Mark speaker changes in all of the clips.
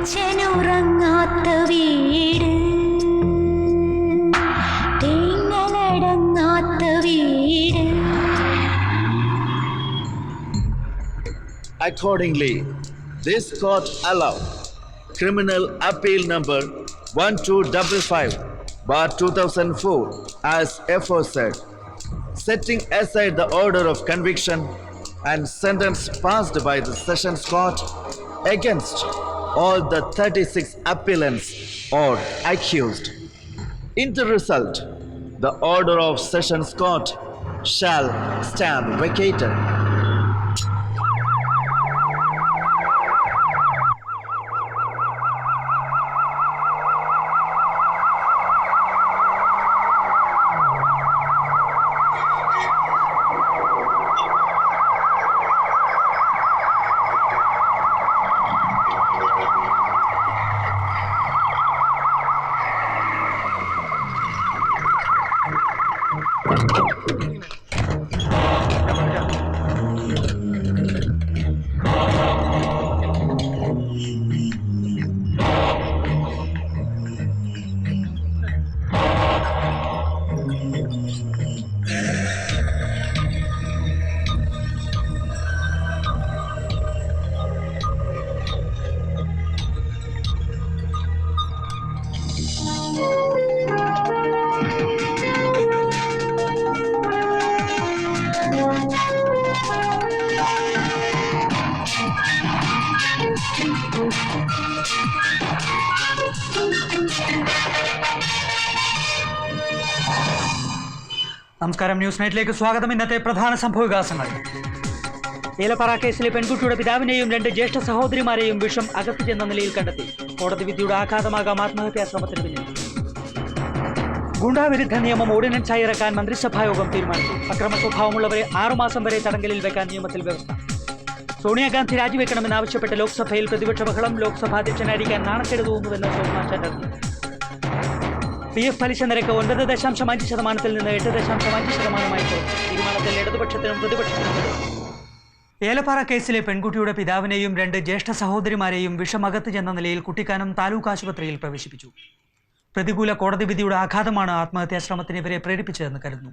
Speaker 1: അച്ഛനുറങ്ങാത്ത വീട്, തേങ്ങലടങ്ങാത്ത വീട്.
Speaker 2: Accordingly, this court allowed criminal appeal number 1255/2004 as aforesaid, setting aside the order of conviction and sentence passed by the Sessions Court against all the 36 appellants or accused. In the result, the order of Sessions Court shall stand vacated.
Speaker 3: നമസ്കാരം, news നൈറ്റിലേക്ക് സ്വാഗതം. ഇന്നത്തെ പ്രധാന സംഭവവികാസങ്ങൾ. ഏലപ്പാറ കേസിലെ പെൺകുട്ടിയുടെ പിതാവിനെയും 2 ജ്യേഷ്ഠ സഹോദരിമാരെയും വിഷം അകത്തു ചെന്ന നിലയിൽ കണ്ടെത്തി. കോടതി വിധിയുടെ ആഘാതമാകാം ആത്മഹത്യാശ്രമത്തിന് പിന്നിൽ. ഗുണ്ടാവിരുദ്ധ നിയമം ഓർഡിനൻസായി ഇറക്കാൻ മന്ത്രിസഭായോഗം തീരുമാനിച്ചു. അക്രമ സ്വഭാവമുള്ളവരെ 6 മാസം വരെ തടങ്കലിൽ വെക്കാൻ നിയമത്തിൽ വ്യവസ്ഥ. സോണിയാഗാന്ധി രാജിവെക്കണമെന്നാവശ്യപ്പെട്ട് ലോക്സഭയിൽ പ്രതിപക്ഷ ബഹളം. ലോക്സഭാ അധ്യക്ഷനായിരിക്കാൻ നാണക്കേട് തോന്നുന്നുവെന്ന് ശോഭന ചാറ്റർജി. PF പലിശ നിരക്ക് 9.5% നിന്ന് 8.5% തീരുമാനത്തിൽ ഇടതുപക്ഷത്തിനും പ്രതിപക്ഷത്തിനും. ഏലപ്പാറ കേസിലെ പെൺകുട്ടിയുടെ പിതാവിനെയും 2 ജ്യേഷ്ഠ സഹോദരിമാരെയും വിഷമകത്ത് ചെന്ന നിലയിൽ കുട്ടിക്കാനം താലൂക്ക് ആശുപത്രിയിൽ പ്രവേശിപ്പിച്ചു. പ്രതികൂല കോടതി വിധിയുടെ ആഘാതമാണ് ആത്മഹത്യാശ്രമത്തിന് ഇവരെ പ്രേരിപ്പിച്ചതെന്ന് കരുതുന്നു.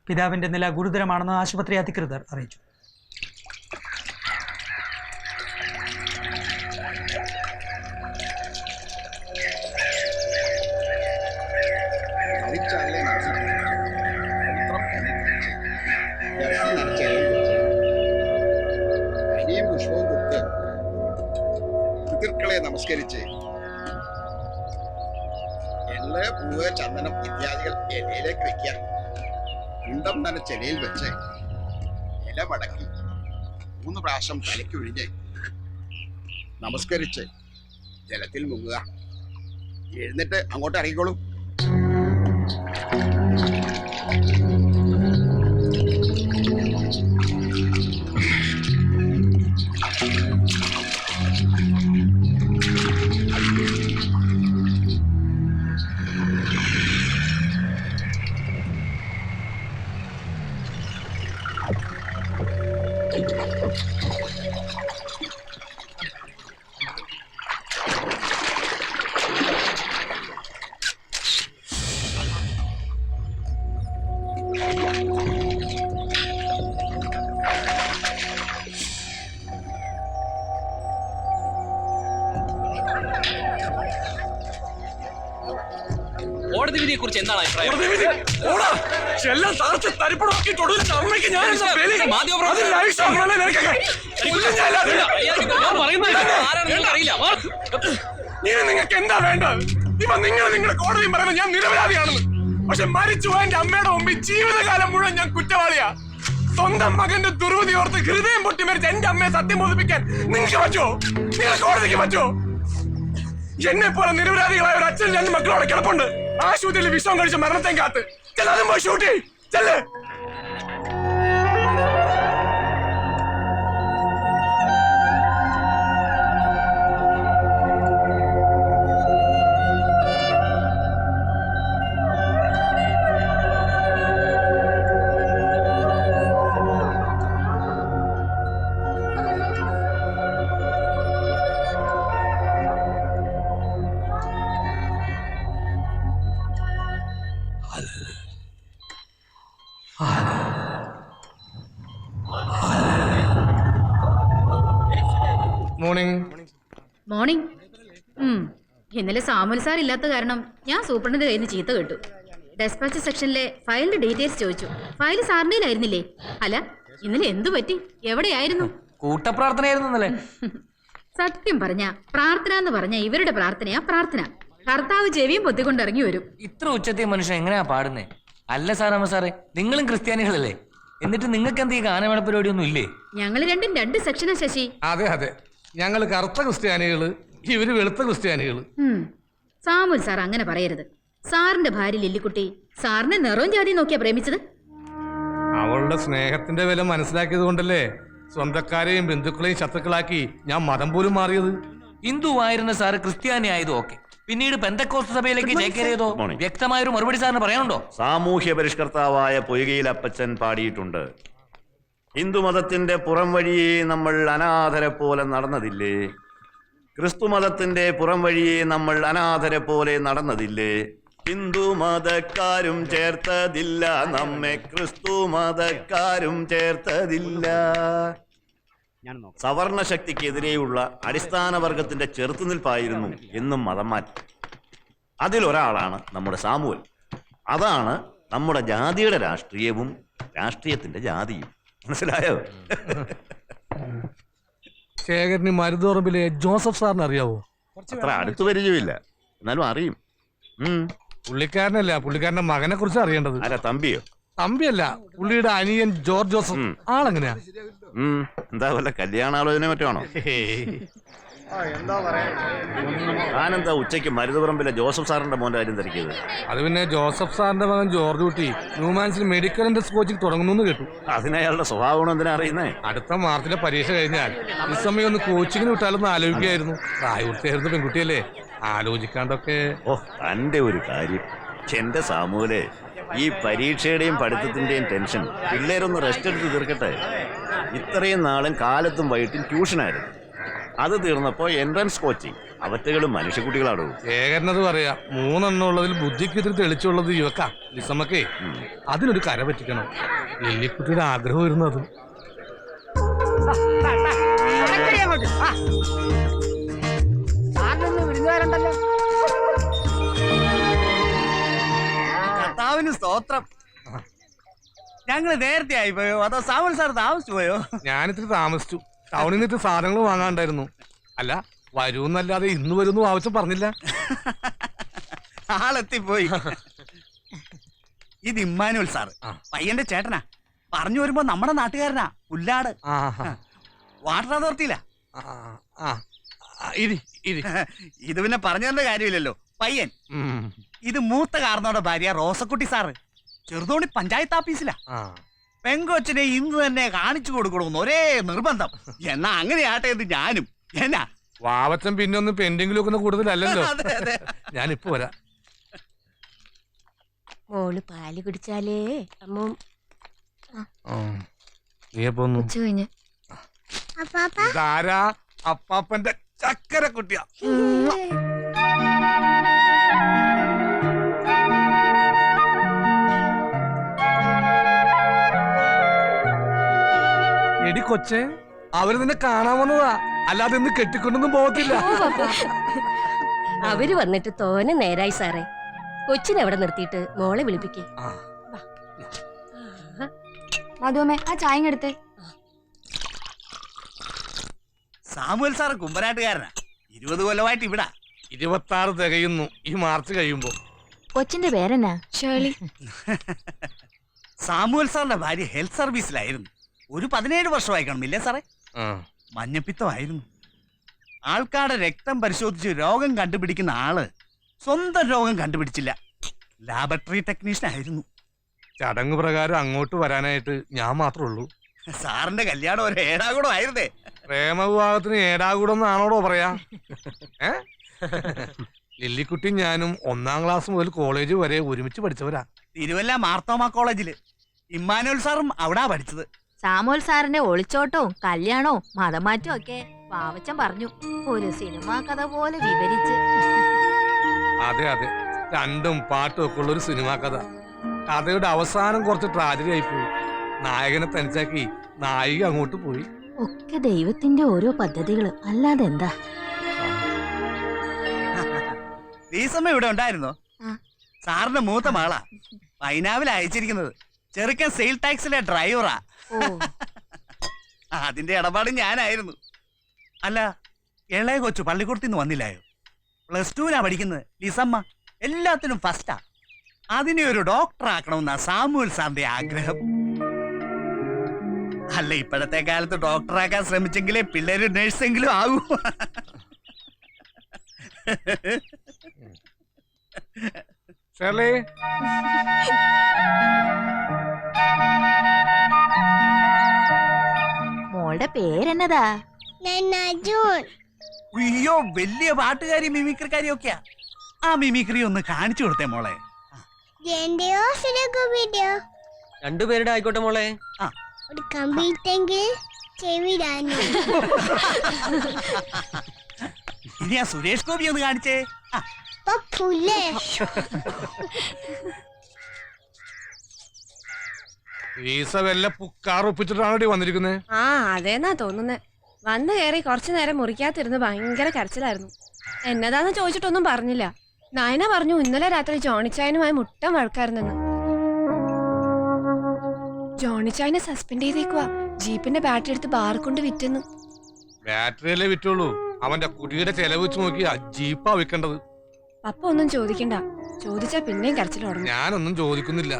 Speaker 3: പിതാവിന്റെ നില ഗുരുതരമാണെന്ന് ആശുപത്രി അധികൃതർ അറിയിച്ചു.
Speaker 4: പിതൃക്കളെ നമസ്കരിച്ച് എള്ള്, പൂവ്, ചന്ദനം ഇത്യാദികൾ ഇലയിലേക്ക് വെക്കുക. കുണ്ടം നനച്ച് ഇലയിൽ വെച്ച് ഇല മടക്കി 3 പ്രാവശ്യം തലയ്ക്കൊഴിഞ്ഞ് നമസ്കരിച്ച് ജലത്തിൽ മുങ്ങുക. എഴുന്നിട്ട് അങ്ങോട്ട് ഇറങ്ങിക്കോളൂ.
Speaker 5: കോടതി വിധിയെ കുറിച്ച് എന്താണ് അഭിപ്രായം?
Speaker 6: നിങ്ങൾക്ക് എന്താ വേണ്ടത്? നിങ്ങളുടെ കോടതിയും പറയുന്നത് ഞാൻ നിരപരാധിയാണെന്ന്. പക്ഷെ മരിച്ചു പോയ എന്റെ അമ്മയുടെ മുമ്പിൽ ജീവിതകാലം മുഴുവൻ ഞാൻ കുറ്റവാളിയാ. സ്വന്തം മകന്റെ ദുർവിധി ഓർത്ത് ഹൃദയം പൊട്ടി മരിച്ച എന്റെ അമ്മയെ സത്യം ബോധിപ്പിക്കാൻ നിങ്ങൾക്ക് പറ്റുമോ? നിങ്ങളുടെ കോടതിക്ക് പറ്റുമോ? എന്നെ പോലെ നിരപരാധികളായ ഒരു അച്ഛൻ 2 മക്കളോടെ കിടപ്പുണ്ട്. ആശുപത്രിയിൽ വിഷം കഴിച്ച മരണത്തെ കാത്ത്. അതും പോയി ഷൂട്ട് ചെയ്യ്. ചെല്ല്.
Speaker 7: മോർണിംഗ്. ഇന്നലെ സാമുൽ സാർ ഇല്ലാത്ത കാരണം ഞാൻ സൂപ്രണ്ടിന്റെ കയ്യിൽ നിന്ന് ചീത്ത കേട്ടു. ഡെസ്പാച്ച് സെക്ഷനിലെ ഫയലിന്റെ ഡീറ്റെയിൽസ് ചോദിച്ചു. ഫയൽ സാറിൻ്റെയിലായിരുന്നില്ലേ? അല്ല, ഇന്നലെ എന്തു പറ്റി? എവിടെയായിരുന്നു?
Speaker 5: കൂട്ടപ്രാർത്ഥനയായിരുന്നല്ലേ?
Speaker 7: സത്യം പറഞ്ഞ പ്രാർത്ഥന എന്ന് പറഞ്ഞ ഇവരുടെ പ്രാർത്ഥനയാ പ്രാർത്ഥന. കർത്താവ് ചെവിയും പൊത്തിക്കൊണ്ട് ഇറങ്ങി വരും.
Speaker 5: ഇത്ര ഉച്ചത്തെ മനുഷ്യൻ എങ്ങനെയാ പാടുന്നേ? അല്ല സാറാമ്മ സാറേ, നിങ്ങളും ക്രിസ്ത്യാനികളല്ലേ? എന്നിട്ട് നിങ്ങൾക്ക് എന്ത് ഈ ഗാനമേള പരിപാടി ഒന്നും ഇല്ലേ?
Speaker 7: ഞങ്ങൾ രണ്ടും രണ്ട് സെക്ഷനാ ശശി.
Speaker 6: അതെ അതെ, ഞങ്ങൾ കറുത്ത ക്രിസ്ത്യാനികള്, ഇവര് വെളുത്ത ക്രിസ്ത്യാനികള്.
Speaker 7: സാമുൽ സാർ അങ്ങനെ പറയരുത്. സാറിന്റെ ഭാര്യ ലില്ലിക്കുട്ടി സാറിനെ നിറവും ജാതി നോക്കിയാ പ്രേമിച്ചത്.
Speaker 6: അവളുടെ സ്നേഹത്തിന്റെ വില മനസ്സിലാക്കിയത് കൊണ്ടല്ലേ സ്വന്തക്കാരെയും ബന്ധുക്കളെയും ശത്രുക്കളാക്കി ഞാൻ മതം പോലും മാറിയത്.
Speaker 5: ഹിന്ദു ആയിരുന്ന സാറ് ക്രിസ്ത്യാനി ആയതോ ഓക്കെ, പിന്നീട് പെന്തക്കോസ്ത് സഭയിലേക്ക് ചേക്കേറിയതോ വ്യക്തമായൊരു മറുപടി സാറിന് പറയാനുണ്ടോ?
Speaker 8: സാമൂഹ്യ പരിഷ്കർത്താവായ പൊയ്കയിൽ അപ്പച്ചൻ പാടിയിട്ടുണ്ട്, ഹിന്ദുമതത്തിന്റെ പുറം വഴിയെ നമ്മൾ അനാഥരെ പോലെ നടന്നതില്ലേ, ക്രിസ്തുമതത്തിന്റെ പുറം വഴിയെ നമ്മൾ അനാഥരെ പോലെ നടന്നതില്ലേ, ഹിന്ദു മതക്കാരും ചേർത്തതില്ല നമ്മെ, ക്രിസ്തു മതക്കാരും ചേർത്തതില്ല. സവർണ ശക്തിക്കെതിരെയുള്ള അടിസ്ഥാന വർഗത്തിന്റെ ചെറുത്തുനിൽപ്പായിരുന്നു എന്നും മതം മാറ്റം. അതിലൊരാളാണ് നമ്മുടെ സാമുവൽ. അതാണ് നമ്മുടെ ജാതിയുടെ രാഷ്ട്രീയവും രാഷ്ട്രീയത്തിന്റെ ജാതിയും. മനസ്സിലായോ?
Speaker 6: ശേഖരന് മരുതോറമ്പിലെ ജോസഫ് സാറിന് അറിയാവോ?
Speaker 8: അത്ര അടുത്ത് പരിചയമില്ല, എന്നാലും അറിയും.
Speaker 6: പുള്ളിക്കാരനല്ല, പുള്ളിക്കാരന്റെ മകനെ കുറിച്ച് അറിയേണ്ടത്.
Speaker 8: ആരാ, തമ്പിയോ?
Speaker 6: തമ്പിയല്ല, പുള്ളിയുടെ അനിയൻ ജോർജ് ജോസഫ്. ആളെങ്ങനെയാ?
Speaker 8: എന്താ വല്ല കല്യാണാലോചന മറ്റാണോ? ഞാനെന്താ ഉച്ചയ്ക്ക് മരുതപുറമ്പിലെ ജോസഫ് സാറിന്റെ മോന്റെ കാര്യം തിരക്കിയത്?
Speaker 6: അത് പിന്നെ ജോസഫ് സാറിന്റെ മകൻ ജോർജ് കുട്ടി ന്യൂമാൻസിൽ മെഡിക്കൽ ഇൻഡസ്ട്രി കോച്ചിങ് തുടങ്ങുന്നു കേട്ടു.
Speaker 8: അതിനയാളുടെ സ്വഭാവം എന്തിനാ അറിയുന്നേ?
Speaker 6: അടുത്ത മാർച്ചിലെ പരീക്ഷ കഴിഞ്ഞാൽ ഈ സമയം ഒന്ന് കോച്ചിങ്ങിന് വിട്ടാലൊന്ന് ആലോചിക്കുകയായിരുന്നു. പ്രായപൂർത്തിയായിരുന്ന പെൺകുട്ടിയല്ലേ, ആലോചിക്കാണ്ടൊക്കെ.
Speaker 8: ഓ, തന്റെ ഒരു കാര്യം. എന്റെ സാമൂലെ, ഈ പരീക്ഷയുടെയും പഠിത്തത്തിന്റെയും ടെൻഷൻ പിള്ളേരൊന്ന് റെസ്റ്റ് എടുത്ത് തീർക്കട്ടെ. ഇത്രയും നാളും കാലത്തും വൈകിട്ടും ട്യൂഷനായിരുന്നു. അത് തീർന്നപ്പോ എൻട്രൻസ് കോച്ചിങ്. അവറ്റകളും മനുഷ്യക്കുട്ടികളാണോ?
Speaker 6: ശേഖരനത് പറയാ, 3 ഉള്ളതിൽ ബുദ്ധിക്ക് ഇത്തിരി തെളിച്ചുള്ളത് യുവക്ക നിസമ്മക്കേ. അതിനൊരു കര പറ്റിക്കണം. ലില്ലിക്കുട്ടിയുടെ ആഗ്രഹം വരുന്നത്.
Speaker 2: കർത്താവിന് സ്തോത്രം. ഞങ്ങള് നേരത്തെ ആയിപ്പോയോ അതോ സാമുൽ സാർ താമസിച്ചു പോയോ?
Speaker 6: ഞാനിത്തിരി താമസിച്ചു. ടൗണിൽ നിന്നിട്ട് സാധനങ്ങൾ വാങ്ങാണ്ടായിരുന്നു. അല്ല, വരൂന്നല്ലാതെ ഇന്ന് വരുന്നു ആവശ്യം പറഞ്ഞില്ല.
Speaker 2: ആളെത്തിപ്പോയി. ഇത് ഇമ്മാനുവൽ സാറ്, പയ്യന്റെ ചേട്ടനാ. പറഞ്ഞു വരുമ്പോ നമ്മുടെ നാട്ടുകാരനാ, പുല്ലാട്. വാട്ടർ അതോറിറ്റിയിലാ. ഇത് പിന്നെ പറഞ്ഞതിന്റെ കാര്യമില്ലല്ലോ. പയ്യൻ ഇത് മൂത്ത കാരണോടെ ഭാര്യ റോസക്കുട്ടി സാറ്, ചെറുതോണി പഞ്ചായത്ത് ഓഫീസിലാ. പെങ്കൊച്ചിനെ ഇന്ന് തന്നെ കാണിച്ചു കൊടുക്കണമെന്ന് ഒരേ നിർബന്ധം. എന്നാ അങ്ങനെ ആട്ടെ എന്ന് ഞാനും. എന്നാ
Speaker 6: വാവച്ചൻ പിന്നെ ഒന്നും പെൻഡിങ്ങിൽ വെക്കുന്ന കൂടുതലല്ലോ. ഞാനിപ്പോ വരാം.
Speaker 1: മോള് പാല് കുടിച്ചാലേ അമ്മ
Speaker 6: ഇതാരാ? അപ്പാപ്പന്റെ ചക്കര കുട്ടിയാ. എടി കൊച്ചേ, അവര് നിന്നെ കാണാൻ വന്നതാ, അല്ലാതെ ഇന്ന് കെട്ടിക്കൊണ്ടൊന്നും പോകത്തില്ല.
Speaker 1: അവര് വന്നിട്ട് തോനെ നേരായി സാറേ. കൊച്ചിനെ അവിടെ നിർത്തിയിട്ട് മോളെ വിളിപ്പിക്കേ.
Speaker 7: മധുമേ, ആ ചായ എടുത്തേ.
Speaker 2: Samuel sir കുമ്പനാട്ടുകാരനാ. 20 കൊല്ലമായിട്ട് ഇവിടെ.
Speaker 6: 26 തികയുന്നു ഈ മാർച്ച് കഴിയുമ്പോ.
Speaker 1: കൊച്ചിന്റെ പേരെന്നാ? ഷേർലി.
Speaker 2: സാമുവൽ സാറിന്റെ ഭാര്യ ഹെൽത്ത് സർവീസിലായിരുന്നു. ഒരു 17 വർഷമായി കാണുമില്ലേ സാറേ? മഞ്ഞപ്പിത്തമായിരുന്നു. ആൾക്കാരുടെ രക്തം പരിശോധിച്ച് രോഗം കണ്ടുപിടിക്കുന്ന ആള് സ്വന്തം രോഗം കണ്ടുപിടിച്ചില്ല. ലാബറട്ടറി ടെക്നീഷ്യൻ ആയിരുന്നു.
Speaker 6: ചടങ്ങ് പ്രകാരം അങ്ങോട്ട് വരാനായിട്ട് ഞാൻ മാത്രമേ ഉള്ളൂ.
Speaker 2: സാറിന്റെ കല്യാണം ഒരു ഏടാകൂടം ആയിരുന്നേ.
Speaker 6: പ്രേമവിവാഹത്തിന് ഏടാകൂടം എന്നാണോടോ പറയാ? ലില്ലിക്കുട്ടി ഞാനും 1ാം ക്ലാസ് മുതൽ കോളേജ് വരെ ഒരുമിച്ച് പഠിച്ചവരാ.
Speaker 2: തിരുവല്ല മാർത്തോമ കോളേജില്. ഇമ്മാനുവൽ സാറും അവിടാ പഠിച്ചത്.
Speaker 1: സാമുവൽ സാറിന്റെ ഒളിച്ചോട്ടവും കല്യാണവും മതമാറ്റവും ഒക്കെ വാവച്ചൻ പറഞ്ഞു. ഒരു സിനിമാ കഥ പോലെ വിവരിച്ച്.
Speaker 6: അതെ അതെ, രണ്ടും പാട്ടും ഒക്കെ ഉള്ള ഒരു സിനിമാ കഥ. കഥയുടെ അവസാനം കുറച്ച് ട്രാജഡി ആയിപ്പോയി. നായകനെ തനിച്ചാക്കി നായിക അങ്ങോട്ട് പോയി.
Speaker 1: ഒക്കെ ദൈവത്തിന്റെ ഓരോ പദ്ധതികള്, അല്ലാതെ എന്താ.
Speaker 9: ലീസമ്മ ഇവിടെ ഉണ്ടായിരുന്നോ?
Speaker 1: ആ.
Speaker 9: സാറിന്റെ മൂത്ത മകളാ. പൈനാവിൽ അയച്ചിരിക്കുന്നത്. ചെറുക്കൻ സെയിൽ ടാക്സിലെ ഡ്രൈവറാ.
Speaker 1: ഓ
Speaker 9: അതിന്റെ ഇടപാട് ഞാനായിരുന്നു. അല്ല, ഇളയ കൊച്ചു പള്ളിക്കൂടത്തിന്ന് വന്നില്ലായോ? +2 പഠിക്കുന്നത്. ലിസമ്മ എല്ലാത്തിനും ഫസ്റ്റാ. അതിനെ ഒരു ഡോക്ടർ ആക്കണമെന്നാ സാമുവൽ സാറിന്റെ ആഗ്രഹം. അല്ല, ഇപ്പോഴത്തെ കാലത്ത് ഡോക്ടറാക്കാൻ ശ്രമിച്ചെങ്കിലേ പിള്ളേര് നഴ്സെങ്കിലും ആകൂ.
Speaker 6: ഷേർലി,
Speaker 1: മോളുടെ പേരെന്നതാ?
Speaker 9: അയ്യോ, വലിയ പാട്ടുകാരി മിമിക്രിക്കാരി ഒക്കെയാ. ആ മിമിക്രി ഒന്ന് കാണിച്ചു കൊടുത്തേ മോളെ.
Speaker 10: രണ്ടുപേരുടെ ആയിക്കോട്ടെ മോളെ.
Speaker 9: ഇനി ആ സുരേഷ് ഗോപി ഒന്ന് കാണിച്ചേ.
Speaker 6: വീസ വല്ല പുക്കാറൊപ്പിച്ചിട്ടാണ് വന്നിരിക്കുന്നത്.
Speaker 11: ആ അതേന്നാ തോന്നുന്നേ. വന്നു കയറി കുറച്ചു നേരം മുറിക്കാത്തിരുന്ന് ഭയങ്കര കരച്ചിലായിരുന്നു. എന്നതാന്ന് ചോദിച്ചിട്ടൊന്നും പറഞ്ഞില്ല. നയന പറഞ്ഞു ഇന്നലെ രാത്രി ജോണിച്ചായനുമായി മുട്ടം വഴക്കായിരുന്നെന്ന്. ജോണിച്ചായനെ സസ്പെൻഡ് ചെയ്തേക്കുവാ. ജീപ്പിന്റെ ബാറ്ററി എടുത്ത് ബാർ കൊണ്ട് വിറ്റെന്ന്.
Speaker 6: ബാറ്ററിയല്ലേ വിറ്റുള്ളൂ. അവന്റെ കുട്ടിയുടെ ചെലവ് വെച്ച് നോക്കിയാ ജീപ്പാ വിൽക്കേണ്ടത്.
Speaker 11: പപ്പ ഒന്നും ചോദിക്കണ്ട. ചോദിച്ചാ പിന്നെയും കരച്ചിൽ തുടങ്ങും.
Speaker 6: ഞാനൊന്നും ചോദിക്കുന്നില്ല.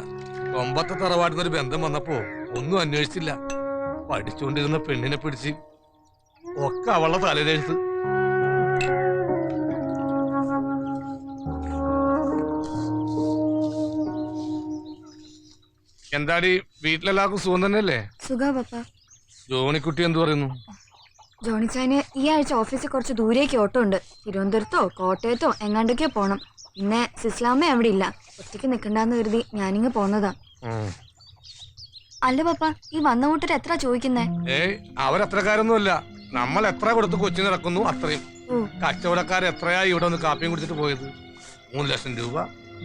Speaker 6: കൊമ്പത്തെ തറവാട്ടിൽ ഒരു ബന്ധം വന്നപ്പോ ഒന്നും അന്വേഷിച്ചില്ല. പഠിച്ചുകൊണ്ടിരുന്ന പെണ്ണിനെ പിടിച്ച് ഒക്കെ അവളുടെ തലയിലെഴുത്ത്. എന്താടി, വീട്ടിലെല്ലാവർക്കും സുഖം തന്നെയല്ലേ?
Speaker 11: സുഖാ പപ്പ.
Speaker 6: ജോണിക്കുട്ടി എന്ത് പറയുന്നു?
Speaker 11: ജോണിച്ചായന് ഈ ആഴ്ച ഓഫീസിൽ കുറച്ച് ദൂരേക്ക് ഓട്ടോ ഉണ്ട്. തിരുവനന്തപുരത്തോ കോട്ടയത്തോ എങ്ങാണ്ടൊക്കെയോ പോണം. പിന്നെ സിസ്ലാമ്മ അവിടെ ഇല്ല. ഒറ്റയ്ക്ക് നിൽക്കണ്ടെന്ന് കരുതി ഞാനിങ്ങ് പോന്നതാ. അല്ല പപ്പ, ഈ വന്ന കൂട്ടർ എത്ര ചോദിക്കുന്നേ?
Speaker 6: അവരത്രക്കാരൊന്നുമല്ല. നമ്മൾ എത്ര കൊടുത്ത് കൊച്ചി നടക്കുന്നു അത്രയും. കച്ചവടക്കാർ എത്രയാ ഇവിടെ ഒന്ന് കാപ്പിയും കുടിച്ചിട്ട് പോയത്? 3 ലക്ഷം രൂപ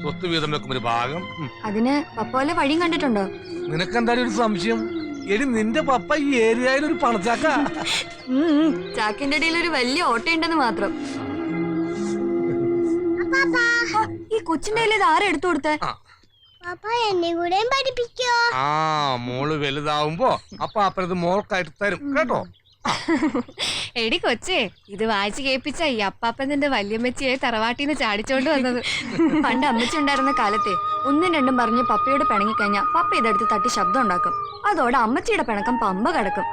Speaker 6: സ്വത്ത് വീതം വെക്കും ഒരു ഭാഗം.
Speaker 11: അതിന് പപ്പ വല്ല വഴിയും കണ്ടിട്ടുണ്ടോ?
Speaker 6: നിനക്കെന്തായാലും ഒരു സംശയം? എടി, നിന്റെ പപ്പ ഈ ഏരിയയിൽ ഒരു പണച്ചാക്ക.
Speaker 11: ചാക്കിന്റെ ഇടയിൽ ഒരു വലിയ ഓട്ടോ ഉണ്ടെന്ന് മാത്രം. ഈ കൊച്ചിന്റെ കയ്യിൽ ആരെ എടുത്തു കൊടുത്തേ?
Speaker 6: ആ, മോള് വലുതാവുമ്പോ അപ്പൊ അപ്പഴത് മോൾക്കായിട്ട് തരും കേട്ടോ.
Speaker 11: എടി കൊച്ചേ, ഇത് വായിച്ചു കേൾപ്പിച്ച ഈ അപ്പാപ്പൻ നിന്റെ വല്യമ്മച്ചിയെ തറവാട്ടിന്ന് ചാടിച്ചോണ്ട് വന്നത്. പണ്ട് അമ്മച്ചി ഉണ്ടായിരുന്ന കാലത്തെ 1ഉം 2ഉം പറഞ്ഞ് പപ്പയോട് പിണങ്ങിക്കഴിഞ്ഞാ പപ്പ ഇതെടുത്ത് തട്ടി ശബ്ദം ഉണ്ടാക്കും. അതോടെ അമ്മച്ചിയുടെ പിണക്കം പമ്പ കിടക്കും.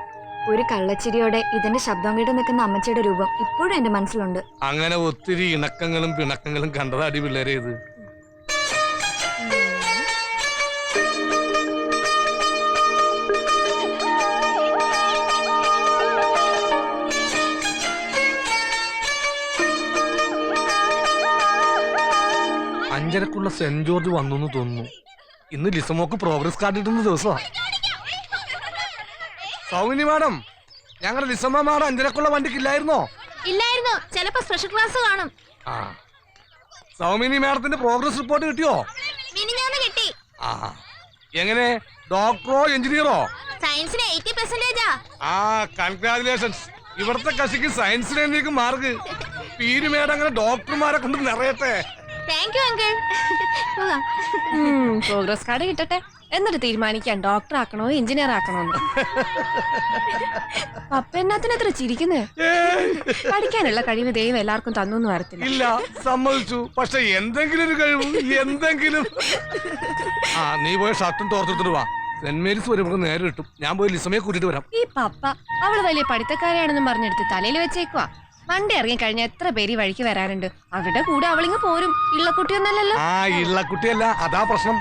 Speaker 11: ഒരു കള്ളച്ചിരിയോടെ ഇതിന്റെ ശബ്ദം കേട്ട് നിൽക്കുന്ന അമ്മച്ചിയുടെ രൂപം ഇപ്പോഴും എന്റെ മനസ്സിലുണ്ട്.
Speaker 6: അങ്ങനെ ഒത്തിരി ഇണക്കങ്ങളും പിണക്കങ്ങളും കണ്ടതാടി പിള്ളേരെ ഇത്. അഞ്ചരക്കുള്ള സെന്റ് ജോർജ് വന്നു തോന്നുന്നു. ഇന്ന് ലിസമോക്ക് പ്രോഗ്രസ് കാർഡ് കിട്ടുന്ന ദിവസമാണ്. സൗമിനി മാഡം, ഞങ്ങളുടെ ലിസമ്മ മാഡം അഞ്ചരക്കുള്ള വണ്ടിക്കില്ലായിരുന്നോ?
Speaker 1: ഇല്ലായിരുന്നു. ചിലപ്പോ സ്പെഷ്യൽ ക്ലാസ് കാണും.
Speaker 6: ആ, സൗമിനി മാഡത്തിന്റെ പ്രോഗ്രസ് റിപ്പോർട്ട് കിട്ടിയോ?
Speaker 1: മിനിഞ്ഞാന്ന് കിട്ടി.
Speaker 6: ആ, എങ്ങനെ, ഡോക്ടറോ എഞ്ചിനീയറോ?
Speaker 1: സയൻസിന് 80%.
Speaker 6: ആ, കൺഗ്രാജുലേഷൻസ്. ഇവിടുത്തെ കശിക്ക് സയൻസിലേക്ക് മാർക്ക്. പീര് മേഡം അങ്ങനെ ഡോക്ടർമാരെ കൊണ്ട് നിറയട്ടെ.
Speaker 1: Thank you uncle.
Speaker 11: Progress card കിട്ടട്ടെ, എന്നിട്ട് തീരുമാനിക്കാൻ ഡോക്ടർ ആക്കണോ എഞ്ചിനീയർ ആക്കണോന്ന്. പപ്പ എന്നാത്തിന് എത്ര ചിരിക്കുന്നേ? പഠിക്കാനുള്ള കഴിവ് ദൈവം എല്ലാവർക്കും തന്നു വരത്തില്ല.
Speaker 6: ഇല്ല, സമ്മതിച്ചു. പക്ഷെ എന്തെങ്കിലും ഒരു കഴിവ്, എന്തെങ്കിലും. ആ, നീ പോയ ഷർട്ടും തോർത്തെടുത്തിട്ട് വാ. സെന്റ് മേരീസ് വരുമ്പോ നേരെ കിട്ടും. ഞാൻ പോയി ലിസമയെ കൂട്ടിട്ട് വരാം.
Speaker 11: ഈ പപ്പ അവള് വലിയ പഠിത്തക്കാരെയാണെന്നും പറഞ്ഞെടുത്ത് തലയിൽ വെച്ചേക്കുവാ. വണ്ടി ഇറങ്ങി കഴിഞ്ഞാൽ എത്ര പേര് വഴിക്ക് വരാനുണ്ട്. അവരുടെ കൂടെ അവളിങ്ങ് പോരും. ഇള്ളക്കുട്ടിയൊന്നല്ലല്ലോ.
Speaker 6: ആ, ഇള്ളക്കുട്ടിയല്ല, അതാ പ്രശ്നം.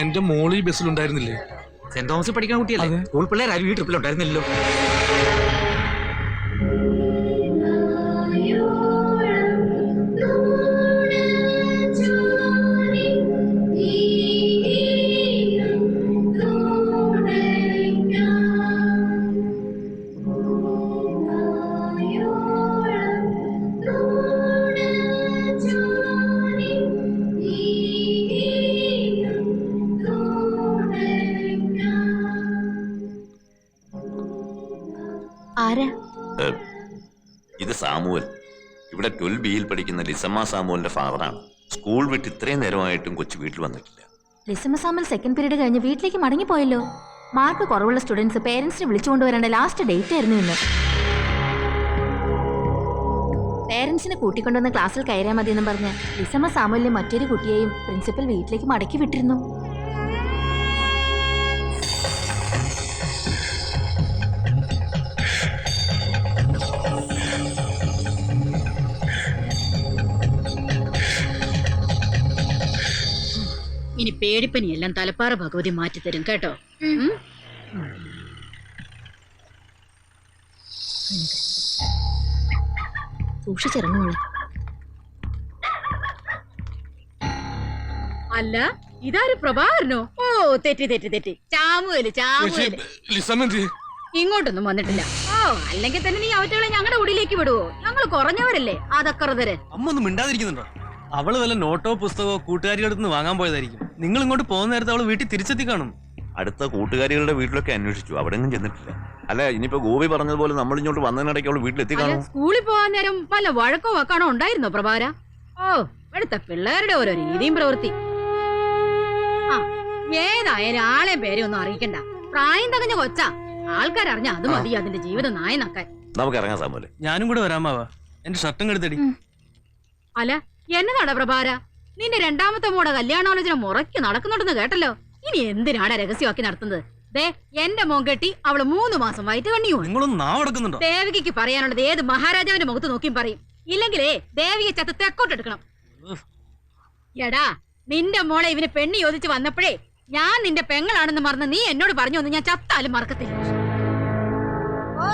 Speaker 6: എന്റെ മോള് ഈ ബസ്സിലുണ്ടായിരുന്നില്ലേ?
Speaker 10: സെന്റ് തോമസ് പഠിക്കുന്ന കുട്ടിയല്ലേ? സ്കൂൾ പിള്ളേർ ആരും ഈ ട്രിപ്പിലുണ്ടായിരുന്നില്ലല്ലോ.
Speaker 8: സാമുവൽ. ഇവിടെ 12B പഠിക്കുന്ന ലിസമ്മ സാമുവലിന്റെ ഫാദറാണ്. സ്കൂൾ വിട്ട് ഇത്രയും നേരമായിട്ടും കൊച്ചു വീട്ടിൽ വന്നിട്ടില്ല.
Speaker 1: ലിസമ്മ സാമൽ സെക്കൻഡ് പീരീഡ് കഴിഞ്ഞ് വീട്ടിലേക്ക് മടങ്ങിപ്പോയല്ലോ. മാർക്ക് കുറവുള്ള സ്റ്റുഡൻസ് പേരൻസിനെ വിളിച്ചുകൊണ്ടുവരേണ്ട ലാസ്റ്റ് ഡേറ്റ് ആയിരുന്നു ഇന്ന്. പേരൻസിനെ കൂട്ടിക്കൊണ്ടുവന്ന് ക്ലാസ്സിൽ കയറിയാൽ മതിയെന്ന് പറഞ്ഞ് ലിസമ്മ സാമുവലിനെ മറ്റൊരു കുട്ടിയെയും പ്രിൻസിപ്പൽ വീട്ടിലേക്ക് മടക്കി വിട്ടിരുന്നു.
Speaker 7: ഇനി പേടിപ്പനിയെല്ലാം തലപ്പാറ ഭഗവതി മാറ്റിത്തരും കേട്ടോ.
Speaker 1: സൂക്ഷിച്ചിറങ്ങുള്ളൂ.
Speaker 7: അല്ല ഇതാര് പ്രഭാകരനോ? ഓ തെറ്റി തെറ്റി തെറ്റി. ചാമുവല് ചാമുവല് ഇങ്ങോട്ടൊന്നും വന്നിട്ടില്ല. ഓ അല്ലെങ്കിൽ തന്നെ നീ അവറ്റകളെ ഞങ്ങളുടെ ഉള്ളിലേക്ക് വിടുവോ? ഞങ്ങൾ കുറഞ്ഞവരല്ലേ അതക്കറതര്.
Speaker 10: അമ്മ ഒന്നും മിണ്ടാതിരിക്കുന്നുണ്ടോ? അവള് വല്ല നോട്ടോ പുസ്തകമോ കൂട്ടുകാരികളുടെ അടുത്ത് വാങ്ങാൻ പോയതായിരിക്കും. നിങ്ങൾ ഇങ്ങോട്ട് പോകുന്ന നേരത്തെ അവള് വീട്ടിൽ തിരിച്ചെത്തി കാണും.
Speaker 8: അടുത്ത കൂട്ടുകാരികളുടെ വീട്ടിലൊക്കെ അന്വേഷിച്ചു, അവിടെയൊന്നും ചെന്നിട്ടില്ല. അല്ല ഇനിയിപ്പോ ഗോപി പറഞ്ഞതുപോലെ നമ്മൾ ഇങ്ങോട്ട് വന്നതിനിടയ്ക്ക് അവള് വീട്ടിലെത്തി കാണും.
Speaker 7: സ്കൂളിൽ പോകാൻ നേരം വല്ല വഴക്കോ വാക്കാണോ ഉണ്ടായിരുന്നോ പ്രഭാര? ഓ ഇവിടുത്തെ പിള്ളേരുടെ ഓരോ രീതിയും പ്രവൃത്തി. ആ ഏതായാലും ആളെ പേരെ ഒന്നും അറിയിക്കണ്ട. പ്രായം തകഞ്ഞ കൊച്ചാ. ആൾക്കാരറിഞ്ഞ അത് മതി അതിന്റെ ജീവിതം നായ നക്കാൻ.
Speaker 8: നമുക്ക് ഇറങ്ങാൻ സാമൂലെ.
Speaker 10: ഞാനും കൂടെ വരാമാവാ. എന്റെ ഷർട്ടും കെടുത്തടി.
Speaker 7: അല്ല എന്നതാടാ പ്രഭാര, നിന്റെ രണ്ടാമത്തെ മോടെ കല്യാണാലോചന മുറയ്ക്ക് നടക്കുന്നുണ്ടെന്ന് കേട്ടല്ലോ. ഇനി എന്തിനാണ് രഹസ്യമാക്കി നടത്തുന്നത്? ദേ എന്റെ മോൻ കെട്ടി അവള് 3 മാസം വയറ്റ് കണ്ണിയോ.
Speaker 10: നിങ്ങളൊന്നും നാവടക്കുന്നുണ്ടോ?
Speaker 7: ദേവികയ്ക്ക് പറയാനുള്ളത് ഏത് മഹാരാജാവിന്റെ മുഖത്ത് നോക്കിയും പറയും. ഇല്ലെങ്കിലേ ദേവിയെ ചത്ത് തെക്കോട്ടെടുക്കണം. എടാ നിന്റെ മോളെ ഇവന് പെണ്ണ് ചോദിച്ചു വന്നപ്പോഴേ ഞാൻ നിന്റെ പെങ്ങളാണെന്ന് മറന്ന് നീ എന്നോട് പറഞ്ഞു ഒന്ന് ഞാൻ ചത്താലും മറക്കത്തില്ല. ഓ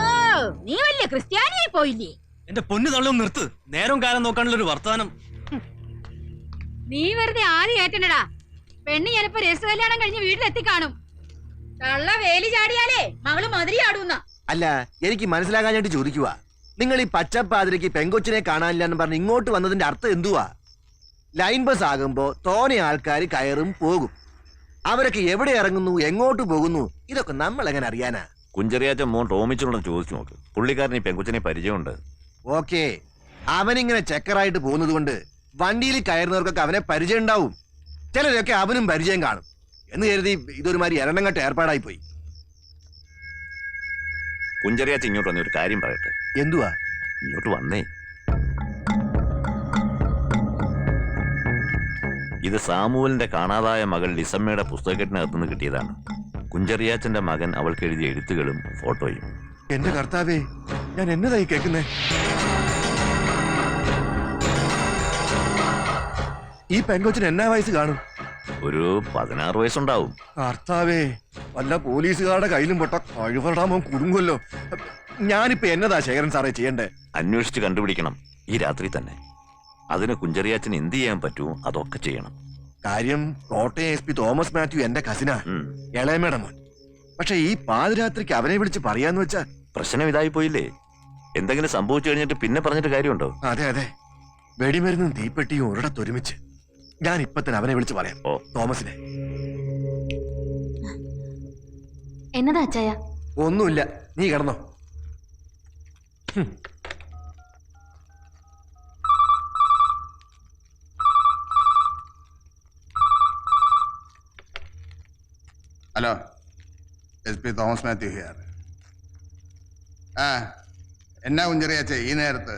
Speaker 7: നീ വലിയ ക്രിസ്ത്യാനിയായി പോയില്ലേ?
Speaker 10: എന്റെ പൊന്നു തള്ളും നിർത്ത്. നേരം കാലം നോക്കാനുള്ള ഒരു വർത്താനം.
Speaker 7: നീ വെറുതെ ആദ്യം ഏറ്റണ്ടടാ. പെണ്ണ് ചിലപ്പോ രജിസ്റ്റർ കല്യാണം കഴിഞ്ഞ് വീട്ടിലെത്തി കാണും. തള്ള വേലി ചാടിയാലേ മകള് മതിരി ആടൂന്ന.
Speaker 12: അല്ല എനിക്ക് മനസ്സിലാകാനായിട്ട് ചോദിക്കുക, നിങ്ങൾ ഈ പച്ചപ്പാതിരക്ക് പെങ്കൊച്ചിനെ കാണാനില്ല എന്ന് പറഞ്ഞ് ഇങ്ങോട്ട് വന്നതിന്റെ അർത്ഥം എന്തുവാ? ലൈൻ ബസ് ആകുമ്പോ തോനെ ആൾക്കാർ കയറും പോകും. അവരൊക്കെ എവിടെ ഇറങ്ങുന്നു, എങ്ങോട്ട് പോകുന്നു, ഇതൊക്കെ നമ്മൾ എങ്ങനെ അറിയാനാ?
Speaker 8: കുഞ്ചറിയാച്ച മോൻ ടോമിച്ചോട് ചോദിച്ചു നോക്ക്. പുള്ളിക്കാരൻ ഈ പെങ്കൊച്ചിനെ പരിചയമുണ്ട്.
Speaker 12: ഓക്കെ, അവനിങ്ങനെ ചെക്കറായിട്ട് പോകുന്നത് കൊണ്ട് വണ്ടിയിൽ കയറുന്നവർക്കൊക്കെ അവനെ പരിചയം ഉണ്ടാവും. ചിലരൊക്കെ അവനും പരിചയം കാണും എന്ന് കരുതി ഇതൊരുമാതിരി എരണ്ടങ്ങട്ട ഏർപ്പാടായി പോയി.
Speaker 8: കുഞ്ചറിയാച്ച ഇങ്ങോട്ട് വന്ന ഒരു കാര്യം പറയട്ടെ.
Speaker 12: എന്തുവാ?
Speaker 8: ഇങ്ങോട്ട് വന്നേ. ഇത് സാമുവലിന്റെ കാണാതായ മകൾ ലിസമ്മയുടെ പുസ്തകത്തിനകത്തുനിന്ന് കിട്ടിയതാണ്. കുഞ്ചറിയാച്ചന്റെ മകൻ അവൾക്ക് എഴുതിയ എഴുത്തുകളും ഫോട്ടോയും.
Speaker 12: എന്റെ കർത്താവേ, ഞാൻ എന്നതായി കേൾക്കുന്നേ? ഈ പെങ്കൊച്ചിന് എന്നാ വയസ്സ് കാണും?
Speaker 8: ഒരു 16 വയസ്സുണ്ടാവും.
Speaker 12: കർത്താവേ, വല്ല പോലീസുകാരുടെ കയ്യിലും പൊട്ട കഴിവടാമോ കുടുങ്ങുമല്ലോ. ഞാനിപ്പോ എന്നതാ ശേഖരൻ സാറേ ചെയ്യണ്ടേ?
Speaker 8: അന്വേഷിച്ച് കണ്ടുപിടിക്കണം ഈ രാത്രി തന്നെ. അതിന് കുഞ്ചറിയാച്ചന് എന്ത് ചെയ്യാൻ പറ്റുമോ അതൊക്കെ ചെയ്യണം.
Speaker 12: കാര്യം കോട്ടയം SP തോമസ് മാത്യു എന്റെ കസിനാ, ഇളയമേട മോൻ. പക്ഷെ ഈ പാതിരാത്രിക്ക് അവനെ വിളിച്ച് പറയാന്ന് വെച്ചാ
Speaker 8: പ്രശ്നം ഇതായി പോയില്ലേ? എന്തെങ്കിലും സംഭവിച്ചു കഴിഞ്ഞിട്ട് പിന്നെ പറഞ്ഞിട്ട് കാര്യമുണ്ടോ?
Speaker 12: അതെ അതെ, വെടിമരുന്നും തീപ്പെട്ടിയും ഒരിടത്തൊരുമിച്ച്. ഞാൻ ഇപ്പൊ തന്നെ അവനെ വിളിച്ച് പറയാം. തോമസിനെ.
Speaker 1: എന്നതാ അച്ചായ?
Speaker 12: ഒന്നുമില്ല, നീ കിടന്നോ.
Speaker 4: Hello, SP Thomas Mathew here. ആ എന്നാ കുഞ്ചറിയാച്ചേ ഈ നേരത്ത്?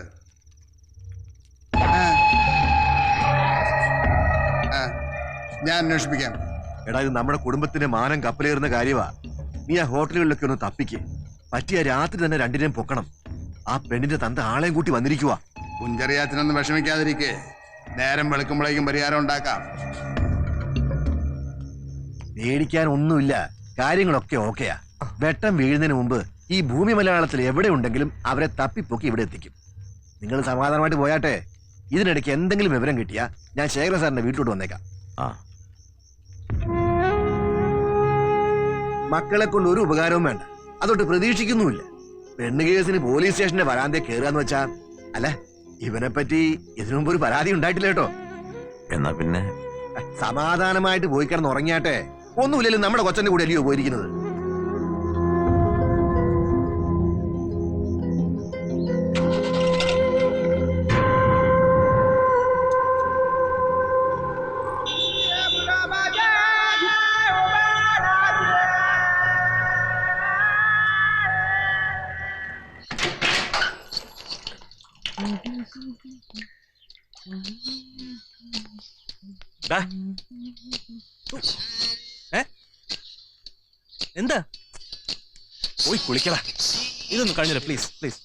Speaker 4: ഞാൻ അന്വേഷിപ്പിക്കാം.
Speaker 12: എടാ, ഇത് നമ്മുടെ കുടുംബത്തിന്റെ മാനം കപ്പലേറുന്ന കാര്യമാ. നീ ആ ഹോട്ടലുകളിലൊക്കെ ഒന്ന് തപ്പിക്ക്. പറ്റിയ രാത്രി തന്നെ രണ്ടിനെയും പൊക്കണം. ആ പെണ്ണിന്റെ തന്ത ആളെയും കൂട്ടി വന്നിരിക്കുവാ.
Speaker 4: കുഞ്ചറിയാച്ചനൊന്നും വിഷമിക്കാതിരിക്കേ. നേരം വെളുക്കുമ്പോഴേക്കും പരിഹാരം ഉണ്ടാക്കാം.
Speaker 12: പേടിക്കാൻ ഒന്നുമില്ല, കാര്യങ്ങളൊക്കെ ഓക്കെയാ. വെട്ടം വീഴുന്നതിന് മുമ്പ് ഈ ഭൂമി മലയാളത്തിൽ എവിടെ ഉണ്ടെങ്കിലും അവരെ തപ്പിപ്പൊക്കി ഇവിടെ എത്തിക്കും. നിങ്ങൾ സമാധാനമായിട്ട് പോയാട്ടെ. ഇതിനിടയ്ക്ക് എന്തെങ്കിലും വിവരം കിട്ടിയാ ഞാൻ ശേഖരൻ സാറിന്റെ വീട്ടിലോട്ട് വന്നേക്കാം. മക്കളെ കൊണ്ട് ഒരു ഉപകാരവും വേണ്ട, അതൊട്ട് പ്രതീക്ഷിക്കുന്നുമില്ല. പെണ്ണ് കേസിന് പോലീസ് സ്റ്റേഷന്റെ വരാന്തേ കയറാന്ന് വെച്ചാ, അല്ല ഇവനെ പറ്റി ഇതിനു മുമ്പ് ഒരു പരാതി ഉണ്ടായിട്ടില്ല കേട്ടോ.
Speaker 8: എന്നാ പിന്നെ
Speaker 12: സമാധാനമായിട്ട് പോയി കിടന്ന് ഉറങ്ങിയാട്ടെ. ഒന്നുമില്ലല്ലോ, നമ്മുടെ കൊച്ചന്റെ കൂടെ അല്ലയോ പോയിരിക്കുന്നത്.
Speaker 10: എന്താ
Speaker 6: പോയി കുളിക്കല.
Speaker 10: ഇതൊന്നും കഴിഞ്ഞില്ല, പ്ലീസ് പ്ലീസ്.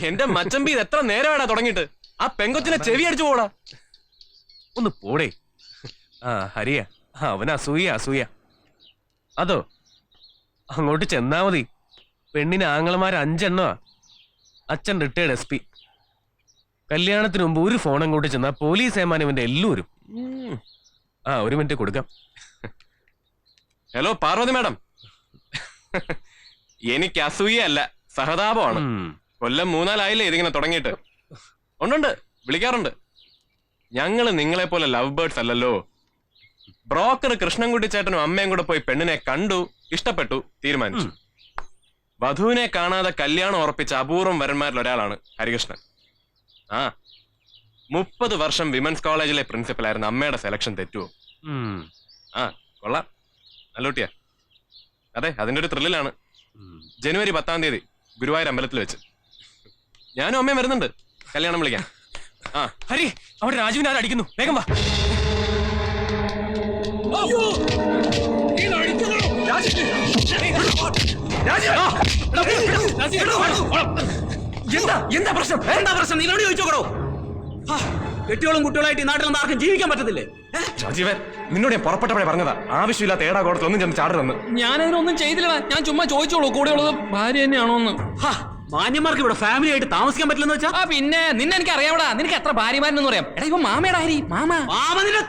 Speaker 6: എന്റെ മച്ചമ്പി ഇത് എത്ര നേരമാടാ തുടങ്ങിയിട്ട്? ആ പെങ്കൊച്ചിനെ ചെവി അടിച്ചു പോടാ.
Speaker 10: ഒന്ന് പോടേ.
Speaker 6: ഹരിയ അവന് അസൂയ. അതോ അങ്ങോട്ട് ചെന്നാ മതി. പെണ്ണിന് ആങ്ങളമാര് 5 എണ്ണമാ. അച്ഛൻ റിട്ടയർഡ് SP. കല്യാണത്തിന് മുമ്പ് ഒരു ഫോൺ അങ്ങോട്ട് ചെന്നാ പോലീസ് ഏമാനവന്റെ എല്ലാവരും. ഒരു മിനിറ്റ് കൊടുക്കാം. Hello Parvathy madam. എനിക്ക് അസൂയല്ല, സഹതാപമാണ്. കൊല്ലം 3-4 ആയില്ലേ ഇതിങ്ങനെ തുടങ്ങിയിട്ട്. ഉണ്ട്, വിളിക്കാറുണ്ട്. ഞങ്ങള് നിങ്ങളെ പോലെ ലവ് ബേർഡ്സ് അല്ലല്ലോ. ബ്രോക്കർ കൃഷ്ണൻകുട്ടി ചേട്ടനും അമ്മയും കൂടെ പോയി പെണ്ണിനെ കണ്ടു, ഇഷ്ടപ്പെട്ടു, തീരുമാനിച്ചു. വധുവിനെ കാണാതെ കല്യാണം ഉറപ്പിച്ച അപൂർവം വരന്മാരിൽ ഒരാളാണ് ഹരികൃഷ്ണൻ. 30 വർഷം വിമൻസ് കോളേജിലെ പ്രിൻസിപ്പലായിരുന്ന അമ്മയുടെ സെലക്ഷൻ തെറ്റുവോ? കൊള്ളാം, നല്ലൂട്ടിയാ. അതെ, അതിന്റെ ഒരു ത്രില്ലിലാണ്. ജനുവരി 10-ാം തീയതി ഗുരുവായൂർ അമ്പലത്തിൽ വെച്ച് ഞാനും അമ്മയും വരുന്നുണ്ട് കല്യാണം വിളിക്കാൻ.
Speaker 5: ഹരി, അവിടെ രാജുവിനെ ആരും അടിക്കുന്നു, വേഗം വാ.
Speaker 9: എന്താ പ്രശ്നം? നിങ്ങളോട് ചോദിച്ചോക്കടോ. കെട്ടിയോളും കുട്ടികളായിട്ട് ഈ നാട്ടിലൊന്നും ആർക്കും ജീവിക്കാൻ പറ്റത്തില്ലേ?
Speaker 6: രാജീവൻ, നിന്നോട് ഞാൻ പുറപ്പെട്ടപ്പോഴേ പറഞ്ഞതാ, ആവശ്യമില്ലാത്ത ഏടാകോടത്തിൽ ഒന്നും ചെന്ന് ചാടരുതെന്ന്.
Speaker 5: ഞാനതിനൊന്നും ചെയ്തില്ലടാ, ഞാൻ ചുമ്മാ ചോദിച്ചോളൂ കൂടെ ഉള്ളത് ഭാര്യ തന്നെയാണോന്ന്.
Speaker 9: മാന്യന്മാർക്ക് ഇവിടെ ഫാമിലി ആയിട്ട് താമസിക്കാൻ പറ്റില്ലെന്ന് വെച്ചാ?
Speaker 5: പിന്നെ നിന്നെ എനിക്ക് അറിയാവടാ, നിനക്ക് എത്ര ഭാര്യമാരെന്ന് പറയാം. എടാ ഇപ്പൊ മാമയുടെ ഹരി,
Speaker 9: മാമനിന്റെ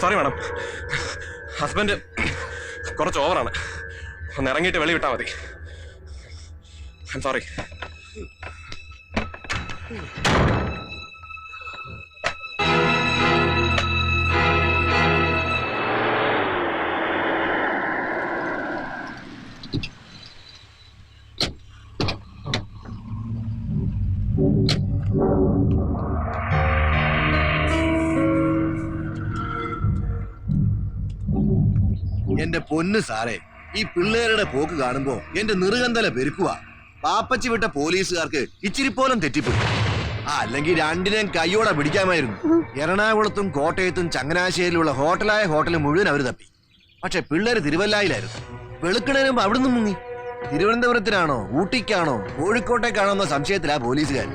Speaker 6: സോറി മാഡം, ഹസ്ബൻഡ് കുറച്ച് ഓവറാണ്. ഒന്ന് ഇറങ്ങിയിട്ട് വെളി വിട്ടാ മതി. സോറി.
Speaker 12: എന്റെ പൊന്ന് സാറേ, ഈ പിള്ളേരുടെ പോക്ക് കാണുമ്പോ എന്റെ നിറുകന്തല പെരുക്കുവാ. പാപ്പച്ചി വിട്ട പോലീസുകാർക്ക് ഇച്ചിരി പോലും തെറ്റിപ്പോയി. അല്ലെങ്കിൽ രണ്ടിനെയും കയ്യോടെ പിടിക്കാമായിരുന്നു. എറണാകുളത്തും കോട്ടയത്തും ചങ്ങനാശ്ശേരിയിലുള്ള ഹോട്ടൽ മുഴുവൻ അവർ തപ്പി. പക്ഷെ പിള്ളേര് തിരുവല്ലായിലായിരുന്നു. വെളുക്കണേനും അവിടുന്ന് മുങ്ങി. തിരുവനന്തപുരത്തിനാണോ ഊട്ടിക്കാണോ കോഴിക്കോട്ടേക്കാണോ എന്ന സംശയത്തിലാ പോലീസുകാർ.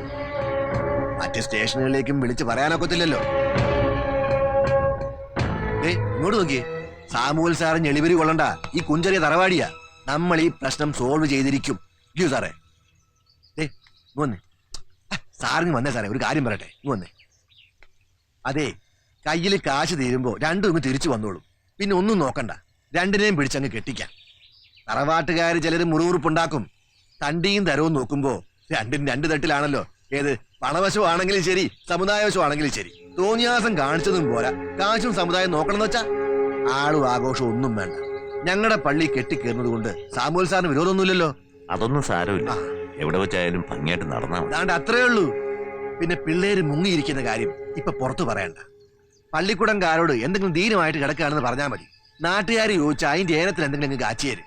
Speaker 12: മറ്റ് സ്റ്റേഷനുകളിലേക്കും വിളിച്ച് പറയാനൊക്കത്തില്ലല്ലോ. ഇങ്ങോട്ട് നോക്കിയേ, സാമുവൽ സാറ് ഞെളിവരി കൊള്ളണ്ട. ഈ കുഞ്ചറിയ തറവാടിയാ. നമ്മൾ ഈ പ്രശ്നം സോൾവ് ചെയ്തിരിക്കും. ഇല്ലയോ സാറേ? വന്നേ സാറിന് വന്നേ സാറേ, ഒരു കാര്യം പറയട്ടെ. വന്നേ. അതെ, കയ്യിൽ കാശ് തീരുമ്പോ രണ്ടും ഇങ്ങ് തിരിച്ചു വന്നോളും. പിന്നെ ഒന്നും നോക്കണ്ട, രണ്ടിനെയും പിടിച്ചങ്ങ് കെട്ടിക്കാം. തറവാട്ടുകാർ ചിലര് മുറിവുറുപ്പുണ്ടാക്കും. തണ്ടിയും തരവും നോക്കുമ്പോ രണ്ടും 2 തട്ടിലാണല്ലോ. ഏത് പണവശം ആണെങ്കിലും ശരി, സമുദായവശം ആണെങ്കിലും ശരി. തോന്നിയാസം കാണിച്ചതും പോരാ, കാശും സമുദായം നോക്കണമെന്ന് വെച്ചാ ആളും ആഘോഷം ഒന്നും വേണ്ട. ഞങ്ങളുടെ പള്ളി കെട്ടിക്കേറുന്നത് കൊണ്ട് സാമുവൽ സാറിന് വിരോധമൊന്നുമില്ലല്ലോ.
Speaker 8: അതൊന്നും സാരമില്ല, എവിടെ വെച്ചായാലും ഭംഗിയായിട്ട് നടന്നാ മതി.
Speaker 12: അതാണ്ട് അത്രേ ഉള്ളൂ. പിന്നെ പിള്ളേര് മുങ്ങിയിരിക്കുന്ന കാര്യം ഇപ്പൊ പുറത്തു പറയണ്ട. പള്ളിക്കൂടംകാരോട് എന്തെങ്കിലും ധീരമായിട്ട് കിടക്കുകയാണെന്ന് പറഞ്ഞാൽ മതി. നാട്ടുകാർ ചോദിച്ചാൽ അതിന്റെ ഏനത്തിൽ എന്തെങ്കിലും കാച്ചിയേര്.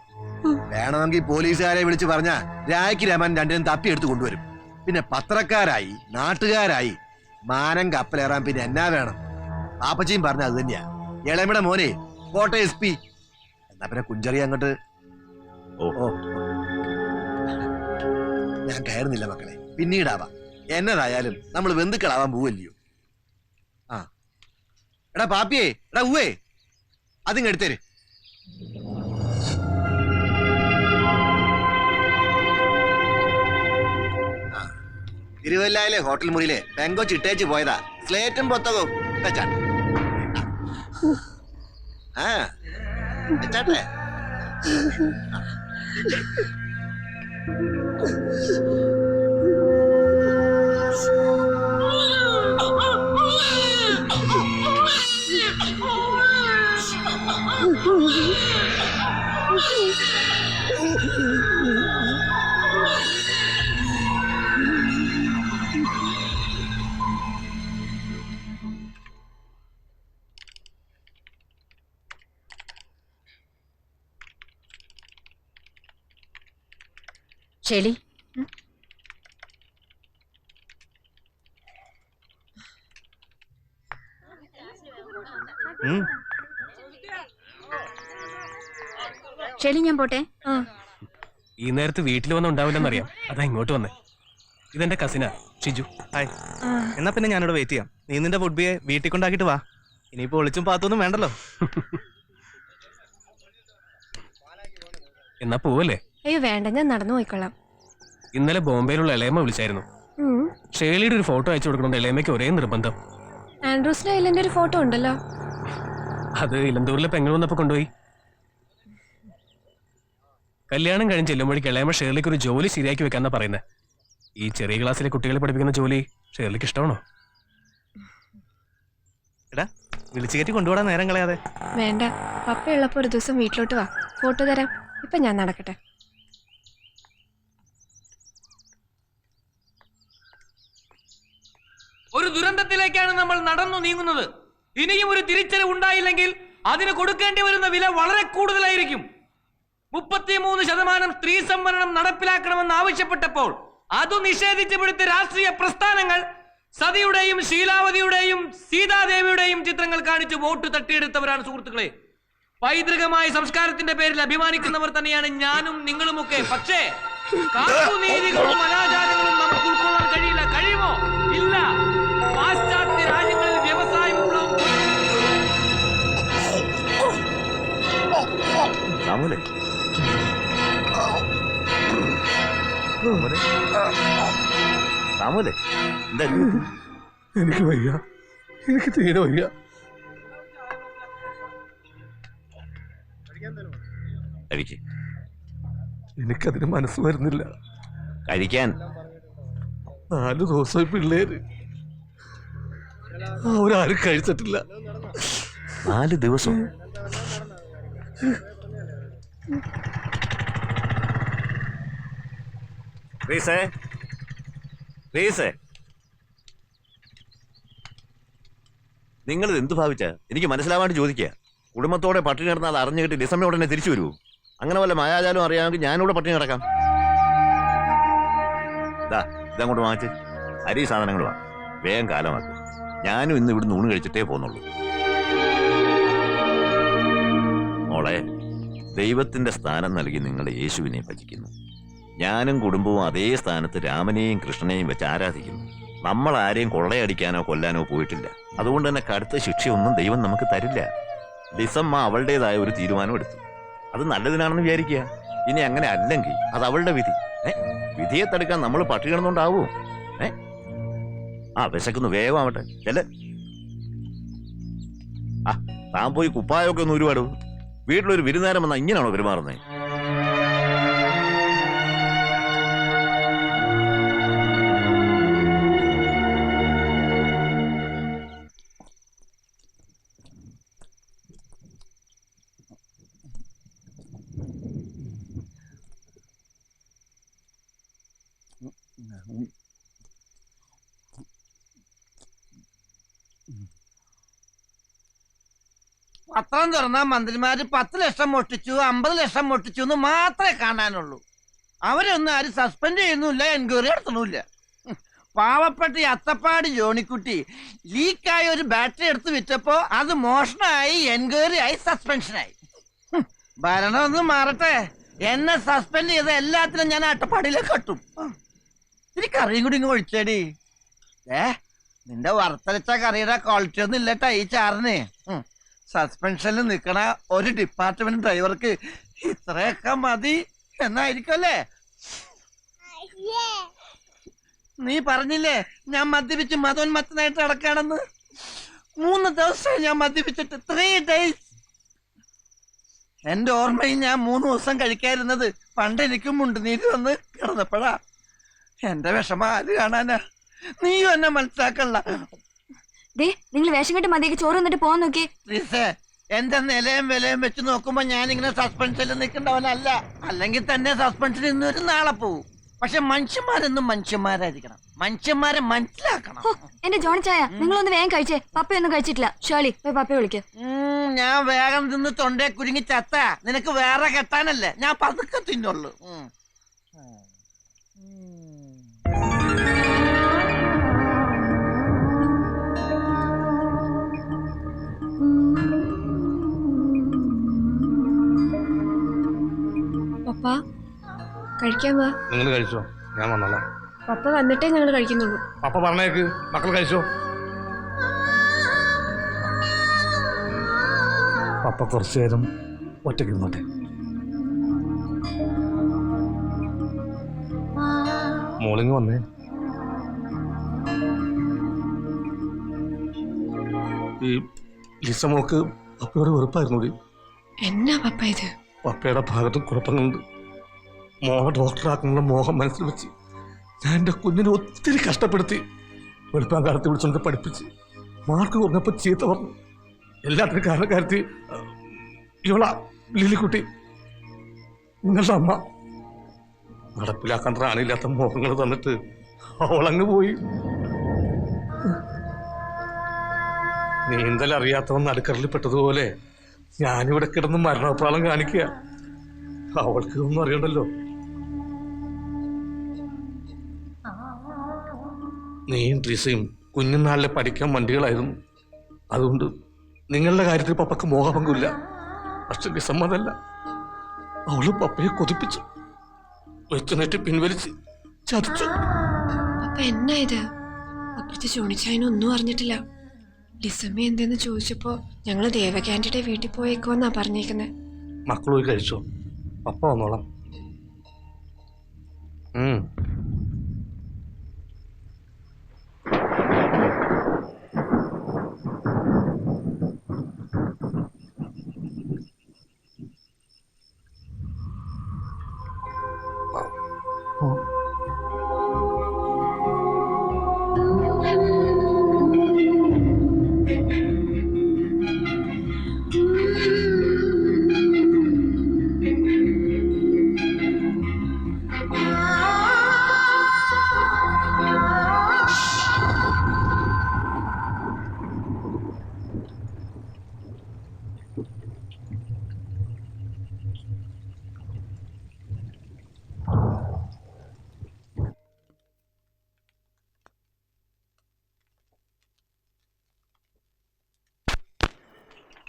Speaker 12: വേണമെങ്കിൽ പോലീസുകാരെ വിളിച്ച് പറഞ്ഞാ രായ്ക്ക് രമൻ രണ്ടിനും തപ്പിയെടുത്ത് കൊണ്ടുവരും. പിന്നെ പത്രക്കാരായി നാട്ടുകാരായി മാനം കപ്പലേറാൻ പിന്നെ എന്നാ വേണം? പാപ്പച്ചിയും പറഞ്ഞ അത് തന്നെയാ. ഇളമയുടെ മോനെ കോട്ടയം SP. എന്നാ പിന്നെ കുഞ്ചറിയ അങ്ങോട്ട്. ഓ ഞാൻ കയറുന്നില്ല മക്കളെ, പിന്നീടാവാം. എന്നതായാലും നമ്മൾ ബന്ധുക്കളാവാൻ പോവല്ലയോ. എടാ പാപ്പിയേ, എടാ ഉവ്വേ, അതിങ്ങ് എടുത്തേര്. തിരുവല്ലായിലെ ഹോട്ടൽ മുറിയിലെ പെങ്കൊച്ച് ഇട്ടേച്ച് പോയതാ. സ്ലേറ്റും പുസ്തകവും വെച്ചാട്ടെ. ആ വെച്ചാട്ടെ.
Speaker 7: ഷെലി, ഷെലി ഞാൻ പോട്ടെ.
Speaker 10: ഈ നേരത്ത് വീട്ടിൽ വന്ന് ഉണ്ടാവില്ലെന്നറിയാം, അതാ ഇങ്ങോട്ട് വന്നേ. ഇതെന്റെ കസിനാ ഷിജു. ഹായ്.
Speaker 9: എന്നാ പിന്നെ ഞാനിവിടെ വെയിറ്റ് ചെയ്യാം. നീ നിന്റെ ഫുഡ് ബിയെ വീട്ടിൽ കൊണ്ടാക്കിട്ട് വാ. ഇനിയിപ്പോ ഒളിച്ചും പാത്തൊന്നും വേണ്ടല്ലോ.
Speaker 10: എന്നാ പോവല്ലേ?
Speaker 11: അയ്യോ വേണ്ട, ഞാൻ നടന്നു പോയിക്കൊള്ളാം.
Speaker 10: ഇന്നലെ ബോംബെയിലുള്ള ഇളയമ്മ വിളിച്ചായിരുന്നു. ഷേലിയുടെ ഒരു ഫോട്ടോ അയച്ചു കൊടുക്കണമെന്ന് ഇളയമ്മയ്ക്ക് ഒരേ നിർബന്ധം.
Speaker 11: ആൻഡ്രൂസിന്റെ ഐലൻഡ് ഒരു ഫോട്ടോ ഉണ്ടല്ലോ.
Speaker 10: അത് ഇലന്തൂരിലെ പെങ്ങൾ വന്നപ്പോ കൊണ്ടുപോയി. കല്യാണം കഴിഞ്ഞ് ചെല്ലുമ്പോഴേക്ക് ഇളയമ്മ ഷേർലിക്ക് ഒരു ജോലി ശരിയാക്കി വെക്കാന്നാ പറയുന്നത്. ഈ ചെറിയ ക്ലാസ്സിലെ കുട്ടികളെ പഠിപ്പിക്കുന്ന ജോലി ഷേർലിക്ക് ഇഷ്ടമാണോ?
Speaker 9: എടാ വിളിച്ചു കയറ്റി കൊണ്ടുപോടാൻ നേരം കളയാതെ.
Speaker 11: വേണ്ട, പപ്പയുള്ളപ്പോ ഒരു ദിവസം വീട്ടിലോട്ട് വാ, ഫോട്ടോ തരാം. ഇപ്പൊ ഞാൻ നടക്കട്ടെ.
Speaker 5: ഒരു ദുരന്തത്തിലേക്കാണ് നമ്മൾ നടന്നു നീങ്ങുന്നത്. ഇനിയും ഒരു തിരിച്ചറിവ് ഉണ്ടായില്ലെങ്കിൽ അതിന് കൊടുക്കേണ്ടി വരുന്ന വില വളരെ കൂടുതലായിരിക്കും. 33% സ്ത്രീ സംവരണം നടപ്പിലാക്കണമെന്ന് ആവശ്യപ്പെട്ടപ്പോൾ അത് നിഷേധിച്ചു പിടിച്ച രാഷ്ട്രീയ പ്രസ്ഥാനങ്ങൾ സതിയുടെയും ശീലാവതിയുടെയും സീതാദേവിയുടെയും ചിത്രങ്ങൾ കാണിച്ച് വോട്ട് തട്ടിയെടുത്തവരാണ് സുഹൃത്തുക്കളെ. പൈതൃകമായ സംസ്കാരത്തിന്റെ പേരിൽ അഭിമാനിക്കുന്നവർ തന്നെയാണ് ഞാനും നിങ്ങളുമൊക്കെ. പക്ഷേ കാട്ടുനീതികളും അനാചാരങ്ങളും നമുക്ക് ഉൾക്കൊള്ളാൻ കഴിയില്ല. കഴിയുമോ? ഇല്ല. പാശ്ചാത്യ രാജ്യങ്ങളിൽ വ്യവസായ വിപ്ലവം
Speaker 6: എനിക്ക് വയ്യ, എനിക്ക് തീരെ വയ്യ. എനിക്കതിന് മനസ്സ് വരുന്നില്ല
Speaker 8: കഴിക്കാൻ.
Speaker 6: 4 ദിവസമായി പിള്ളേര് അവരാരും കഴിച്ചിട്ടില്ല.
Speaker 8: 4 ദിവസം. നിങ്ങൾ എന്ത് ഭാവിച്ച എനിക്ക് മനസ്സിലാവാണ്ട് ചോദിക്കുക. കുടുംബത്തോടെ പട്ടിണി കിടന്നാൽ അറിഞ്ഞു കിട്ടി ഡിസംബർ ഉടനെ തിരിച്ചു വരുമോ? അങ്ങനെ വല്ല മായാജാലും അറിയാമെങ്കിൽ ഞാനിവിടെ പട്ടിണി കിടക്കാം. ഇതങ്ങോട്ട് വാങ്ങിച്ച് അരി സാധനങ്ങളുവാ, വേഗം കാലമാക്കും. ഞാനും ഇന്ന് ഇവിടുന്ന് ഊണ് കഴിച്ചിട്ടേ പോന്നുള്ളൂ. മോളെ, ദൈവത്തിന്റെ സ്ഥാനം നൽകി നിങ്ങൾ യേശുവിനെ ഭജിക്കുന്നു. ഞാനും കുടുംബവും അതേ സ്ഥാനത്ത് രാമനെയും കൃഷ്ണനെയും വെച്ച് ആരാധിക്കുന്നു. നമ്മൾ ആരെയും കൊള്ളയടിക്കാനോ കൊല്ലാനോ പോയിട്ടില്ല. അതുകൊണ്ട് തന്നെ കടുത്ത ശിക്ഷയൊന്നും ദൈവം നമുക്ക് തരില്ല. ഡിസമ്മ അവളുടേതായ ഒരു തീരുമാനം എടുത്തു. അത് നല്ലതിനാണെന്ന് വിചാരിക്കുക. ഇനി അങ്ങനെ അല്ലെങ്കിൽ അത് അവളുടെ വിധി. വിധിയെ തടുക്കാൻ നമ്മൾ പട്ടിണി കിടന്നുകൊണ്ടാവോ? വിശക്കുന്നു, വേഗം ആവട്ടെ. ചെല്ല്. താൻ പോയി കുപ്പായൊക്കെ ഒന്ന് ഒരുപാട്. വീട്ടിലൊരു വിരുന്നേരം വന്നാൽ ഇങ്ങനെയാണോ പെരുമാറുന്നത്?
Speaker 13: പത്രം തുറന്നാ മന്ത്രിമാര് 10 ലക്ഷം മോഷ്ടിച്ചു, 50 ലക്ഷം മോഷ്ടിച്ചു എന്ന് മാത്രമേ കാണാനുള്ളൂ. അവരൊന്നും ആരും സസ്പെൻഡ് ചെയ്യുന്നില്ല, എൻക്വയറി നടത്തണില്ല. പാവപ്പെട്ട ഈ അത്തപ്പാടി ജോണിക്കുട്ടി ലീക്കായ ഒരു ബാറ്ററി എടുത്ത് വിറ്റപ്പോ അത് മോഷണമായി, എൻക്വയറി ആയി, സസ്പെൻഷനായി. ഭരണം ഒന്ന് മാറട്ടെ. എന്നെ സസ്പെൻഡ് ചെയ്ത എല്ലാത്തിനും ഞാൻ അട്ടപ്പാടിയിലേക്ക് കട്ടും. ഇത്തിരി കറിയും കൂടി ഇങ്ങ് ഒഴിച്ചേടി. നിന്റെ വറുത്തരച്ച കറിയുടെ ക്വാളിറ്റി ഒന്നും ഇല്ലട്ടാ ഈ ചാറിന്. സസ്പെൻഷനിൽ നിൽക്കണ ഒരു ഡിപ്പാർട്ട്മെന്റ് ഡ്രൈവർക്ക് ഇത്രയൊക്കെ മതി എന്നായിരിക്കും അല്ലേ? നീ പറഞ്ഞില്ലേ ഞാൻ മദ്യപിച്ച് മതോന്മത്തനായിട്ട് നടക്കാണെന്ന്? 3 ദിവസം ഞാൻ മദ്യപിച്ചിട്ട് 3 days. എന്റെ ഓർമ്മയിൽ ഞാൻ 3 ദിവസം കഴിക്കാതിരുന്നത് പണ്ട് എനിക്കും മുണ്ടുനീര് വന്ന് കിടന്നപ്പോഴാ. എന്റെ വിഷമം ആര് കാണാനാ? നീയും എന്നെ മനസ്സിലാക്കണ്ട.
Speaker 11: നിങ്ങൾ വേഷം കെട്ട് മതിയേക്ക് ചോറ് വന്നിട്ട് പോവാൻ നോക്കി.
Speaker 13: എന്റെ നിലയും വിലയും വെച്ച് നോക്കുമ്പോ ഞാനിങ്ങനെ സസ്പെൻഷനിൽ നിൽക്കേണ്ടവനല്ല. അല്ലെങ്കിൽ തന്നെ സസ്പെൻഷനിൽ ഇന്നൊരു നാളെ പോവും. പക്ഷെ മനുഷ്യന്മാരെന്നും മനുഷ്യന്മാരായിരിക്കണം. മനുഷ്യന്മാരെ മനസ്സിലാക്കണം.
Speaker 11: എന്റെ ജോണി ചായ നിങ്ങളൊന്ന് വേഗം കഴിച്ചേ. പപ്പയൊന്നും കഴിച്ചിട്ടില്ല. ഷേളി പോയി പപ്പയെ വിളിക്ക്.
Speaker 13: ഞാൻ വേഗം തിന്ന് തൊണ്ടേ കുരുങ്ങി ചത്ത. നിനക്ക് വേറെ കെട്ടാനല്ലേ? ഞാൻ പതുക്കെ തിന്നുള്ളൂ.
Speaker 11: പപ്പ കഴിക്കാൻ വാ.
Speaker 6: നിങ്ങൾ കഴിച്ചോ, ഞാൻ വന്നോളാം.
Speaker 11: പപ്പ വന്നിട്ടേ ഞങ്ങൾ കഴിക്കുന്നുള്ളൂ.
Speaker 6: പപ്പ പറഞ്ഞേക്ക്, മക്കൾ കഴിച്ചോ. പപ്പ കുറച്ചു നേരം ഒറ്റയ്ക്ക് ഇരുന്നോട്ടെ. മോളിങ് വന്നേ. ഈ ലിസമോക്ക് പപ്പയോട് വെറുപ്പായിരുന്നു.
Speaker 11: എന്നാ പപ്പ ഇത്?
Speaker 6: പപ്പയുടെ ഭാഗത്തും കുഴപ്പങ്ങളുണ്ട്. മോളെ ഡോക്ടറാക്കാനുള്ള മോഹം മനസ്സിൽ വെച്ച് ഞാൻ എൻ്റെ കുഞ്ഞിനെ ഒത്തിരി കഷ്ടപ്പെടുത്തി. വെളുപ്പാൻ കാലത്ത് വിളിച്ചുകൊണ്ട് പഠിപ്പിച്ച് മാർക്ക് കുറഞ്ഞപ്പോൾ ചീത്ത പറഞ്ഞു. എല്ലാത്തിനും കാരണക്കാരത്തി ഇവളാ ലിലിക്കുട്ടി, നിങ്ങളുടെ അമ്മ. നടപ്പിലാക്കാൻ റാണിയില്ലാത്ത മോഹങ്ങൾ തന്നിട്ട് അവളങ്ങ് പോയി. നീന്തൽ അറിയാത്തവൻ നടുക്കടലിൽ പെട്ടതുപോലെ ഞാനിവിടെ കിടന്ന് മരണപ്രാളം കാണിക്കുക. അവൾക്ക് ഒന്നും അറിയണ്ടല്ലോ. നീയും ട്രീസയും കുഞ്ഞുനാളിലെ പഠിക്കാൻ വണ്ടികളായിരുന്നു. അതുകൊണ്ട് നിങ്ങളുടെ കാര്യത്തിൽ പപ്പക്ക് മോഹഭംഗമില്ല. പക്ഷെ വിസമ്മതല്ല. അവള് പപ്പയെ കൊതിപ്പിച്ചു, വെച്ചുനേറ്റ് പിൻവലിച്ച് ചതിച്ചു.
Speaker 11: പപ്പ എന്നാ ഇത്? അപ്പുറത്തെ ചോണിച്ചായനൊന്നും അറിഞ്ഞിട്ടില്ല. ലിസമ്മ എന്തെന്ന് ചോദിച്ചപ്പോ ഞങ്ങള് ദേവകാന്റിയുടെ വീട്ടിൽ പോയേക്കോന്നാ പറഞ്ഞേക്കുന്നത്.
Speaker 6: മക്കൾ പോയി കഴിച്ചോ, പപ്പ വന്നോളാം.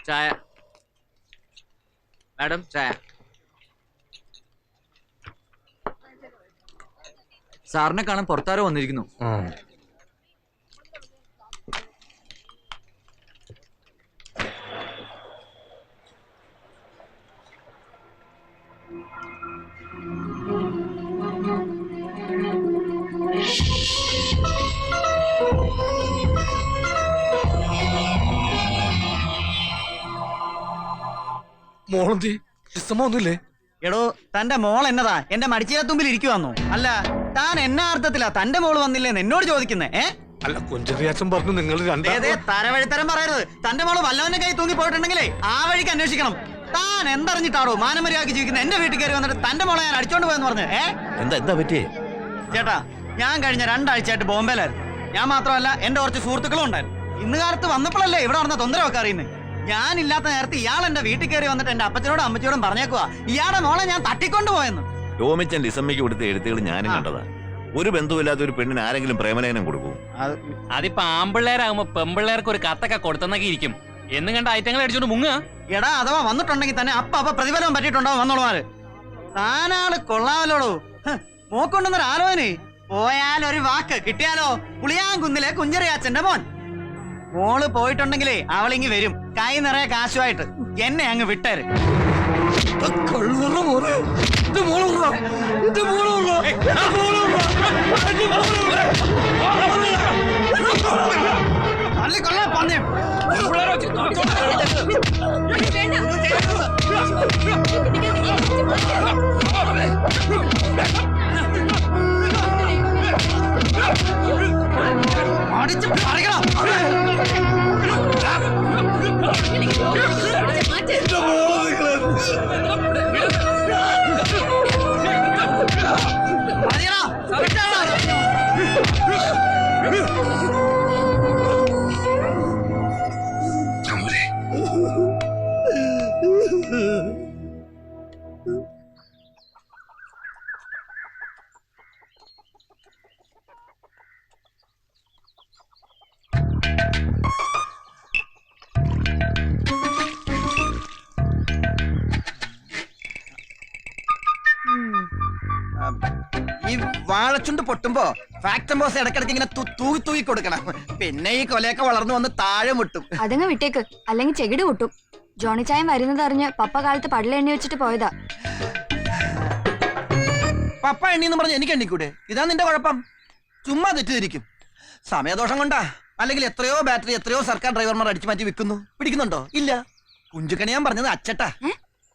Speaker 5: ചായ മാഡം, ചായ. സാറിനെ കാണാൻ പുറത്താരോ വന്നിരിക്കുന്നു.
Speaker 6: മോളെന്തി ഒന്നുമില്ലേ?
Speaker 9: എടോ, തന്റെ മോൾ എന്നതാ എന്റെ മടിച്ചീരത്തുമ്പിൽ ഇരിക്കുവാന്നോ? അല്ല, താൻ എന്നാ അർത്ഥത്തിലാ തന്റെ മോള് വന്നില്ലേന്ന് എന്നോട് ചോദിക്കുന്നേ?
Speaker 6: അല്ല, കൊഞ്ചറിയാച്ചൻ പറഞ്ഞു നിങ്ങൾ
Speaker 9: തരവഴിത്തരം പറയരുത്. തന്റെ മോള് വല്ലവന്റെ കൈ തൂങ്ങി പോയിട്ടുണ്ടെങ്കിലേ ആ വഴിക്ക് അന്വേഷിക്കണം. താൻ എന്തറിഞ്ഞിട്ടാണോ മാനമര്യാദക്ക് ജീവിക്കുന്ന എന്റെ വീട്ടിൽ കയറി വന്നിട്ട് തന്റെ മോളെ ഞാൻ അടിച്ചോണ്ട് പോയെന്ന് പറഞ്ഞു?
Speaker 8: എന്താ പറ്റിയേ?
Speaker 9: ചേട്ടാ, ഞാൻ കഴിഞ്ഞ 2 ആഴ്ചയായിട്ട് ബോംബെയിലായിരുന്നു. ഞാൻ മാത്രമല്ല, എന്റെ കുറച്ച് സുഹൃത്തുക്കളും ഉണ്ടായിരുന്നു. ഇന്ന് കാലത്ത് വന്നപ്പോഴല്ലേ ഇവിടെ നടന്ന തൊന്തരവൊക്കെ അറിയുന്നത്. ഞാനില്ലാത്ത നേരത്തെ ഇയാൾ എന്റെ വീട്ടിൽ കയറി വന്നിട്ട് എന്റെ അപ്പച്ചനോടും അമ്മച്ചോടും പറഞ്ഞേക്കുവാ ഇയാളുടെ മോളെ ഞാൻ തട്ടിക്കൊണ്ടു പോയെന്ന്.
Speaker 8: ടോമിച്ചൻ ലിസമ്മയ്ക്ക് കൊടുത്ത എഴുത്തുകൾ ഞാനും കണ്ടതാ. ഒരു ബന്ധുവില്ലാത്ത ഒരു പെണ്ണിന് ആരെങ്കിലും പ്രേമലേഖനം കൊടുക്കും?
Speaker 5: അതിപ്പോ ആമ്പിള്ളേരാകുമ്പോ പെമ്പിള്ളേർക്ക് ഒരു കത്തൊക്കെ കൊടുത്തെന്നൊക്കെ ഇരിക്കും. എന്നും കണ്ട ഐറ്റങ്ങൾ അടിച്ചോണ്ട് മുങ്ങ.
Speaker 9: എടാ, അഥവാ വന്നിട്ടുണ്ടെങ്കിൽ തന്നെ അപ്പ പ്രതിഫലം പറ്റിയിട്ടുണ്ടാവും വന്നോളുമാര്. താനാള് കൊള്ളാമല്ലോടോ. മോക്കൊണ്ടെന്നൊരു ആലോചന. പോയാൽ ഒരു വാക്ക് കിട്ടിയാലോ? പുളിയാങ്കുന്നിലെ കുഞ്ചറിയാച്ചന്റെ മോൻ. മോള് പോയിട്ടുണ്ടെങ്കിലേ അവളിങ്ങി വരും, കൈ നിറയെ കാശുമായിട്ട്. എന്നെ അങ്ങ് വിട്ടേര്.
Speaker 13: ഈ വാഴച്ചുണ്ട് പൊട്ടുമ്പോ ഫാക്ടം ബോസ് ഇടയ്ക്കിടയ്ക്ക് ഇങ്ങനെ തൂക്കി തൂക്കി കൊടുക്കണം. പിന്നെ ഈ കൊലയൊക്കെ വളർന്നു വന്ന് താഴെ മുട്ടും.
Speaker 11: അതങ്ങ് വിട്ടേക്ക്, അല്ലെങ്കിൽ ചെകിട് പൊട്ടും. ജോണി ചായം വരുന്നത് അറിഞ്ഞ് പപ്പ കാലത്ത് പടല എണ്ണി വെച്ചിട്ട് പോയതാ.
Speaker 13: പപ്പ എണ്ണിന്ന് പറഞ്ഞ് എനിക്ക് എണ്ണിക്കൂടെ? ഇതാ നിന്റെ കുഴപ്പം. ചുമ്മാ തെറ്റിദ്ധരിക്കും. സമയദോഷം കൊണ്ടാ. അല്ലെങ്കിൽ എത്രയോ ബാറ്ററി എത്രയോ സർക്കാർ ഡ്രൈവർമാർ അടിച്ചു മാറ്റി വിൽക്കുന്നു. പിടിക്കുന്നുണ്ടോ? ഇല്ല. കുഞ്ചുക്കണി ഞാൻ പറഞ്ഞത് അച്ചട്ടാ.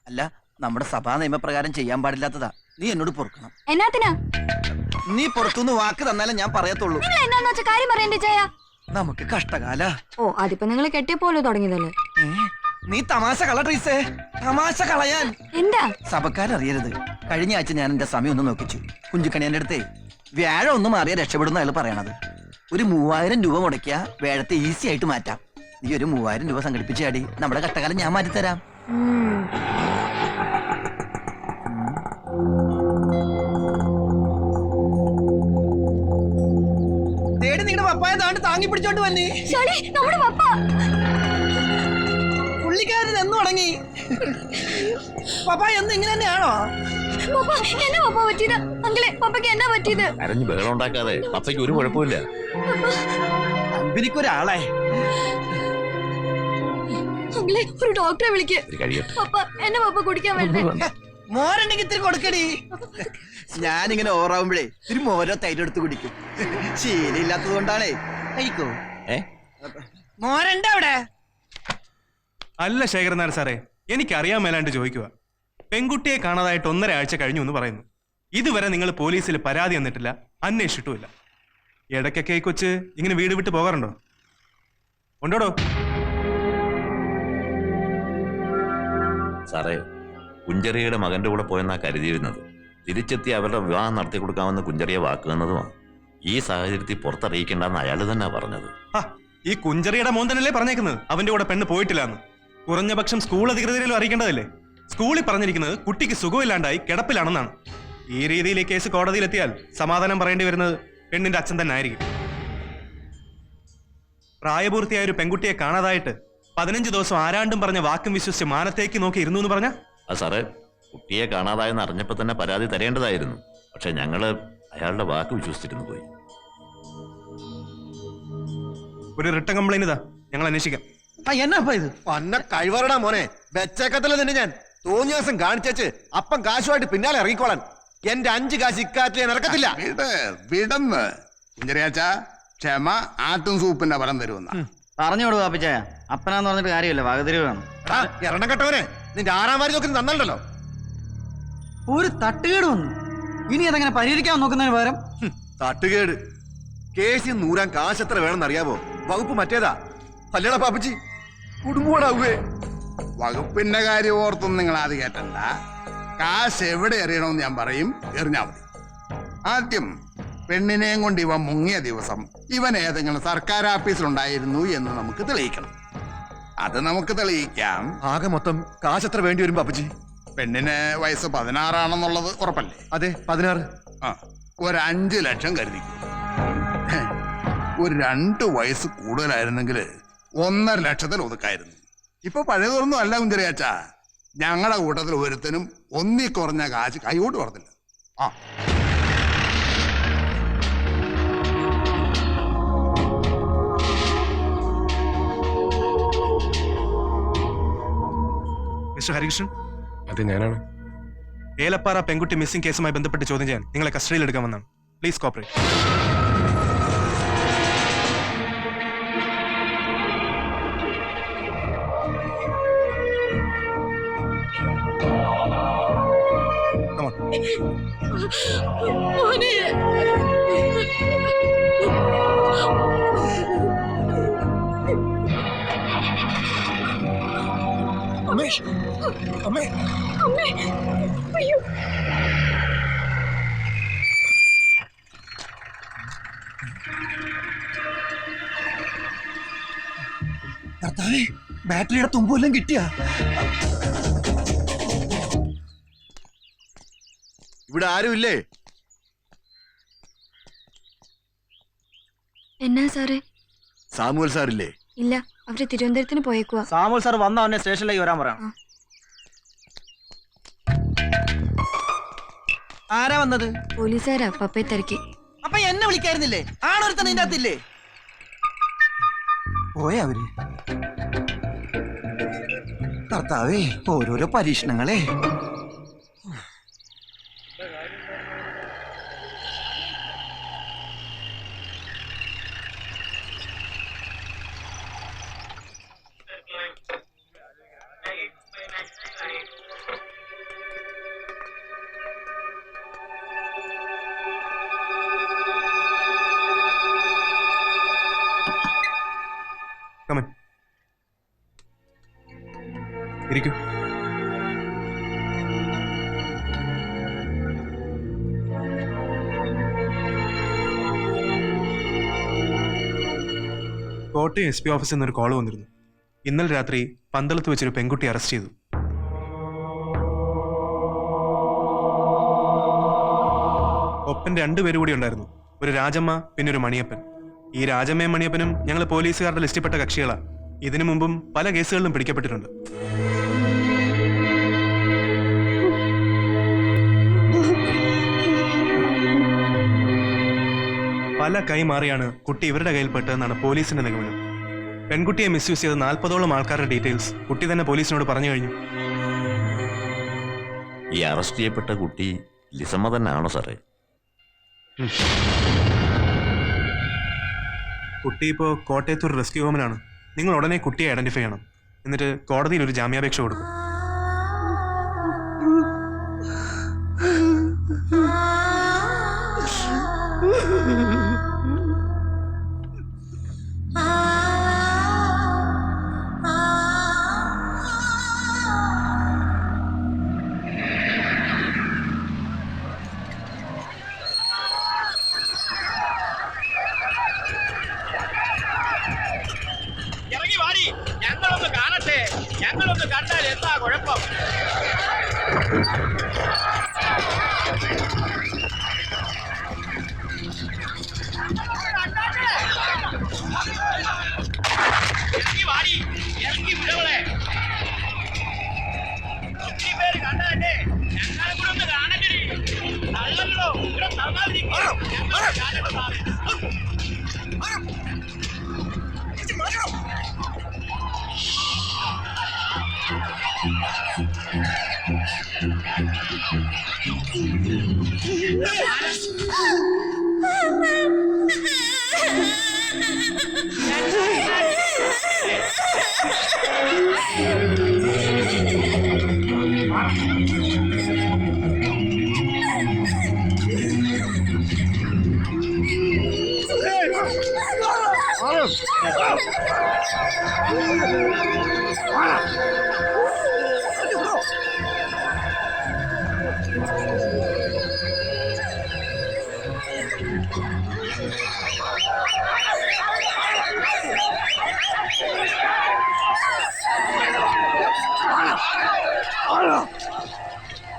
Speaker 13: അല്ല, നമ്മുടെ സഭാ നിയമപ്രകാരം ചെയ്യാൻ പാടില്ലാത്തതാ. നീ എന്നോട് പൊറുക്കണം.
Speaker 11: എന്നാത്തിനാ?
Speaker 13: നീ പുറത്തുനിന്ന് വാക്ക് തന്നാലേ ഞാൻ പറയത്തുള്ളൂ.
Speaker 11: നിങ്ങൾ എന്താന്ന് വെച്ച കാര്യം പറയണ്ടേ ചായ?
Speaker 13: നമുക്ക് കഷ്ടകാല.
Speaker 11: ഓ, അതിപ്പോ നിങ്ങൾ കെട്ടിയപ്പോലെ തുടങ്ങിയതല്ലേ?
Speaker 13: നീ തമാശ കള ട്രീസേ, തമാശ കളയാൻ.
Speaker 11: എന്താ?
Speaker 13: സഭക്കാരറിയരുത്. കഴിഞ്ഞ ആഴ്ച ഞാൻ എന്റെ സമയം ഒന്ന് നോക്കിച്ചു. കുഞ്ചുക്കണിയന്റെ അടുത്തേ വ്യാഴം ഒന്ന് മാറിയാൽ രക്ഷപ്പെടുന്ന അയാൾ പറയണത്. ഒരു 3000 രൂപ മുടക്കിയ വേഴത്തെ ഈസി ആയിട്ട് മാറ്റാം. നീ ഒരു 3000 രൂപ സംഘടിപ്പിച്ചാടി നമ്മുടെ കഷ്ടകാലം ഞാൻ മാറ്റിത്തരാം. തേടി നിങ്ങളുടെ പപ്പായ താണ്ട് താങ്ങി പിടിച്ചോണ്ട് വന്നേ.
Speaker 11: നമ്മുടെ പപ്പ
Speaker 13: പുള്ളിക്കാരൻ എന്ന് തുടങ്ങി. പപ്പ എന്ന് ഇങ്ങനെ തന്നെയാണോ?
Speaker 8: കരഞ്ഞ് ബഹളം ഉണ്ടാക്കാതെ. പപ്പയ്ക്ക് ഒരു കുഴപ്പമില്ല.
Speaker 13: അമ്പിനിക്കൊരാളെ
Speaker 11: ഒരു ഡോക്ടറെ വിളിക്ക്. പപ്പ കുടിക്കാൻ വരട്ടെ.
Speaker 13: മോരുണ്ടെങ്കിൽ ഇത്തിരി കൊടുക്കടി. ഞാനിങ്ങനെ ഓറാവുമ്പോഴേ ഇത്തിരി മോരോ തൈരെടുത്ത് കുടിക്കും. ശീലയില്ലാത്തത് കൊണ്ടാണേ. കഴിക്കോ? മോരുണ്ട് അവിടെ?
Speaker 14: അല്ല ശേഖരനാർ സാറേ, എനിക്കറിയാൻ മേലാണ്ട് ചോദിക്കുക. പെൺകുട്ടിയെ കാണാതായിട്ട് 1.5 ആഴ്ച കഴിഞ്ഞു എന്ന് പറയുന്നു. ഇതുവരെ നിങ്ങൾ പോലീസിൽ പരാതി തന്നിട്ടില്ല, അന്വേഷിച്ചിട്ടുമില്ല. ഇടയ്ക്കൊക്കെ ഈ കൊച്ച് ഇങ്ങനെ വീട് വിട്ട് പോകാറുണ്ടോ? ഉണ്ടോടോ?
Speaker 8: സാറേ, കുഞ്ചറിയുടെ മകന്റെ കൂടെ പോയെന്നാ കരുതിയിരുന്നത്. തിരിച്ചെത്തി അവരുടെ വിവാഹം നടത്തി കൊടുക്കാമെന്ന് കുഞ്ചറിയെ വാക്ക് തന്നതുമാണ്. ഈ സാഹചര്യത്തിൽ പുറത്തറിയിക്കേണ്ടെന്ന് അയാൾ തന്നെ പറഞ്ഞത്.
Speaker 14: ഈ കുഞ്ചറിയുടെ മോൻ തന്നെയല്ലേ പറഞ്ഞേക്കുന്നത് അവന്റെ കൂടെ പെണ്ണ് പോയിട്ടില്ലാന്ന്? കുറഞ്ഞ പക്ഷം സ്കൂൾ അധികൃതരിലും അറിയിക്കേണ്ടതല്ലേ? സ്കൂളിൽ പറഞ്ഞിരിക്കുന്നത് കുട്ടിക്ക് സുഖമില്ലാണ്ടായി കിടപ്പിലാണെന്നാണ്. ഈ രീതിയിൽ ഈ കേസ് കോടതിയിലെത്തിയാൽ സമാധാനം പറയേണ്ടി വരുന്നത് പെണ്ണിന്റെ അച്ഛൻ തന്നെ ആയിരിക്കും. പ്രായപൂർത്തിയായ ഒരു പെൺകുട്ടിയെ കാണാതായിട്ട് 15 ദിവസം ആരാണ്ടും പറഞ്ഞ വാക്കും വിശ്വസിച്ച് മാനത്തേക്ക് നോക്കി ഇരുന്നു എന്ന് പറഞ്ഞ
Speaker 8: സാറേ, കുട്ടിയെ കാണാതായെന്ന് അറിഞ്ഞപ്പോൾ തന്നെ പരാതി തരേണ്ടതായിരുന്നു. പക്ഷെ ഞങ്ങള് അയാളുടെ വാക്ക് വിശ്വസിച്ചിരുന്നു പോയി.
Speaker 14: ഒരു റിട്ടൺ കംപ്ലൈന്റ് ഇതാ, ഞങ്ങൾ അന്വേഷിക്കാം.
Speaker 12: എന്നാ ഇത് പന്ന കഴിവറടാ മോനെ. വെച്ചേക്കത്തില്ല നിന്നെ ഞാൻ. തോന്നിയ ദിവസം കാണിച്ചു അപ്പം കാശുമായിട്ട് പിന്നാലെ ഇറങ്ങിക്കോളാൻ. എന്റെ 5 കാശ് ഇക്കാറ്റിൽ ഞാൻ ഇറക്കത്തില്ല.
Speaker 4: വിടന്ന് കുഞ്ചറിയാച്ച ക്ഷമ ആട്ടും സൂപ്പിന്റെ പരം തരുമെന്ന
Speaker 9: പറഞ്ഞോളൂ പാപ്പിച്ചായ. അപ്പനാന്ന് പറഞ്ഞിട്ട് കാര്യമില്ല, വകതിരിവാണ്.
Speaker 12: എണ്ണം കെട്ടവനെ, നിന്റെ 6ാം വാരി നോക്കി നന്നല്ലോ.
Speaker 9: ഒരു തട്ടുകേട് വന്നു. ഇനി അതങ്ങനെ പരിഹരിക്കാൻ നോക്കുന്നതിന് പകരം
Speaker 12: തട്ടുകേട്. കേസിൽ നൂരാൻ കാശ് എത്ര വേണമെന്ന് അറിയാവോ? വകുപ്പ് മറ്റേതാ. അല്ലേടാ പാപ്പച്ചി, കുടുംബോടാവേ.
Speaker 4: വകുപ്പിന്റെ കാര്യം ഓർത്തൊന്നും നിങ്ങൾ ആദ്യം കേട്ടണ്ട. കാശ് എവിടെ എറിയണമെന്ന് ഞാൻ പറയും, എറിഞ്ഞാ മതി. ആദ്യം പെണ്ണിനെയും കൊണ്ട് ഇവൻ മുങ്ങിയ ദിവസം ഇവൻ ഏതെങ്കിലും സർക്കാർ ഓഫീസിലുണ്ടായിരുന്നു എന്ന് നമുക്ക് തെളിയിക്കണം. അത് നമുക്ക് തെളിയിക്കാം.
Speaker 12: ആകെ മൊത്തം കാശ് എത്ര വേണ്ടി വരും പാപ്പച്ചി?
Speaker 4: പെണ്ണിന് വയസ്സ് 16 ആണെന്നുള്ളത് ഉറപ്പല്ലേ?
Speaker 12: അതെ, 16.
Speaker 4: ഒരു 5 ലക്ഷം കരുതിക്കും. ഒരു 2 വയസ്സ് കൂടുതലായിരുന്നെങ്കിൽ 1.5 ലക്ഷത്തിൽ ഒതുക്കായിരുന്നു. ഇപ്പൊ പഴയതൊന്നും അല്ല കുഞ്ചറിയാച്ചാ. ഞങ്ങളുടെ കൂട്ടത്തിൽ ഒരുത്തനും ഒന്നി കുറഞ്ഞ കാശ് കൈകൊണ്ട് പറഞ്ഞില്ല.
Speaker 14: മിസ്റ്റർ ഹരികൃഷ്ണൻ,
Speaker 10: അത് ഞാനാണ്.
Speaker 14: ഏലപ്പാറ പെൺകുട്ടി മിസ്സിംഗ് കേസുമായി ബന്ധപ്പെട്ട് ചോദ്യം ചെയ്യാൻ നിങ്ങളെ കസ്റ്റഡിയിൽ എടുക്കാൻ വന്നാണ്. Please cooperate.
Speaker 12: ബാറ്ററിയുടെ തുമ്പെല്ലാം കിട്ടിയ ഇവിടെ ആരുമില്ലേ?
Speaker 11: എന്നാ സാറേ?
Speaker 12: സാമുവൽ സാറില്ലേ?
Speaker 11: ഇല്ല, അവര് തിരുവനന്തപുരത്തിന് പോയേക്കുവാ.
Speaker 9: സാമുൽ സാർ വന്ന അവനെ സ്റ്റേഷനിലേക്ക് വരാൻ പറയാം. ആരാ വന്നത്?
Speaker 11: പോലീസുകാരാ പപ്പയെ തിരക്കി.
Speaker 13: അപ്പൊ എന്നെ വിളിക്കായിരുന്നില്ലേ? ആണൊരുത്തൻ ഇതിന്റെ അകത്തില്ലേ?
Speaker 9: പോയ അവര്. കർത്താവേ, ഓരോരോ പരീക്ഷണങ്ങളെ.
Speaker 14: Come in. ഇരിക്കൂ. കോട്ടയം SP ഓഫീസിൽ നിന്നൊരു കോൾ വന്നിരുന്നു. ഇന്നലെ രാത്രി പന്തളത്ത് വെച്ചൊരു പെൺകുട്ടി അറസ്റ്റ് ചെയ്തു. ഒപ്പം 2 പേര് കൂടി ഉണ്ടായിരുന്നു. ഒരു രാജമ്മ, പിന്നെ ഒരു മണിയപ്പൻ. ഈ രാജമ്മയും മണിയപ്പനും ഞങ്ങൾ പോലീസുകാരുടെ ലിസ്റ്റിൽപ്പെട്ട കക്ഷികളാണ്. ഇതിനു മുമ്പും പല കേസുകളിലും പിടിക്കപ്പെട്ടിട്ടുണ്ട്. പല കൈമാറിയാണ് കുട്ടി ഇവരുടെ കയ്യിൽപ്പെട്ടതെന്നാണ് പോലീസിന്റെ നിഗമനം. പെൺകുട്ടിയെ മിസ്യൂസ് ചെയ്ത 40ഓളം ആൾക്കാരുടെ ഡീറ്റെയിൽസ് കുട്ടി തന്നെ പോലീസിനോട് പറഞ്ഞു കഴിഞ്ഞു.
Speaker 8: ഈ അറസ്റ്റ് ചെയ്യപ്പെട്ട കുട്ടി ലിസമ്മ തന്നെ ആണോ സാറേ?
Speaker 14: കുട്ടി ഇപ്പോൾ കോട്ടയത്തൊരു റെസ്ക്യൂ ഹോമിലാണ്. നിങ്ങൾ ഉടനെ കുട്ടിയെ ഐഡന്റിഫൈ ചെയ്യണം. എന്നിട്ട് കോടതിയിൽ ഒരു ജാമ്യാപേക്ഷ കൊടുക്കും.
Speaker 13: ഇറങ്ങി വാടി, ഞങ്ങളൊന്ന് കാണട്ടെ. ഞങ്ങളൊന്ന് കണ്ടാൽ എന്താ കുഴപ്പം? ഇറങ്ങി വാടി, ഇറങ്ങി വിടവളെ. ഒത്തിരി പേര് കണ്ടതല്ലേ, ഞങ്ങളെ കൂടെ ഒന്ന് കാണണ്ടേ? നല്ലല്ലോ, ഇവിടെ തന്നാതിരിക്കും.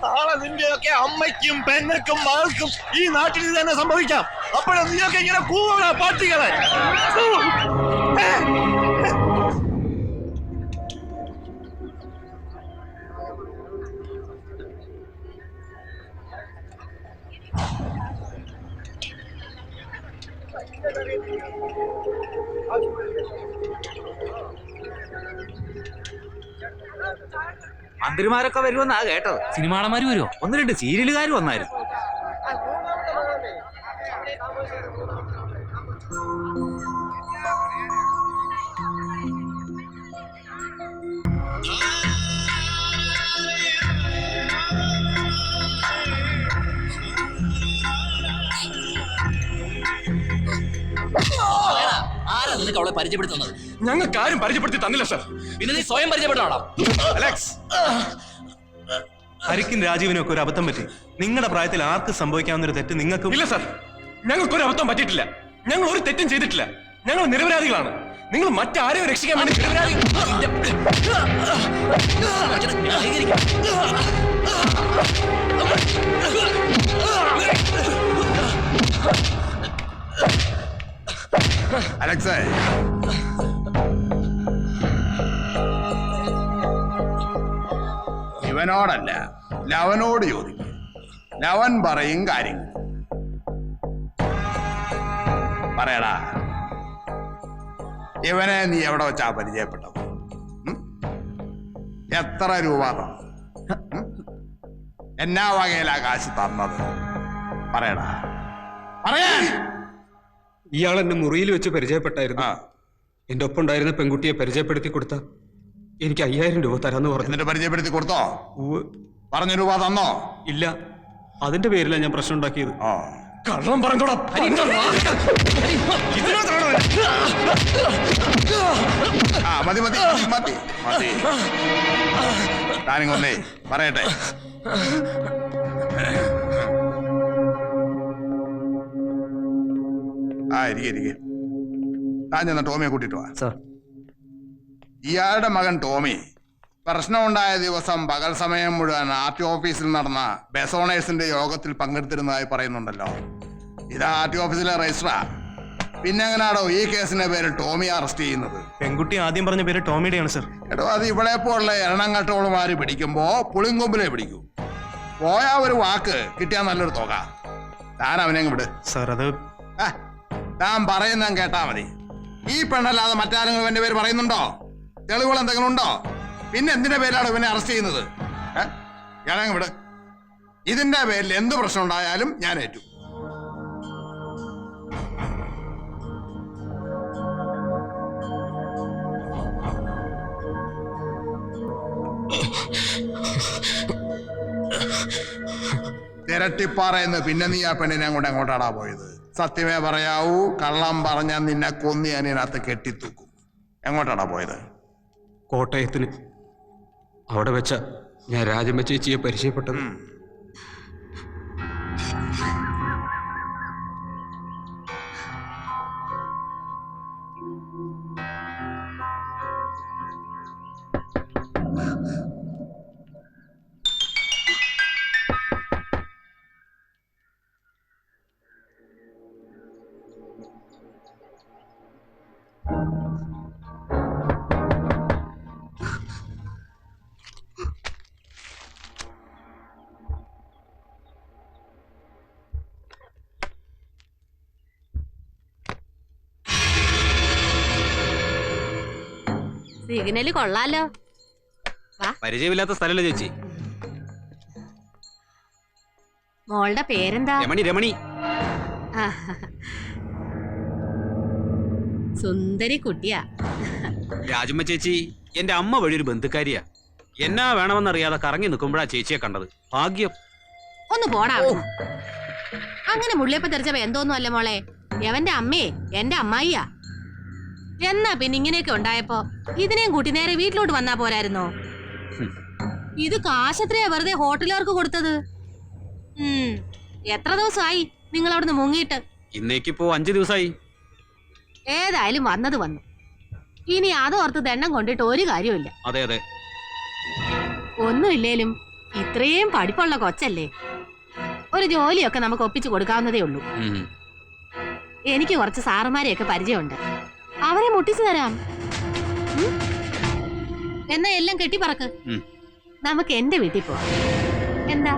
Speaker 12: നാളെ നിന്റെയൊക്കെ അമ്മയ്ക്കും പെങ്ങൾക്കും മകൾക്കും ഈ നാട്ടിൽ ഇത് തന്നെ സംഭവിക്കാം. അപ്പോഴും നീയൊക്കെ ഇങ്ങനെ കൂവണ പാട്ടികളെ.
Speaker 9: മന്ത്രിമാരൊക്കെ വരുമെന്നാ കേട്ടത്.
Speaker 5: സിനിമാടന്മാര് വരുമോ?
Speaker 9: 1-2 സീരിയലുകാർ വന്നായിരുന്നു.
Speaker 5: ആരാ നിനക്ക് അവളെ പരിചയപ്പെടുത്തുന്നത്?
Speaker 6: ഞങ്ങൾക്ക് ആരും പരിചയപ്പെടുത്തി തന്നില്ല സർ.
Speaker 5: പിന്നെ നീ സ്വയം പരിചയപ്പെടാണോ?
Speaker 6: അലക്സ്,
Speaker 14: ഹരിക്കും രാജീവിനും ഒക്കെ ഒരു അബദ്ധം പറ്റി. നിങ്ങളുടെ പ്രായത്തിൽ ആർക്ക് സംഭവിക്കാവുന്ന ഒരു തെറ്റ് നിങ്ങൾക്കും
Speaker 6: ഇല്ല സർ. ഞങ്ങൾക്കൊരു അബദ്ധം പറ്റിയിട്ടില്ല. ഞങ്ങൾ ഒരു തെറ്റും ചെയ്തിട്ടില്ല. ഞങ്ങൾ നിരപരാധികളാണ്. നിങ്ങൾ മറ്റാരെയും രക്ഷിക്കാൻ വേണ്ടി
Speaker 4: അലക്സേ, ഇവനോടല്ല ലവനോട് ചോദിക്കും. ലവൻ പറയും കാര്യങ്ങൾ. പറയടാ, ഇവനെ നീ എവിടെ വെച്ചാ പരിചയപ്പെട്ടത്? എത്ര രൂപ തന്നു? എന്നാ വകയിലാ കാശ് തന്നത്? പറയടാ, പറയാൻ.
Speaker 15: ഇയാൾ എന്നെ മുറിയിൽ വെച്ച് പരിചയപ്പെട്ടായിരുന്നു. എന്റെ ഒപ്പം ഉണ്ടായിരുന്ന പെൺകുട്ടിയെ പരിചയപ്പെടുത്തി കൊടുത്ത എനിക്ക് 5000 രൂപ തരാന്ന് പറഞ്ഞു.
Speaker 4: എന്നിട്ട് പരിചയപ്പെടുത്തി കൊടുത്തോ? പറഞ്ഞ രൂപ തന്നോ?
Speaker 15: ഇല്ല, അതിന്റെ പേരിലാണ് ഞാൻ പ്രശ്നം ഉണ്ടാക്കിയത്.
Speaker 6: കള്ളം പറഞ്ഞോടാ.
Speaker 4: മതി മതി മതി മതി. താനിങ്ങൊന്നേ പറയട്ടെ. ഇരിക്കെ. താൻ ചെന്ന ടോമിയെ കൂട്ടിട്ട് വാ. ഇയാളുടെ മകൻ ടോമി പ്രശ്നമുണ്ടായ ദിവസം പകൽ സമയം മുഴുവൻ ആർടി ഓഫീസിൽ നടന്ന ബസ് ഓണേഴ്സിന്റെ യോഗത്തിൽ പങ്കെടുത്തിരുന്നതായി പറയുന്നുണ്ടല്ലോ. ഇത് ആർടി ഓഫീസിലെ രജിസ്ട്രാ. പിന്നെ എങ്ങനെയാണോ ഈ കേസിന്റെ പേരിൽ ടോമി അറസ്റ്റ് ചെയ്യുന്നത്?
Speaker 14: പെൺകുട്ടി ആദ്യം പറഞ്ഞ പേര് ടോമിയുടെയാണ് സർ.
Speaker 4: എടോ, അത് ഇവിടെ പോലുള്ള എണ്ണങ്കട്ടോളുമാര് പിടിക്കുമ്പോ പുളിങ്കൊമ്പിലെ പിടിക്കൂ. പോയാ ഒരു വാക്ക് കിട്ടിയാൽ നല്ലൊരു തുക. താൻ അവനെ വിട്
Speaker 14: സർ. അത്
Speaker 4: താൻ പറയുന്ന കേട്ടാ മതി. ഈ പെണ്ണല്ലാതെ മറ്റാരെങ്കിലും എന്റെ പേര് പറയുന്നുണ്ടോ? തെളിവുകൾ എന്തെങ്കിലും ഉണ്ടോ? പിന്നെ എന്തിന്റെ പേരിലാണ് ഇവനെ അറസ്റ്റ് ചെയ്യുന്നത്? ഞാനങ്ങ് വിട്. ഇതിന്റെ പേരിൽ എന്ത് പ്രശ്നം ഉണ്ടായാലും ഞാൻ ഏറ്റു. തിരട്ടിപ്പാറയെന്ന് പിന്നെ നീ ആ പെണ്ണിനെ അങ്ങോട്ട് എങ്ങോട്ടാടാ പോയത്? സത്യമേ പറയാവൂ. കള്ളം പറഞ്ഞാൽ നിന്നെ കൊന്നി അതിനകത്ത് കെട്ടിത്തൂക്കും. എങ്ങോട്ടാടാ പോയത്?
Speaker 15: കോട്ടയത്തിന്. അവിടെ വെച്ച ഞാൻ രാജമ്മ ചേച്ചിയെ പരിചയപ്പെട്ടത്.
Speaker 1: സിഗ്നല് കൊള്ളാലോ.
Speaker 15: പരിചയമില്ലാത്ത സ്ഥലല്ലേ ചേച്ചി?
Speaker 1: മോളുടെ പേരെന്താ?
Speaker 15: രമണി. രമണി.
Speaker 1: സുന്ദരി കുട്ടിയാ.
Speaker 15: രാജമ്മ ചേച്ചി എന്റെ അമ്മ വഴി ഒരു ബന്ധുക്കാരിയാ. എന്നാ വേണമെന്നറിയാതെ കറങ്ങി നിൽക്കുമ്പോഴാ ചേച്ചിയെ കണ്ടത്. ഭാഗ്യം.
Speaker 1: ഒന്ന് പോടാ. അങ്ങനെ മുള്ളിയപ്പോ തെറിച്ച ബന്ധമൊന്നും അല്ല മോളെ. എവന്റെ അമ്മയെ എന്റെ അമ്മായിയാ. എന്നാ പിന്നെ ഇങ്ങനെയൊക്കെ ഉണ്ടായപ്പോ ഇതിനെയും കൂട്ടി നേരെ വീട്ടിലോട്ട് വന്നാ പോരായിരുന്നോ? ഇത് കാശത്രയാ വെറുതെ ഹോട്ടലുകാർക്ക് കൊടുത്തത്. എത്ര ദിവസമായി നിങ്ങൾ അവിടുന്ന് മുങ്ങിയിട്ട്?
Speaker 15: ഇന്നേക്കിപ്പോ 5 ദിവസമായി.
Speaker 1: ഏതായാലും വന്നത് വന്നു. ഇനി അതോർത്ത് ദണ്ണം കൊണ്ടിട്ട് ഒരു കാര്യമില്ല.
Speaker 15: അതെ അതെ.
Speaker 1: ഒന്നുമില്ലേലും ഇത്രയും പഠിപ്പുള്ള കൊച്ചല്ലേ, ഒരു ജോലിയൊക്കെ നമുക്ക് ഒപ്പിച്ചു കൊടുക്കാവുന്നതേ ഉള്ളൂ. എനിക്ക് കുറച്ച് സാറുമാരെയൊക്കെ പരിചയമുണ്ട്. അവരെ മുട്ടിച്ചു തരാം. എന്നാ എല്ലാം കെട്ടിപ്പറക്ക്. നമുക്ക് എന്റെ വീട്ടിൽ പോവാം. എന്താ?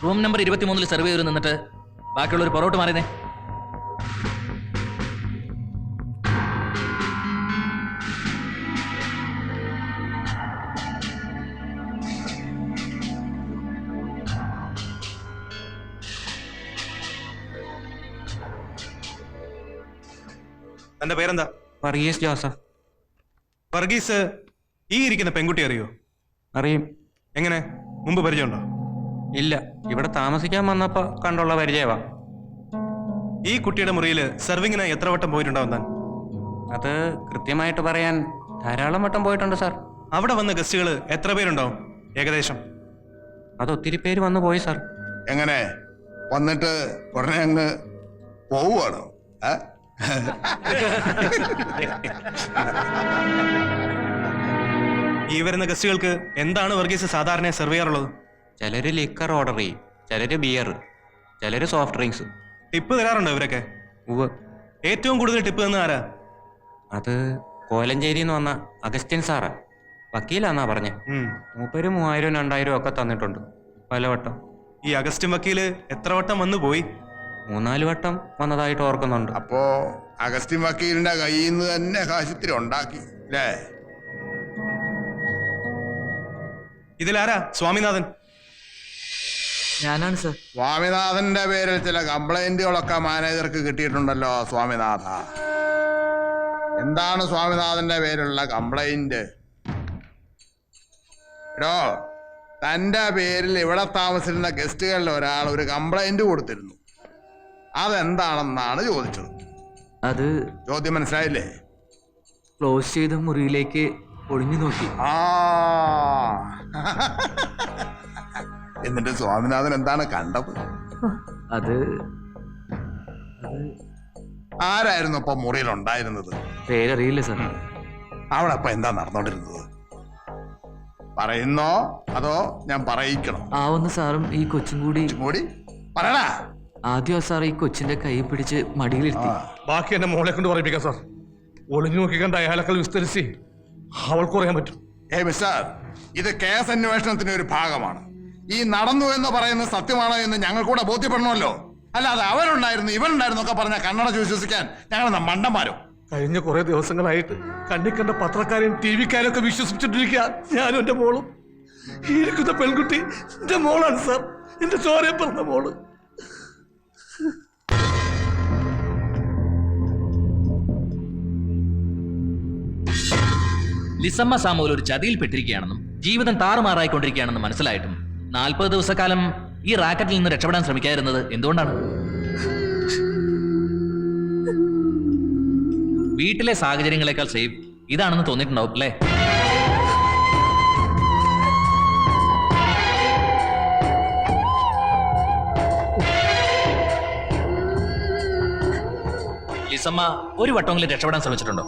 Speaker 5: റൂം നമ്പർ 23 സർവേ ചെയ്ത് നിന്നിട്ട് ബാക്കിയുള്ളവർ പുറകോട്ട് മാറിയതേ.
Speaker 14: തന്റെ പേരെന്താ?
Speaker 15: വർഗീസ് ജോസഫ്.
Speaker 14: വർഗീസ്, ഈ ഇരിക്കുന്ന പെൺകുട്ടി അറിയോ?
Speaker 15: അറിയും.
Speaker 14: എങ്ങനെ, മുമ്പ് പരിചയമുണ്ടോ?
Speaker 15: ഇല്ല, ഇവിടെ താമസിക്കാൻ വന്നപ്പോ കണ്ടുള്ള പരിചയമാ.
Speaker 14: ഈ കുട്ടിയുടെ മുറിയിൽ സെർവിങ്ങിനായി എത്ര വട്ടം പോയിട്ടുണ്ടാവും താൻ?
Speaker 15: അത് കൃത്യമായിട്ട് പറയാൻ ധാരാളം വട്ടം പോയിട്ടുണ്ട് സാർ.
Speaker 14: അവിടെ വന്ന ഗസ്റ്റുകൾ എത്ര പേരുണ്ടാവും ഏകദേശം?
Speaker 15: അത് ഒത്തിരി പേര് വന്നു പോയി സാർ.
Speaker 4: എങ്ങനെ വന്നിട്ട് ഉടനെ അങ്ങ് പോവുകയാണോ?
Speaker 14: ഈ വരുന്ന ഗസ്റ്റുകൾക്ക് എന്താണ് വർഗീസ് സാധാരണ സെർവ് ചെയ്യാറുള്ളത്?
Speaker 15: ചിലര് ലിക്കർ ഓർഡർ ചെയ്യും, ചിലര് ബിയർ, ചിലര് സോഫ്റ്റ് ഡ്രിങ്ക്സ്.
Speaker 14: ടിപ്പ് തരാറുണ്ടോ ഇവരൊക്കെ?
Speaker 15: ഉവ്വ്.
Speaker 14: ഏറ്റവും കൂടുതൽ ടിപ്പ് തന്ന ആരാ?
Speaker 15: അത് കോലഞ്ചേരിന്ന് വന്ന അഗസ്റ്റിൻ സാറാ. വക്കീലാന്നാ പറഞ്ഞേ. മൂപ്പര് 3000 2000 ഒക്കെ തന്നിട്ടുണ്ട് പലവട്ടം.
Speaker 14: ഈ അഗസ്റ്റിൻ വക്കീല് എത്ര വട്ടം വന്നു പോയി?
Speaker 15: 3-4 വട്ടം വന്നതായിട്ട് ഓർക്കുന്നുണ്ട്.
Speaker 4: അപ്പോ അഗസ്റ്റിൻ വക്കീലിന്റെ കയ്യിൽ നിന്ന് തന്നെ കാശിത്തിരി ഉണ്ടാക്കി അല്ലേ?
Speaker 14: ഇതിലാരാ സ്വാമിനാഥൻ?
Speaker 9: ഞാനാണ് സർ.
Speaker 4: സ്വാമിനാഥന്റെ പേരിൽ ചില കംപ്ലൈന്റുകളൊക്കെ മാനേജർക്ക് കിട്ടിയിട്ടുണ്ടല്ലോ സ്വാമിനാഥ. എന്താണ് സ്വാമിനാഥന്റെ പേരിലുള്ള കംപ്ലൈന്റ്? എടോ, തന്റെ പേരിൽ ഇവിടെ താമസിക്കുന്ന ഗസ്റ്റുകളിൽ ഒരാൾ ഒരു കംപ്ലൈന്റ് കൊടുത്തിരുന്നു. അതെന്താണെന്നാണ് ചോദിച്ചത്.
Speaker 9: അത്
Speaker 4: ചോദ്യം മനസ്സിലായില്ലേ?
Speaker 9: ക്ലോസ് ചെയ്ത മുറിയിലേക്ക് ഒളിഞ്ഞു നോക്കി.
Speaker 4: എന്നിട്ട് സ്വാമിനാഥൻ എന്താണ് കണ്ടത്?
Speaker 9: അത്
Speaker 4: ആരായിരുന്നു അപ്പൊ മുറിയിൽ ഉണ്ടായിരുന്നത്?
Speaker 9: പേരറിയില്ല സാർ.
Speaker 4: അവിടെ അപ്പൊ എന്താ നടന്നോണ്ടിരുന്നത്? പറയുന്നോ അതോ ഞാൻ പറയിക്കണോ?
Speaker 9: ആവുന്ന സാറും ഈ കൊച്ചും കൂടി
Speaker 4: പറയടാ.
Speaker 9: ആദ്യം സാർ ഈ കൊച്ചിന്റെ കൈ പിടിച്ച് മടിയിലിരുത്തി.
Speaker 6: ബാക്കി എന്റെ മോളെ കൊണ്ട് പറയിപ്പിക്കാം സാർ. ഒളിഞ്ഞു നോക്കി കണ്ട അയാളെക്കാൾ വിസ്തരിച്ച് അവൾക്ക് പറയാൻ പറ്റും.
Speaker 4: മിസ്റ്റർ, ഇത് കേസ് അന്വേഷണത്തിന്റെ ഒരു ഭാഗമാണ്. ഈ നടന്നു എന്ന് പറയുന്നത് സത്യമാണോ എന്ന് ഞങ്ങൾ കൂടെ ബോധ്യപ്പെടണമല്ലോ. അല്ലാതെ അവനുണ്ടായിരുന്നു ഇവനുണ്ടായിരുന്നു ഒക്കെ പറഞ്ഞ കണ്ണടച്ച് വിശ്വസിക്കാൻ ഞങ്ങൾ മണ്ടന്മാരോ?
Speaker 6: കഴിഞ്ഞ കുറെ ദിവസങ്ങളായിട്ട് കണ്ണിക്കണ്ട പത്രക്കാരെയും ടി വിക്കാരും ഒക്കെ വിശ്വസിച്ചിട്ടിരിക്കുക ഞാനും എന്റെ മോളും. ഈ ഇരിക്കുന്ന പെൺകുട്ടി എന്റെ മോളാണ് സാർ, എന്റെ ചോരയെ പറഞ്ഞ മോള്.
Speaker 5: ലിസമ്മ സാമുവൽ ഒരു ചതിയിൽപ്പെട്ടിരിക്കുകയാണെന്നും ജീവിതം താറുമാറായിക്കൊണ്ടിരിക്കുകയാണെന്നും മനസ്സിലായിട്ടും 40 ദിവസക്കാലം ഈ റാക്കറ്റിൽ നിന്ന് രക്ഷപ്പെടാൻ ശ്രമിക്കാതിരുന്നത് എന്തുകൊണ്ടാണ്? വീട്ടിലെ സാഹചര്യങ്ങളെക്കാൾ സേഫ് ഇതാണെന്ന് തോന്നിയിട്ടുണ്ടാവും അല്ലേ? ലിസമ്മ ഒരു വട്ടമെങ്കിലും രക്ഷപ്പെടാൻ ശ്രമിച്ചിട്ടുണ്ടോ?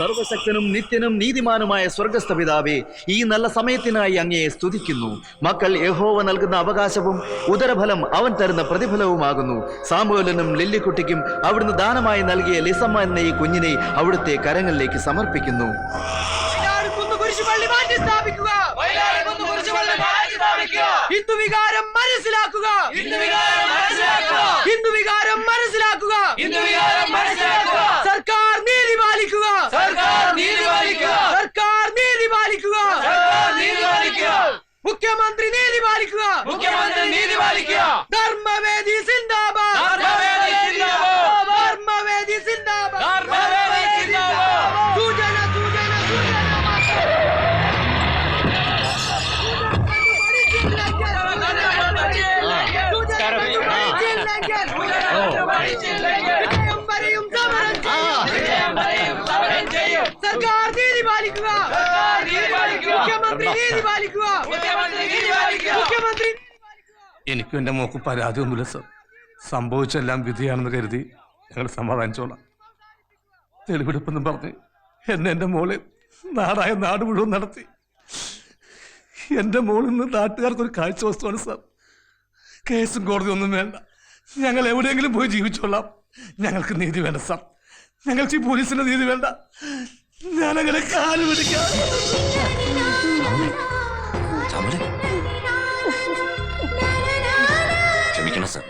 Speaker 2: സർവശക്തനും നിത്യനും നീതിമാനുമായ സ്വർഗസ്ഥ പിതാവേ, ഈ നല്ല സമയത്തിനായി അങ്ങയെ സ്തുതിക്കുന്നു. മക്കൾ യഹോവ നൽകുന്ന അവകാശവും ഉദരഫലം അവൻ തരുന്ന പ്രതിഫലവുമാകുന്നു. സാമുവേലിനും ലില്ലിക്കുട്ടിക്കും അവിടുന്ന് ദാനമായി നൽകിയ ലിസമ്മ എന്ന ഈ കുഞ്ഞിനെ അവിടുത്തെ കരങ്ങളിലേക്ക് സമർപ്പിക്കുന്നു.
Speaker 5: ഹിന്ദുവികാരം മനസ്സിലാക്കുക, ഹിന്ദുവികാരം മനസ്സിലാക്കുക, സർക്കാർ നീതി പാലിക്കുക, സർക്കാർ നീതി പാലിക്കുക, സർക്കാർ നീതി പാലിക്കുക, മുഖ്യമന്ത്രി നീതി പാലിക്കുക, മുഖ്യമന്ത്രി നീതി പാലിക്കുക, ധർമ്മവേദി സിന്ദാബാദ്, ധർമ്മവേദി സിന്ദാബാദ്, ധർമ്മവേദി സിന്ദാബാദ്, ധർമ്മവേദി സിന്ദാബാദ്, സൂചന സൂചന സൂചന സർക്കാർ നീതി പാലിക്കുക, മുഖ്യമന്ത്രി നീതി പാലിക്കുക, മുഖ്യമന്ത്രി.
Speaker 6: എനിക്കും എന്റെ മോക്ക് പരാതിയൊന്നുമില്ല സർ. സംഭവിച്ചെല്ലാം വിധിയാണെന്ന് കരുതി ഞങ്ങൾ സമാധാനിച്ചോളാം. തെളിവെടുപ്പെന്നും പറഞ്ഞ് എന്റെ മോളെ നാടായ നാട് മുഴുവൻ നടത്തി. എന്റെ മോളിൽ നിന്ന് നാട്ടുകാർക്കൊരു കാഴ്ച വസ്തുവാണ് സാർ. കേസും കോടതി ഒന്നും വേണ്ട, ഞങ്ങൾ എവിടെയെങ്കിലും പോയി ജീവിച്ചോളാം. ഞങ്ങൾക്ക് നീതി വേണ്ട സാർ, ഞങ്ങൾക്ക് ഈ പോലീസിന്റെ നീതി വേണ്ട. ഞാനങ്ങനെ കാല് പിടിക്കാം.
Speaker 8: ക്ഷമിക്കണം സാർ,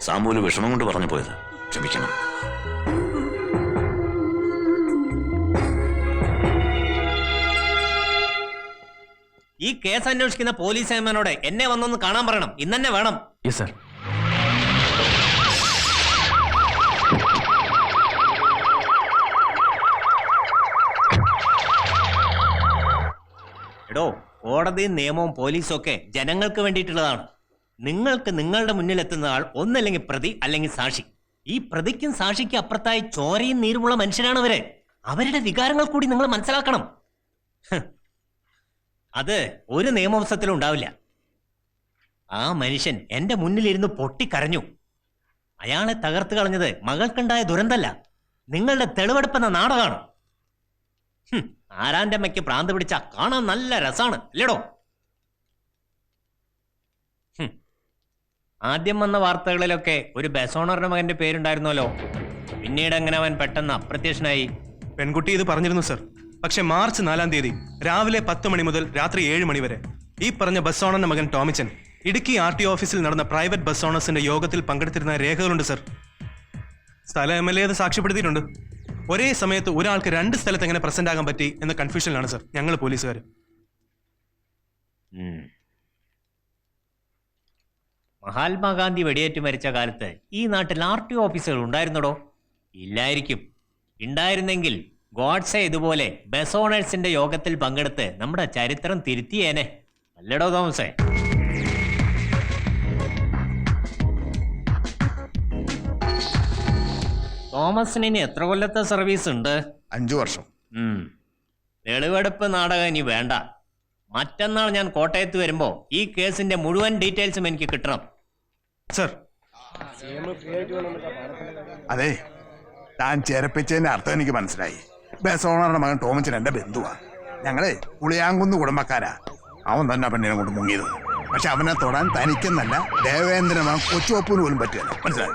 Speaker 8: സാമൂല് വിഷമം കൊണ്ട് പറഞ്ഞു പോയത്. ക്ഷമിക്കണം.
Speaker 5: ഈ കേസ് അന്വേഷിക്കുന്ന പോലീസ് ഏമാനോട് എന്നെ വന്നൊന്ന് കാണാൻ പറയണം. ഇന്നെ വേണം.
Speaker 10: Yes sir.
Speaker 5: എടോ, കോടതിയും നിയമവും പോലീസും ഒക്കെ ജനങ്ങൾക്ക് വേണ്ടിയിട്ടുള്ളതാണ്. നിങ്ങൾക്ക് നിങ്ങളുടെ മുന്നിലെത്തുന്ന ആൾ ഒന്നല്ലെങ്കിൽ പ്രതി അല്ലെങ്കിൽ സാക്ഷി. ഈ പ്രതിക്കും സാക്ഷിക്കും അപ്പുറത്തായി ചോരയും നീരുമുള്ള മനുഷ്യരാണ് അവര്. അവരുടെ വികാരങ്ങൾ കൂടി നിങ്ങൾ മനസ്സിലാക്കണം. അത് ഒരു നിയമവശത്തിലും ഉണ്ടാവില്ല. ആ മനുഷ്യൻ എന്റെ മുന്നിലിരുന്ന് പൊട്ടിക്കരഞ്ഞു. അയാളെ തകർത്ത് കളഞ്ഞത് മകൾക്കുണ്ടായ ദുരന്തല്ല, നിങ്ങളുടെ തെളിവെടുപ്പെന്ന നാടകമാണ്. ആരാന്റെ അമ്മയ്ക്ക് പ്രാന്ത് പിടിച്ച കാണാൻ നല്ല രസാണ് അല്ലേടോ? ആദ്യം വന്ന വാർത്തകളിലൊക്കെ ഒരു ബസ് ഓണറുടെ മകന്റെ പേരുണ്ടായിരുന്നല്ലോ. പിന്നീട് എങ്ങനെ അവൻ പെട്ടെന്ന് അപ്രത്യക്ഷനായി?
Speaker 14: പെൺകുട്ടി ഇത് പറഞ്ഞിരുന്നു സർ. പക്ഷെ മാർച്ച് 4-ാം തീയതി രാവിലെ 10 മണി മുതൽ രാത്രി 7 മണി വരെ ഈ പറഞ്ഞ ബസ് ഓണറിന്റെ മകൻ ടോമിച്ചൻ ഇടുക്കി RTO ഓഫീസിൽ നടന്ന പ്രൈവറ്റ് ബസ് ഓണേഴ്സിന്റെ യോഗത്തിൽ പങ്കെടുത്തിരുന്ന രേഖകളുണ്ട് സർ. സ്ഥലം MLA അത് സാക്ഷ്യപ്പെടുത്തിയിട്ടുണ്ട്. ഒരേ സമയത്ത് ഒരാൾക്ക് 2 സ്ഥലത്ത് എങ്ങനെ പ്രസന്റ് ആകാൻ പറ്റി എന്ന കൺഫ്യൂഷനിലാണ് സർ ഞങ്ങൾ പോലീസുകാർ.
Speaker 5: മഹാത്മാഗാന്ധി വെടിയേറ്റ് മരിച്ച കാലത്ത് ഈ നാട്ടിൽ RTO ഓഫീസുകൾ ഉണ്ടായിരുന്നടോ? ഇല്ലായിരിക്കും. ഉണ്ടായിരുന്നെങ്കിൽ ഗോഡ്സെ ഇതുപോലെ ബസ് ഓണേഴ്സിന്റെ യോഗത്തിൽ പങ്കെടുത്ത് നമ്മുടെ ചരിത്രം തിരുത്തിയേനെ. അല്ലടോ തോമസേ? തോമസിന് ഇനി എത്ര കൊല്ലത്തെ സർവീസ് ഉണ്ട്?
Speaker 4: 5 വർഷം.
Speaker 5: തെളിവെടുപ്പ് നാടകം ഇനി വേണ്ട. മറ്റന്നാൾ ഞാൻ കോട്ടയത്ത് വരുമ്പോ ഈ കേസിന്റെ മുഴുവൻ ഡീറ്റെയിൽസും എനിക്ക് കിട്ടണം.
Speaker 14: സർ.
Speaker 4: അതെ, താൻ ചേരപ്പിച്ചതിന്റെ അർത്ഥം എനിക്ക് മനസ്സിലായി. ബസ് ഓണറുടെ മകൻ ടോമിച്ചൻ എന്റെ ബന്ധുവാ. ഞങ്ങളെ പുളിയാങ്കുന്ന് കുടുംബക്കാരാ. അവൻ തന്നെ പെണ്ണിനെ കൊണ്ട് മുങ്ങിയത്. പക്ഷെ അവനെ തൊടാൻ തനിക്കെന്നല്ല ദേവേന്ദ്രനാ കൊച്ചുവപ്പൂന് പോലും പറ്റില്ല. മനസ്സിലായി?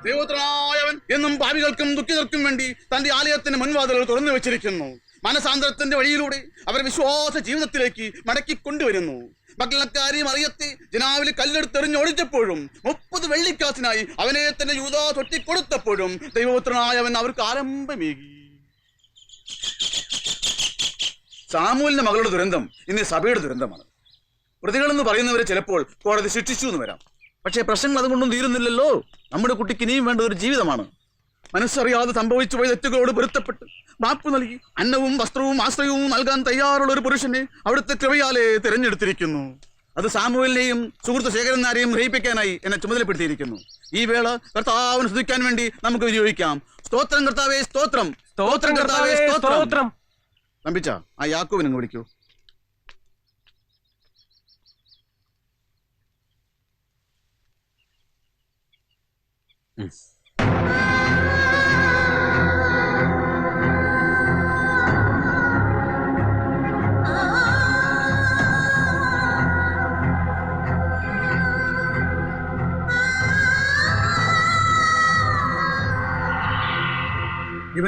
Speaker 4: ദൈവോത്തരനായവൻ എന്നും പാപികൾക്കും ദുഃഖിതർക്കും വേണ്ടി തന്റെ ആലയത്തിന് മുൻവാതിലുകൾ തുറന്നു വെച്ചിരിക്കുന്നു. മനസാന്തരത്തിന്റെ വഴിയിലൂടെ അവരെ വിശ്വാസ ജീവിതത്തിലേക്ക് മടക്കി കൊണ്ടുവരുന്നു. മക്കളക്കാരി മറിയത്തെ ജനാവിൽ കല്ലെടുത്തെറിഞ്ഞൊടിച്ചപ്പോഴും 30 വെള്ളിക്കാശിനായി അവനെ തന്നെ യൂദാ തൊട്ടിക്കൊടുത്തപ്പോഴും ദൈവോത്തരനായവൻ അവർക്ക് ആരംഭമേകി. സാമൂലിന്റെ മകളുടെ ദുരന്തം ഇന്ന് സഭയുടെ ദുരന്തമാണ്. പ്രതികളെന്ന് പറയുന്നവരെ ചിലപ്പോൾ കോടതി ശിക്ഷിച്ചു എന്ന് വരാം. പക്ഷേ പ്രശ്നങ്ങൾ അതുകൊണ്ടും തീരുന്നില്ലല്ലോ. നമ്മുടെ കുട്ടിക്ക് ഇനിയും വേണ്ട ഒരു ജീവിതമാണ്. മനസ്സറിയാതെ സംഭവിച്ചു പോയ തെറ്റുകളോട് പൊരുത്തപ്പെട്ട് മാപ്പ് നൽകി അന്നവും വസ്ത്രവും ആശ്രയവും നൽകാൻ തയ്യാറുള്ള ഒരു പുരുഷനെ അവിടുത്തെ കൃപയാലെ തിരഞ്ഞെടുത്തിരിക്കുന്നു. അത് സാമുവേലിനെയും സുഹൃത്ത് ശേഖരനാരെയും ഗ്രഹിപ്പിക്കാനായി എന്നെ ചുമതലപ്പെടുത്തിയിരിക്കുന്നു. ഈ വേള കർത്താവിനെ സ്തുതിക്കാൻ വേണ്ടി നമുക്ക് വിനിയോഗിക്കാം. സ്തോത്രം കർത്താവേ, സ്തോത്രം. സ്തോത്രം കർത്താവേ, സ്തോത്രം. നമ്പിച്ച ആ യാക്കോബിനെ വിളിക്കൂ.
Speaker 16: ഇവൻ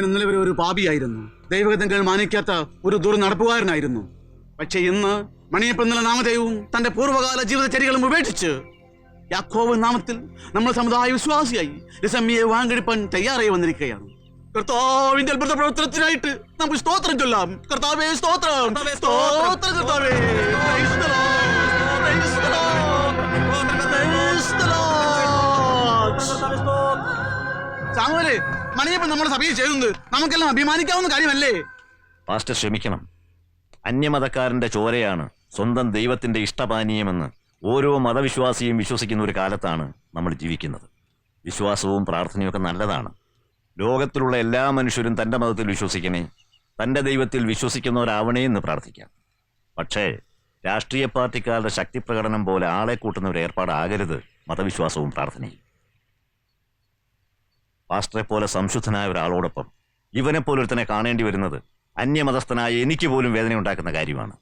Speaker 16: ഇന്നലെ വരെ ഒരു പാപിയായിരുന്നു, ദൈവഗതങ്ങൾ മാനിക്കാത്ത ഒരു ദുർനടപ്പുകാരനായിരുന്നു. പക്ഷെ ഇന്ന് മണിയപ്പൻ എന്നുള്ള നാമധേയവും തന്റെ പൂർവ്വകാല ജീവിതചര്യകളും ഉപേക്ഷിച്ച് യാക്കോബ് നാമത്തിൽ നമ്മൾ സമുദായ വിശ്വാസിയായി രസമ്യയെ വാങ്ങെടുപ്പാൻ തയ്യാറായി വന്നിരിക്കുകയാണ്. കർത്താവിന്റെ അത്ഭുത പ്രവർത്തനത്തിനായിട്ട് നമുക്ക് സ്തോത്രം ചൊല്ലാം. കർത്താവേ സ്തോത്രം, സ്തോത്രം കർത്താവേ. സാമുവലേ, മണിയപ്പൻ നമ്മുടെ സഭയിൽ ചെയ്യുന്നത് നമുക്കെല്ലാം അഭിമാനിക്കാവുന്ന കാര്യമല്ലേ?
Speaker 8: പാസ്റ്റർ ക്ഷമിക്കണം. അന്യമതക്കാരന്റെ ചോരയാണ് സ്വന്തം ദൈവത്തിന്റെ ഇഷ്ടപാനീയമെന്ന് ഓരോ മതവിശ്വാസിയും വിശ്വസിക്കുന്ന ഒരു കാലത്താണ് നമ്മൾ ജീവിക്കുന്നത്. വിശ്വാസവും പ്രാർത്ഥനയൊക്കെ നല്ലതാണ്. ലോകത്തിലുള്ള എല്ലാ മനുഷ്യരും തൻ്റെ മതത്തിൽ വിശ്വസിക്കണേ, തൻ്റെ ദൈവത്തിൽ വിശ്വസിക്കുന്നവരാവണേ എന്ന് പ്രാർത്ഥിക്കാം. പക്ഷേ രാഷ്ട്രീയ പാർട്ടിക്കാരുടെ ശക്തിപ്രകടനം പോലെ ആളെ കൂട്ടുന്ന ഒരു ഏർപ്പാടാകരുത് മതവിശ്വാസവും പ്രാർത്ഥനയും. പാസ്റ്ററെ പോലെ സംശുദ്ധനായ ഒരാളോടൊപ്പം ഇവനെപ്പോലൊരുത്തനെ കാണേണ്ടി വരുന്നത് അന്യമതസ്ഥനായ എനിക്ക് പോലും വേദന ഉണ്ടാക്കുന്ന കാര്യമാണ്.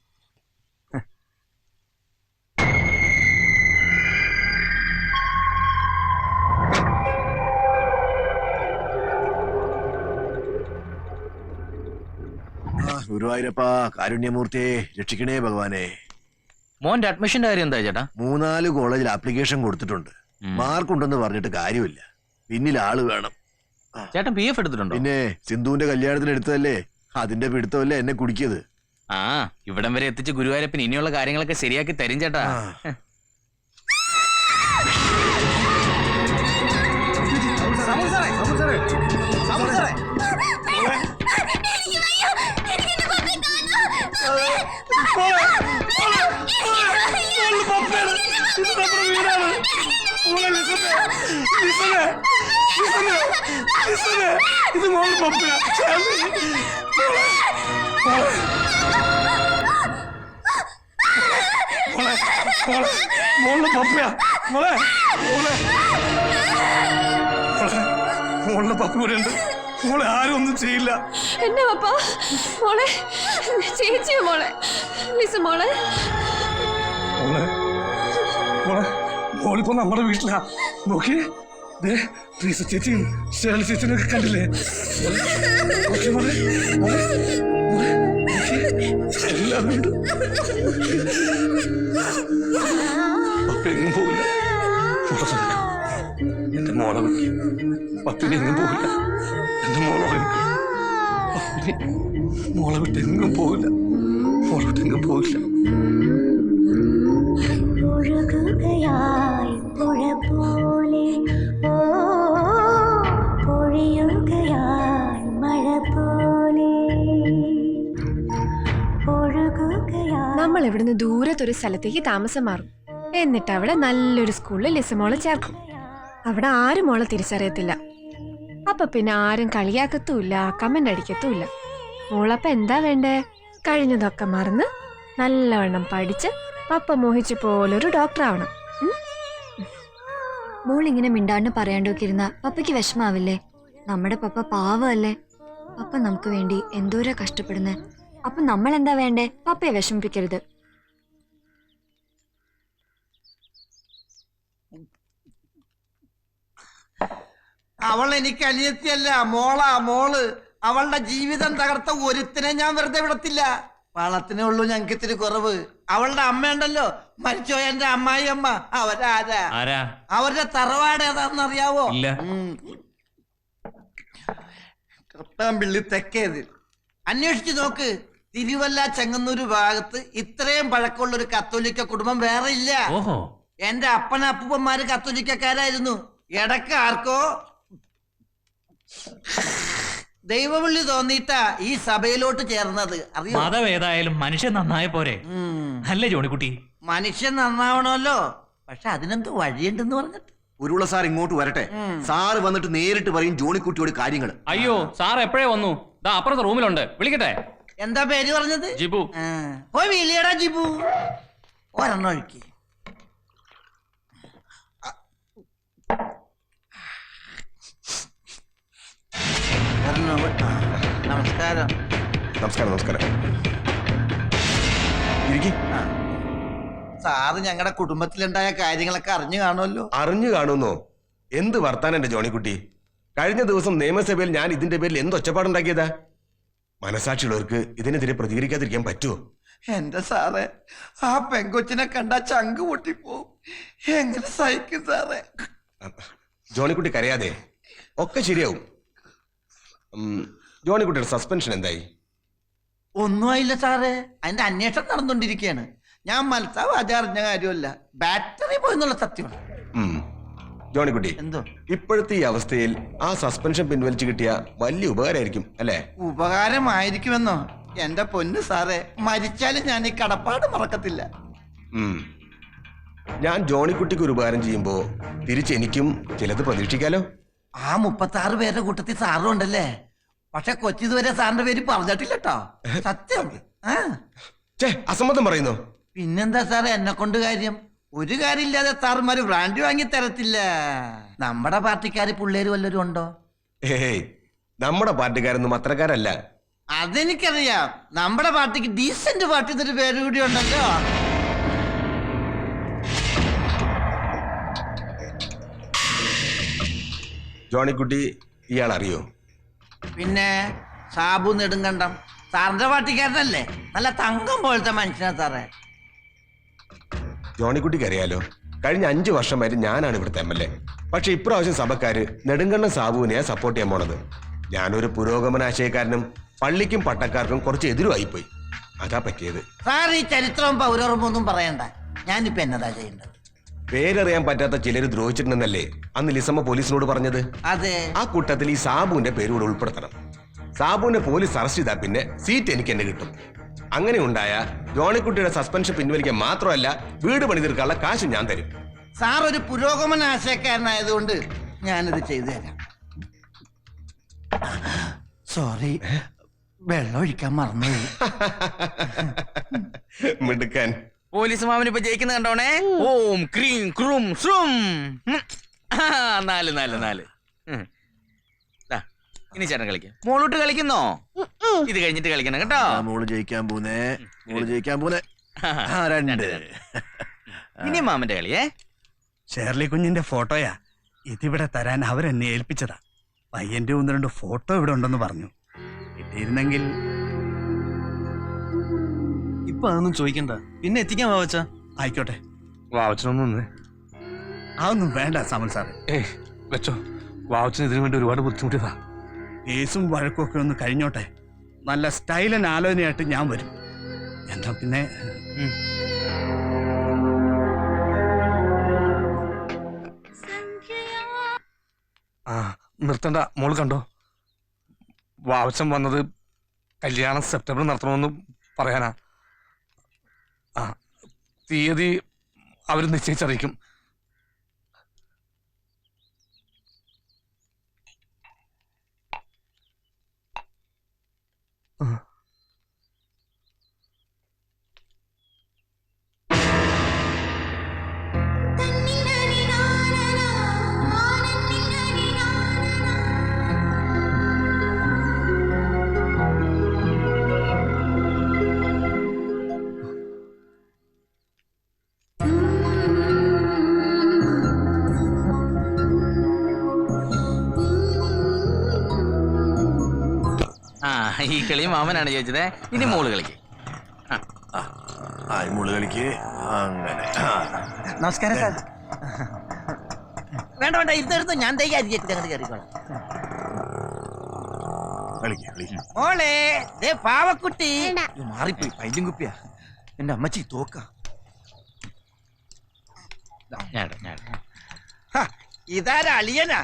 Speaker 12: ഗുരുവായൂരപ്പ, കാരുണ്യമൂർത്തിയെ രക്ഷിക്കണേ ഭഗവാനെ.
Speaker 9: മോന്റെ അഡ്മിഷന്റെ കാര്യം എന്താ ചേട്ടാ?
Speaker 12: 3-4 കോളേജിൽ ആപ്ലിക്കേഷൻ കൊടുത്തിട്ടുണ്ട്. മാർക്കുണ്ടെന്ന് പറഞ്ഞിട്ട് കാര്യമില്ല, പിന്നിൽ ആള് വേണം.
Speaker 9: ചേട്ടൻ PF എടുത്തിട്ടുണ്ടോ?
Speaker 12: പിന്നെ സിന്ധുവിന്റെ കല്യാണത്തിന് എടുത്തതല്ലേ, അതിന്റെ പിടുത്തമല്ലേ എന്നെ കുടിക്കിയത്.
Speaker 9: ആ, ഇവിടം വരെ എത്തിച്ച് ഗുരുവായൂരപ്പൻ ഇനിയുള്ള കാര്യങ്ങളൊക്കെ ശരിയാക്കി തരും ചേട്ടാ.
Speaker 6: ഇത് മോള് പപ്പയാ. മോളുടെ പപ്പയാ. മോളെ മോളെ മോളുടെ പപ്പ ഇവിടെ ഉണ്ട്. മോളെ ആരും ഒന്നും ചെയ്യില്ല.
Speaker 11: എന്നെ പപ്പ മോളെ, ചേച്ചിയോ മോളെ, ലിസ മോളെ.
Speaker 6: മോളെ മോളെ മോളിപ്പോ നമ്മുടെ വീട്ടിലാ. നോക്കി, ട്രീസ ചേച്ചിയും ഷേർലി ചേച്ചിനൊക്കെ കണ്ടില്ലേ? മോളെ മോളെ എല്ലാവരും ഉണ്ട്. പപ്പ എങ്ങും പോവില്ല. എന്റെ മോളെ പപ്പിനെ എങ്ങും പോവില്ല. എന്റെ മോളെ പപ്പിനെ മോളെ വിട്ട് എങ്ങും പോവില്ല. മോളെ വിട്ട് എങ്ങും പോവില്ല.
Speaker 11: നമ്മൾ ഇവിടുന്ന് ദൂരത്തൊരു സ്ഥലത്തേക്ക് താമസം മാറും. എന്നിട്ട് അവിടെ നല്ലൊരു സ്കൂളിൽ ലിസമോളെ ചേർക്കും. അവിടെ ആരും മോളെ തിരിച്ചറിയത്തില്ല. അപ്പൊ പിന്നെ ആരും കളിയാക്കത്തുമില്ല, കമന്റ് അടിക്കത്തുമില്ല. മോളപ്പ എന്താ വേണ്ടേ? കഴിഞ്ഞതൊക്കെ മറന്ന് നല്ലവണ്ണം പഠിച്ച് പപ്പ മോഹിച്ച പോലൊരു ഡോക്ടർ ആവണം.
Speaker 17: മോളിങ്ങനെ മിണ്ടാണ്ട് പറയാണ്ടൊക്കെ ഇരുന്ന പപ്പയ്ക്ക് വിഷമാവില്ലേ? നമ്മുടെ പപ്പ പാവല്ലേ? പപ്പ നമുക്ക് വേണ്ടി എന്തോരാ കഷ്ടപ്പെടുന്നേ. അപ്പൊ നമ്മൾ എന്താ വേണ്ടേ? പപ്പയെ വിഷമിപ്പിക്കരുത്.
Speaker 13: അവൾ എനിക്ക് അനിയത്തിയല്ല, മോളാ മോള്. അവളുടെ ജീവിതം തകർത്ത ഒരുത്തിനെ ഞാൻ വെറുതെ വിടത്തില്ല. പണത്തിനേ ഉള്ളൂ ഞങ്ങൾക്ക് ഇത്തിരി കുറവ്. അവളുടെ അമ്മയുണ്ടല്ലോ, മരിച്ചോ എന്റെ അമ്മായി അമ്മ. അവരാരാ? അവരുടെ തറവാട് ഏതാണെന്ന് അറിയാവോ? കർത്താമ്പിള്ളി തെക്കേത്. അന്വേഷിച്ചു നോക്ക്. തിരുവല്ല ചെങ്ങന്നൂര് ഭാഗത്ത് ഇത്രയും പഴക്കമുള്ള ഒരു കത്തോലിക്ക കുടുംബം വേറെ ഇല്ല. എന്റെ അപ്പനപ്പൂപ്പന്മാര് കത്തോലിക്കക്കാരായിരുന്നു. ഇടക്ക് ആർക്കോ ദൈവവിളി തോന്നിയിട്ടാ ഈ സഭയിലോട്ട് ചേർന്നത്.
Speaker 3: മതം ഏതായാലും മനുഷ്യൻ നന്നായ പോരെ അല്ലേ ജോണിക്കുട്ടി?
Speaker 13: മനുഷ്യൻ നന്നാവണമല്ലോ, പക്ഷെ അതിനെന്ത് വഴിയുണ്ടെന്ന് പറഞ്ഞിട്ട്.
Speaker 12: ഉരുള സാർ ഇങ്ങോട്ട് വരട്ടെ. സാറ് വന്നിട്ട് നേരിട്ട് പറയും ജോണിക്കുട്ടിയോട് കാര്യങ്ങൾ.
Speaker 15: അയ്യോ, സാർ എപ്പോഴേ വന്നു? അപ്പുറത്തെ റൂമിലുണ്ട്, വിളിക്കട്ടെ?
Speaker 13: എന്താ പേര് പറഞ്ഞത്?
Speaker 15: ജിബു.
Speaker 13: പോയി വിളിയടാ ജിബു. ഒരെണ്ണം ഒഴുക്കി. നമസ്കാരം.
Speaker 6: നമസ്കാരം നമസ്കാരം.
Speaker 13: സാറ് ഞങ്ങളുടെ കുടുംബത്തിലുണ്ടായ കാര്യങ്ങളൊക്കെ അറിഞ്ഞു കാണുമല്ലോ.
Speaker 6: അറിഞ്ഞു കാണുന്നോ? എന്ത് വർത്താനം എന്റെ ജോണിക്കുട്ടി. കഴിഞ്ഞ ദിവസം നിയമസഭയിൽ ഞാൻ ഇതിന്റെ പേരിൽ എന്ത് ഒച്ചപ്പാടുണ്ടാക്കിയതാ? മനസാക്ഷിയുള്ളവർക്ക് ഇതിനെതിരെ പ്രതികരിക്കാതിരിക്കാൻ പറ്റുമോ?
Speaker 13: എന്റെ സാറേ, ആ പെങ്കൊച്ചിനെ കണ്ടാ ചങ്ക് പൊട്ടിപ്പോവും. എങ്ങനെ സഹിക്കും സാറേ?
Speaker 6: ജോണിക്കുട്ടി കരയാതെ, ഒക്കെ ശരിയാവും. ജോണിക്കുട്ടിയുടെ സസ്പെൻഷൻ എന്തായി?
Speaker 13: ഒന്നും ആയില്ല സാറേ, അതിന്റെ അന്വേഷണം നടന്നുകൊണ്ടിരിക്കുകയാണ്. ഞാൻ മനസ്സാവാതെ അറിഞ്ഞ കാര്യമല്ല, ബാറ്ററി പോയെന്നുള്ള സത്യമാണ്.
Speaker 6: ജോണിക്കുട്ടി,
Speaker 13: എന്തോ
Speaker 6: ഇപ്പോഴത്തെ ഈ അവസ്ഥയിൽ ആ സസ്പെൻഷൻ പിൻവലിച്ചു കിട്ടിയ വലിയ ഉപകാരമായിരിക്കും അല്ലേ?
Speaker 13: ഉപകാരമായിരിക്കുമെന്നോ? എന്റെ പൊന്നു സാറേ, മരിച്ചാലും ഞാൻ ഈ കടപ്പാട് മറക്കത്തില്ല.
Speaker 6: ഞാൻ ജോണിക്കുട്ടിക്ക് ഒരു ഉപകാരം ചെയ്യുമ്പോ തിരിച്ചെനിക്കും ചിലത് പ്രതീക്ഷിക്കാലോ.
Speaker 13: ആ 36 പേരുടെ കൂട്ടത്തിൽ സാറും ഉണ്ടല്ലേ? പക്ഷെ കൊച്ചിതുവരെ സാറിന്റെ പേര് പറഞ്ഞിട്ടില്ല കേട്ടോ. സത്യം.
Speaker 6: അസമ്മതം പറയുന്നു.
Speaker 13: പിന്നെന്താ സാറേ എന്നെ കൊണ്ട് കാര്യം? ഒരു കാര്യമില്ലാതെ സാറുമാര് ബ്രാൻഡ് വാങ്ങി തരത്തില്ല. നമ്മുടെ പാർട്ടിക്കാര് പിള്ളേര് വല്ലവരും ഉണ്ടോ?
Speaker 6: ഏയ്, നമ്മുടെ പാർട്ടിക്കാരൊന്നും അത്രക്കാരല്ല.
Speaker 13: അതെനിക്കറിയാം. നമ്മുടെ പാർട്ടിക്ക് ഡീസന്റ് പാർട്ടി എന്നൊരു പേര് കൂടി ഉണ്ടല്ലോ.
Speaker 6: ജോണിക്കുട്ടി ഇയാൾ അറിയോ?
Speaker 13: പിന്നെ സാബു നെടുങ്കണ്ടം സാറിന്റെ പാർട്ടിക്കാരനല്ലേ? നല്ല തങ്കം പോലത്തെ മനുഷ്യനാ സാറേ.
Speaker 6: ജോണിക്കുട്ടിക്ക് അറിയാലോ, കഴിഞ്ഞ 5 വർഷം വരെ ഞാനാണ് ഇവിടുത്തെ MLA. പക്ഷെ ഇപ്രാവശ്യം സഭക്കാര് നെടുങ്കണ്ണൻ സാബുവിനെയാ സപ്പോർട്ട് ചെയ്യാൻ പോണത്. ഞാനൊരു പുരോഗമനാശയക്കാരനും പള്ളിക്കും പട്ടക്കാർക്കും കുറച്ച് എതിരുമായിപ്പോയി. അതാ പറ്റിയത്.
Speaker 13: സാർ ഈ ചരിത്രവും പൗരോർമ്മ ഒന്നും പറയണ്ട. ഞാനിപ്പോ എന്നതാ ചെയ്യേണ്ടത്?
Speaker 6: പേരറിയാൻ പറ്റാത്ത ചിലര് ദ്രോഹിച്ചിട്ടുണ്ടെന്നല്ലേ അന്ന് ലിസമ്മ പോലീസിനോട് പറഞ്ഞത്?
Speaker 13: അതെ.
Speaker 6: ആ കൂട്ടത്തിൽ ഈ സാബുവിന്റെ പേര് കൂടെ ഉൾപ്പെടുത്തണം. സാബുവിനെ പോലീസ് അറസ്റ്റ് ചെയ്താൽ പിന്നെ സീറ്റ് എനിക്ക് എന്നെ കിട്ടും. അങ്ങനെ ഉണ്ടായ ജോണിക്കുട്ടിയുടെ സസ്പെൻഷൻ പിൻവലിക്കാൻ മാത്രമല്ല, വീട് പണി തീർക്കാനുള്ള കാശ് ഞാൻ തരും.
Speaker 13: സാർ ഒരു പുരോഗമന ആശയക്കാരനായതുകൊണ്ട് ഞാനിത് ചെയ്തു തരാം. സോറി, വെള്ളം ഒഴിക്കാൻ മറന്നുപോയി.
Speaker 6: മിടുക്കാൻ.
Speaker 18: പോലീസ് മാമന് ഇപ്പൊ ജയിക്കുന്ന കണ്ടോണേ. ഓം ക്രീം ക്രൂം ശ്രും. 4 ഇനി ചേട്ടൻ കളിക്കാം. മോളോട്ട് കളിക്കുന്നോ? ഇത് കഴിഞ്ഞിട്ട് കളിക്കണം കേട്ടോ.
Speaker 12: മോള് ജയിക്കാൻ പോന്നേ.
Speaker 18: ഇനി മാമന്റെ കളിയേ.
Speaker 16: ഷേർലി കുഞ്ഞിന്റെ ഫോട്ടോയാ ഇതിവിടെ തരാൻ അവരെന്നെ ഏൽപ്പിച്ചതാ. പയ്യന്റെ 1-2 ഫോട്ടോ ഇവിടെ ഉണ്ടെന്ന് പറഞ്ഞു. കിട്ടിയിരുന്നെങ്കിൽ.
Speaker 14: ഇപ്പൊ അതൊന്നും ചോദിക്കണ്ട, പിന്നെ എത്തിക്കാൻ വാവച്ച.
Speaker 16: ആയിക്കോട്ടെ,
Speaker 14: വാവച്ചനൊന്നും
Speaker 16: അതൊന്നും വേണ്ട സാമൽ സാറേ.
Speaker 14: വെച്ചോ, വാവച്ചന് ഇതിനു വേണ്ടി ഒരുപാട് ബുദ്ധിമുട്ടിയതാ.
Speaker 16: കേസും വഴക്കും ഒക്കെ ഒന്ന് കഴിഞ്ഞോട്ടെ. നല്ല സ്റ്റൈലൻ ആലോചനയായിട്ട് ഞാൻ വരും. എന്താ പിന്നെ
Speaker 14: നിർത്തണ്ട. മോള് കണ്ടോ, വാവച്ചൻ വന്നത് കല്യാണം സെപ്റ്റംബർ നടത്തണമെന്ന് പറയാനാ. തീയതി അവർ നിശ്ചയിച്ചറിയിക്കും.
Speaker 18: ഈ കളി മാമനാണ് ചോദിച്ചത്. ഇനി മോള് കളിക്ക്.
Speaker 12: മോള് കളിക്ക്. അങ്ങനെ.
Speaker 13: നമസ്കാരം സാർ. വേണ്ട ഇരുന്നെടുത്ത് ഞാൻ കയറിക്കോളാം. മോളെ, പാവക്കുട്ടി മാറിപ്പോയി. പൈലും കുപ്പിയാ. എന്റെ അമ്മച്ചി തോക്ക. ഇതാരാ അളിയനാ?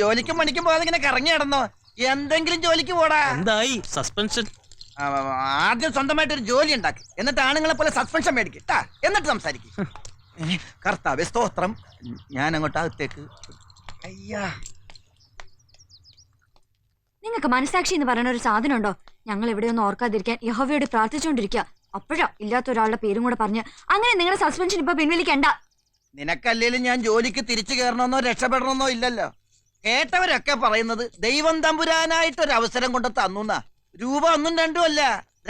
Speaker 13: ജോലിക്കും പണിക്കും പോകാതെ ഇങ്ങനെ കറങ്ങി നടന്നോ? എന്തെങ്കിലും ജോലിക്ക് പോടാ.
Speaker 14: എന്തായി സസ്പെൻഷൻ?
Speaker 13: ആദ്യം സ്വന്തമായിട്ട് ഒരു ജോലി ഉണ്ടാക്കി, എന്നിട്ട് ആണുങ്ങളെ പോലെ സസ്പെൻഷൻ മേടിക്കട്ടാ, എന്നിട്ട് സംസാരിക്കും. കർത്താവേ സ്തോത്രം. ഞാൻ അങ്ങോട്ട് അകത്തേക്ക്. അയ്യാ,
Speaker 17: നിങ്ങൾക്ക് മനസാക്ഷി എന്ന് പറയുന്ന ഒരു സാധനം ഉണ്ടോ? ഞങ്ങൾ എവിടെയൊന്നും ഓർക്കാതിരിക്കാൻ യഹോവയോട് പ്രാർത്ഥിച്ചുകൊണ്ടിരിക്കുക. അപ്പോഴാ ഇല്ലാത്ത ഒരാളുടെ പേരും കൂടെ പറഞ്ഞ് അങ്ങനെ നിങ്ങളുടെ സസ്പെൻഷൻ ഇപ്പൊ പിൻവലിക്കണ്ട.
Speaker 13: നിനക്കല്ലേലും ഞാൻ ജോലിക്ക് തിരിച്ചു കയറണമെന്നോ രക്ഷപ്പെടണമെന്നോ ഇല്ലല്ലോ. കേട്ടവരൊക്കെ പറയുന്നത് ദൈവം തമ്പുരാനായിട്ടൊരു അവസരം കൊണ്ട് തന്നുന്നാ. രൂപ 1 2 അല്ല,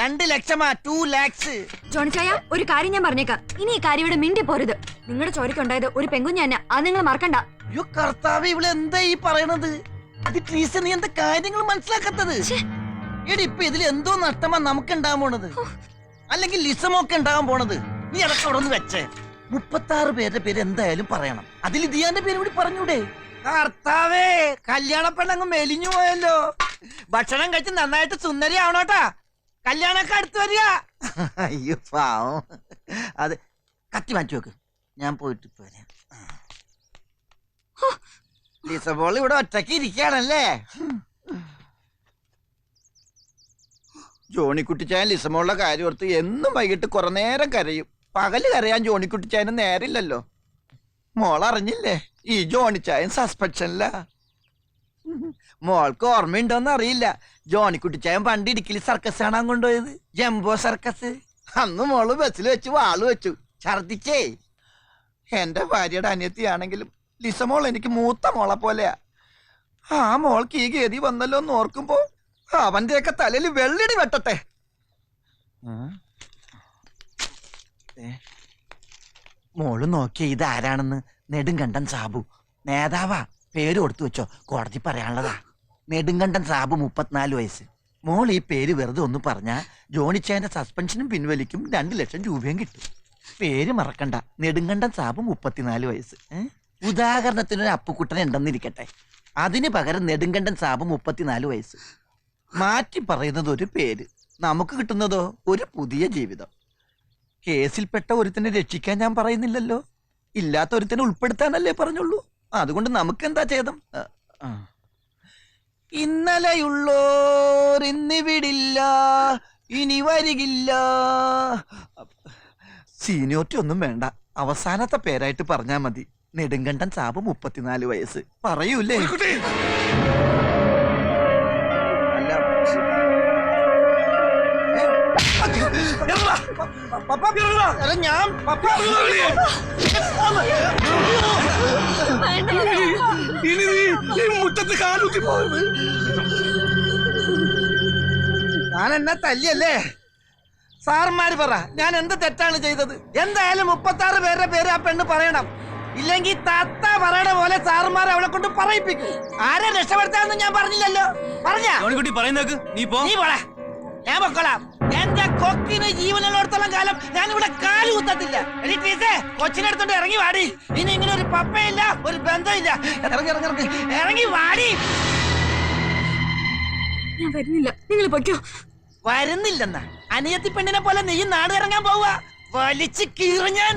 Speaker 13: 2 ലക്ഷമാ, 2 lakhs.
Speaker 17: ജോണിച്ചായ, ഒരു കാര്യം ഞാൻ പറഞ്ഞേക്കാം. ഇനി ഈ കാര്യം ഇവിടെ മിണ്ടി പോരുത്. നിങ്ങളുടെ ചോരക്കുണ്ടായത് ഒരു പെങ്കുഞ്ഞാന, അത് നിങ്ങൾ മറക്കണ്ട.
Speaker 13: അയ്യോ കർത്താവ്, ഇവിടെ എന്താ ഈ പറയണത്? ഇത് ട്രീസ, നീ എന്താ കാര്യങ്ങൾ മനസ്സിലാക്കാത്തത്? എടി, ഇപ്പൊ ഇതിൽ എന്തോ നഷ്ടമാ നമുക്ക് ഉണ്ടാകാൻ പോണത്, അല്ലെങ്കിൽ ലിസമൊക്കെ ഉണ്ടാകാൻ പോണത്. നീ അതൊക്കെ അവിടെ നിന്ന് വെച്ചേ. 36 പേരുടെ പേര് എന്തായാലും പറയണം. അതിൽ ദിയാന്റെ പേര് കൂടി പറഞ്ഞൂടെ? കർത്താവേ, കല്യാണ പെണ്ണങ്ങ് മെലിഞ്ഞു പോയല്ലോ. ഭക്ഷണം കഴിച്ച് നന്നായിട്ട് സുന്ദരി ആവണോട്ടാ. കല്യാണൊക്കെ അടുത്ത് വരിക. അയ്യോ പാവം. അത് കത്തി മാറ്റി വെക്ക്, ഞാൻ പോയിട്ട് പോരാ. ലിസബോൾ ഇവിടെ ഒറ്റയ്ക്ക് ഇരിക്കുകയാണല്ലേ. ജോണിക്കുട്ടിച്ചായൻ ലിസമോളുടെ കാര്യം ഓർത്ത് എന്നും വൈകിട്ട് കുറെ നേരം കരയും. പകല് കരയാൻ ജോണിക്കുട്ടിച്ചായന് നേരില്ലല്ലോ. മോളറിഞ്ഞില്ലേ, ഈ ജോണിച്ചായൻ സസ്പെൻഷനില്ല. മോൾക്ക് ഓർമ്മയുണ്ടോന്ന് അറിയില്ല, ജോണിക്കുട്ടിച്ചായൻ പണ്ട് ഇടുക്കിയിൽ സർക്കസ് കാണാൻ കൊണ്ടുപോയത്, ജംബോ സർക്കസ്. അന്ന് മോള് ബസ്സിൽ വെച്ച് വാള് വെച്ചു, ഛർദിച്ചേ. എന്റെ ഭാര്യയുടെ അനിയത്തിയാണെങ്കിലും ലിസമോൾ എനിക്ക് മൂത്ത മോളെ പോലെയാ. ആ മോൾക്ക് ഈ ഗതി വന്നല്ലോ എന്ന് ഓർക്കുമ്പോ അവന്റെയൊക്കെ തലയിൽ വെള്ളിടി വെട്ടട്ടെ. മോള് നോക്കിയ ഇതാരാണെന്ന്. നെടുങ്കണ്ടൻ സാബു, നേതാവാ. പേര് കൊടുത്തു വെച്ചോ, കോടതി പറയാനുള്ളതാ. നെടുങ്കണ്ടൻ സാബു, 34 വയസ്സ്. മോൾ ഈ പേര് വെറുതെ ഒന്ന് പറഞ്ഞാ ജോണിച്ചായന്റെ സസ്പെൻഷനും പിൻവലിക്കും, 2 ലക്ഷം രൂപയും കിട്ടും. പേര് മറക്കണ്ട, നെടുങ്കണ്ടൻ സാബു, 34 വയസ്സ്. ഉദാഹരണത്തിനൊരു അപ്പുക്കുട്ടൻ ഉണ്ടെന്നിരിക്കട്ടെ, അതിന് പകരം നെടുങ്കണ്ടൻ സാബു 34 വയസ്സ്. മാറ്റി പറയുന്നത് ഒരു പേര്, നമുക്ക് കിട്ടുന്നതോ ഒരു പുതിയ ജീവിതം. കേസിൽപ്പെട്ട ഒരുത്തിനെ രക്ഷിക്കാൻ ഞാൻ പറയുന്നില്ലല്ലോ, ഇല്ലാത്ത ഒരുത്തിനെ ഉൾപ്പെടുത്താനല്ലേ പറഞ്ഞുള്ളൂ. അതുകൊണ്ട് നമുക്കെന്താ ഛേദം? ഇന്നലെയുള്ളോർ ഇന്നിവിടില്ല, ഇനി വരികില്ല. സീനിയോറിറ്റി ഒന്നും വേണ്ട, അവസാനത്തെ പേരായിട്ട് പറഞ്ഞാ മതി. നെടുങ്കണ്ടൻ സാബ് 34 വയസ്സ്. പറയൂലേ? ഞാൻ എന്നെ തല്ലിയല്ലേ? സാറന്മാര് പറ, ഞാൻ എന്ത് തെറ്റാണ് ചെയ്തത്? എന്തായാലും 36 പേരുടെ പേര് ആ പെണ്ണ് പറയണം. ഇല്ലെങ്കിൽ താത്ത പറയണ പോലെ സാറുമാരെ അവളെ കൊണ്ട് പറയിപ്പിക്കും. ആരെ രക്ഷപ്പെടുത്താന്ന് ഞാൻ പറഞ്ഞില്ലല്ലോ. പറഞ്ഞ നീ പോടാ, ഞാൻ പൊക്കോളാം. എന്റെ കൊക്കിന് ജീവനുള്ളിടത്തോളം കാലം ഞാൻ ഇവിടെ കാല് കുത്തത്തില്ല. കൊച്ചിനെടുത്തോണ്ട് ഇറങ്ങി വാടി. ഇനി ഇങ്ങനെ ഒരു പപ്പയില്ല, ഒരു ബന്ധമില്ല. ഇറങ്ങി വാടി.
Speaker 17: ഞാൻ വരുന്നില്ല, നിങ്ങൾ പൊയ്ക്കോ.
Speaker 13: വരുന്നില്ലെന്നാ? അനിയത്തി പെണ്ണിനെ പോലെ നീ നാട് ഇറങ്ങാൻ പോവുക? വലിച്ചു കീറഞ്ഞാൻ.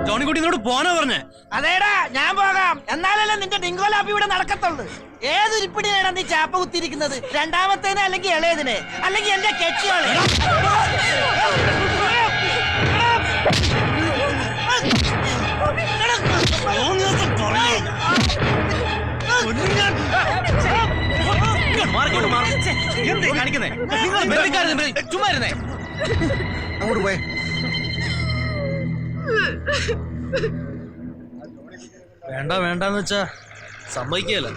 Speaker 5: ജോണിക്കുട്ടിനോട് പോനാ പറഞ്ഞേ.
Speaker 13: അതേടാ, ഞാൻ പോകാം. എന്നാലല്ലേ നിന്റെ ഡിങ്കോലാപ്പി ഇവിടെ നടക്കത്തുള്ളൂ. ഏതൊരിപ്പിടിയാണ് നീ ചാപ്പ കുത്തിയിരിക്കുന്നത്? രണ്ടാമത്തേനെ, അല്ലെങ്കിൽ ഇളയതിനെ, അല്ലെങ്കിൽ എന്റെ കെട്ടിയോളെ?
Speaker 5: ചുമ്മാ ഇരുന്നേ.
Speaker 13: അങ്ങോട്ട് പോയേ.
Speaker 5: വേണ്ട വേണ്ടെന്ന് വെച്ചാ സമ്മതിക്കല്ല.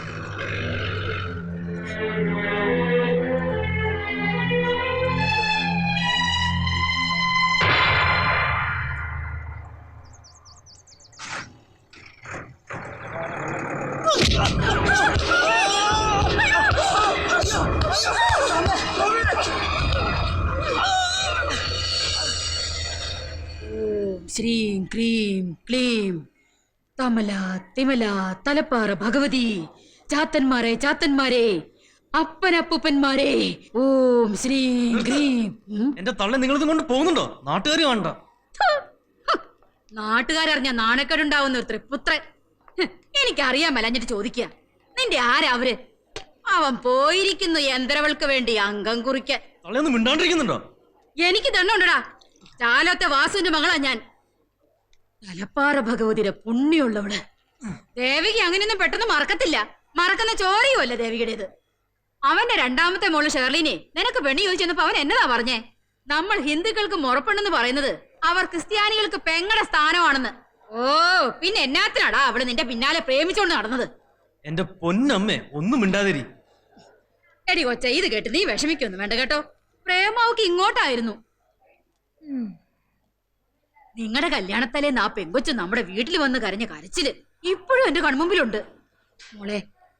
Speaker 7: ശ്രീം ക്രീം ക്ലീം തമല തിമല തലപ്പാറ ഭഗവതി, ചാത്തന്മാരെ ചാത്തന്മാരെ, അപ്പനപ്പൂപ്പന്മാരെ, ഓം ശ്രീം ക്രീം.
Speaker 5: എന്റെ തള്ള നിങ്ങളിത് കൊണ്ട് പോകുന്നുണ്ടോ? നാട്ടുകാർ വേണ്ട.
Speaker 7: നാട്ടുകാരറിഞ്ഞ നാണക്കേടുണ്ടാവുന്ന ഒരു തൃപ്പുത്രൻ. എനിക്കറിയാൻ മേലഞ്ഞിട്ട് ചോദിക്കുക, നിന്റെ ആരാ അവര്? അവൻ പോയിരിക്കുന്നു യന്ത്രവൾക്ക് വേണ്ടി അംഗം കുറിക്കാൻ.
Speaker 5: തള്ളയൊന്നും മിണ്ടാണ്ടിരിക്കുന്നുണ്ടോ?
Speaker 7: എനിക്ക് ദണ്ണുണ്ടടാ. ചാലത്തെ വാസുവിന്റെ മകളാ ഞാൻ. തലപ്പാറ ഭഗവതിയുടെ പുണ്യമുള്ളവള്. ദേവിക അങ്ങനെയൊന്നും പെട്ടെന്ന് മറക്കത്തില്ല. മറക്കുന്ന ചോരയുമല്ല ദേവികയുടേത്. അവന്റെ രണ്ടാമത്തെ മോള് ഷെർലിനെ നിനക്ക് പെണ്ണി ചോദിച്ചെന്നപ്പോ അവൻ എന്നതാ പറഞ്ഞേ? നമ്മൾ ഹിന്ദുക്കൾക്ക് മുറപ്പെണ്ണെന്ന് പറയുന്നത് അവർ ക്രിസ്ത്യാനികൾക്ക് പെങ്ങടെ സ്ഥാനമാണെന്ന്. ഓ പിന്നെ എന്നാത്തിനാടാ അവള് നിന്റെ പിന്നാലെ പ്രേമിച്ചോണ്ട് നടന്നത്?
Speaker 5: എന്റെ പൊന്നമ്മേ ഒന്നും മിണ്ടാതിരി.
Speaker 7: എടി കൊച്ച, ഇത് കേട്ട് നീ വിഷമിക്കൊന്നും വേണ്ട കേട്ടോ. പ്രേമാവക്ക് ഇങ്ങോട്ടായിരുന്നു. നിങ്ങളുടെ കല്യാണത്തലേന്ന് ആ പെങ്കൊച്ച് നമ്മുടെ വീട്ടിൽ വന്ന് കരഞ്ഞ കരച്ചില് ഇപ്പോഴും എന്റെ കൺമുമ്പിലുണ്ട്. മോളെ,